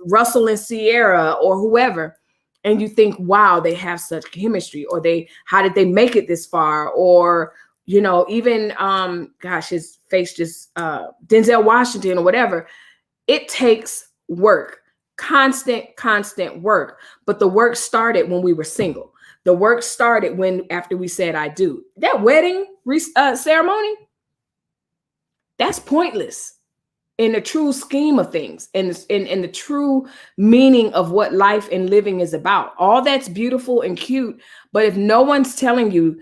Russell and Sierra, or whoever, and you think, wow, they have such chemistry, or how did they make it this far? Or even his face just Denzel Washington or whatever. It takes work, constant work. But the work started when we were single. The work started after we said I do. That wedding ceremony, that's pointless in the true scheme of things, and in the true meaning of what life and living is about. All that's beautiful and cute, but if no one's telling you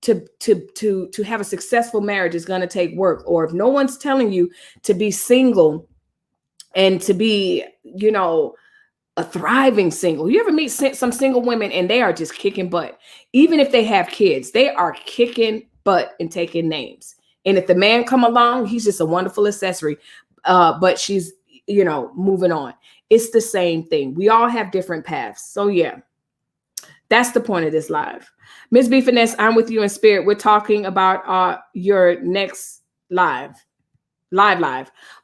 to have a successful marriage is going to take work, or if no one's telling you to be single and to be, a thriving single. You ever meet some single women and they are just kicking butt? Even if they have kids, they are kicking butt and taking names. And if the man come along, he's just a wonderful accessory. But she's, moving on. It's the same thing. We all have different paths. So yeah, that's the point of this live. Ms. B Finesse, I'm with you in spirit. We're talking about your next live.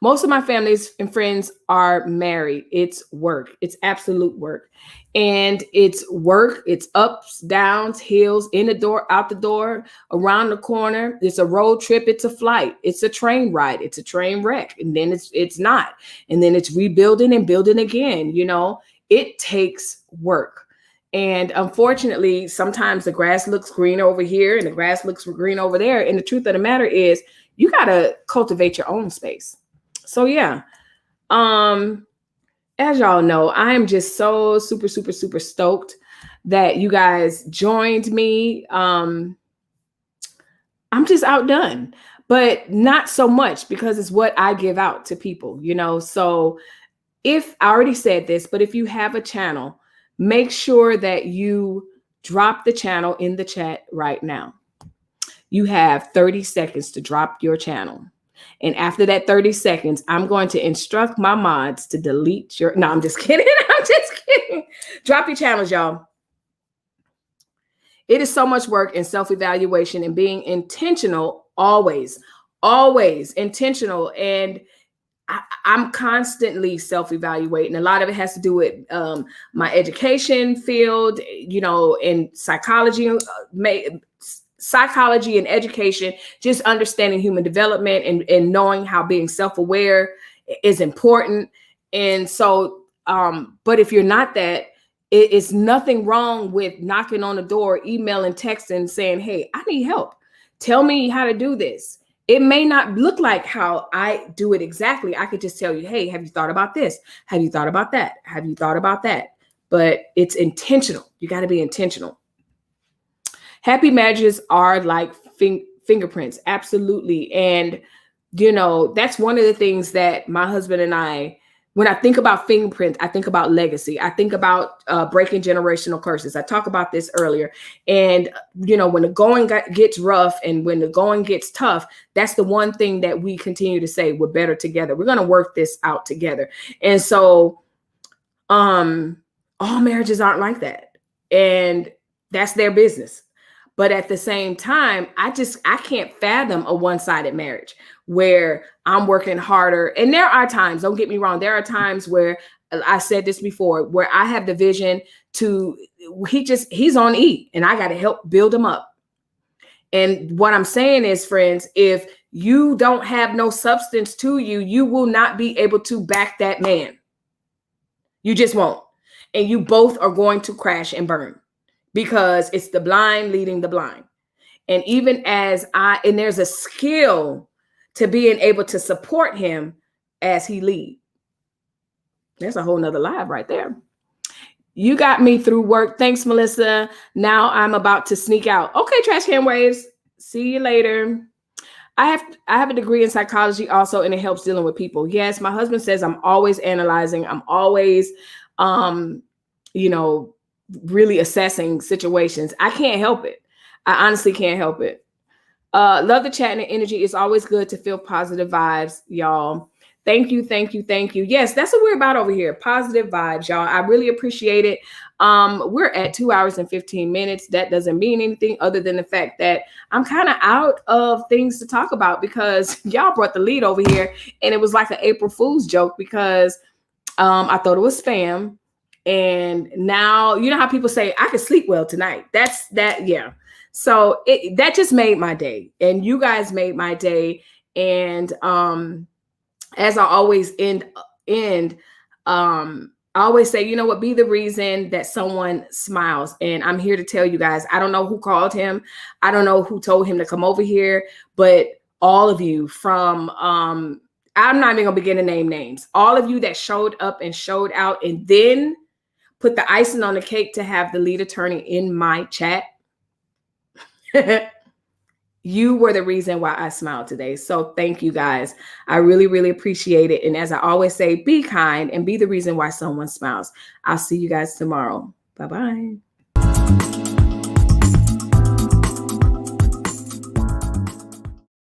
Most of my families and friends are married. It's work. It's absolute work. And it's work. It's ups, downs, hills, in the door, out the door, around the corner. It's a road trip. It's a flight. It's a train ride. It's a train wreck. And then it's not. And then it's rebuilding and building again. It takes work. And unfortunately, sometimes the grass looks green over here and the grass looks green over there. And the truth of the matter is, you got to cultivate your own space. So yeah, as y'all know, I am just so super, super, super stoked that you guys joined me. I'm just outdone, but not so much, because it's what I give out to people, So if I already said this, but if you have a channel, make sure that you drop the channel in the chat right now. You have 30 seconds to drop your channel. And after that 30 seconds, I'm going to instruct my mods to delete your... No, I'm just kidding. I'm just kidding. Drop your channels, y'all. It is so much work and self-evaluation and being intentional, always intentional. And I'm constantly self-evaluating. A lot of it has to do with my education field, in psychology and education, just understanding human development and knowing how being self-aware is important. And so, but if you're not that, it's nothing wrong with knocking on the door, emailing, texting, saying, hey, I need help. Tell me how to do this. It may not look like how I do it exactly. I could just tell you, hey, have you thought about this? Have you thought about that? Have you thought about that? But it's intentional. You got to be intentional. Happy marriages are like fingerprints. Absolutely. And, that's one of the things that my husband and I, when I think about fingerprints, I think about legacy. I think about breaking generational curses. I talked about this earlier. And, when the going gets rough and when the going gets tough, that's the one thing that we continue to say, we're better together. We're going to work this out together. And so all marriages aren't like that. And that's their business. But at the same time, I can't fathom a one-sided marriage where I'm working harder. And there are times, don't get me wrong, there are times where I said this before, where I have the vision he's on E and I got to help build him up. And what I'm saying is, friends, if you don't have no substance to you, you will not be able to back that man. You just won't. And you both are going to crash and burn. because it's the blind leading the blind. And even and there's a skill to being able to support him as he leads. There's a whole nother live right there. You got me through work. Thanks, Melissa. Now I'm about to sneak out. Okay, trash can waves. See you later. I have a degree in psychology also, and it helps dealing with people. Yes, my husband says I'm always analyzing. I'm always, really assessing situations. I can't help it. I honestly can't help it. Love the chat and the energy. It's always good to feel positive vibes, y'all. Thank you, thank you, thank you. Yes, that's what we're about over here. Positive vibes, y'all. I really appreciate it. We're at 2 hours and 15 minutes. That doesn't mean anything other than the fact that I'm kind of out of things to talk about because y'all brought the lead over here, and it was like an April Fool's joke because I thought it was spam. And now, you know how people say, I could sleep well tonight. Yeah. So that just made my day, and you guys made my day. And as I always I always say, you know what, be the reason that someone smiles. And I'm here to tell you guys, I don't know who called him. I don't know who told him to come over here, but all of you from, I'm not even gonna begin to name names. All of you that showed up and showed out and then put the icing on the cake to have the lead attorney in my chat. You were the reason why I smiled today. So thank you guys. I really, really appreciate it. And as I always say, be kind and be the reason why someone smiles. I'll see you guys tomorrow. Bye-bye.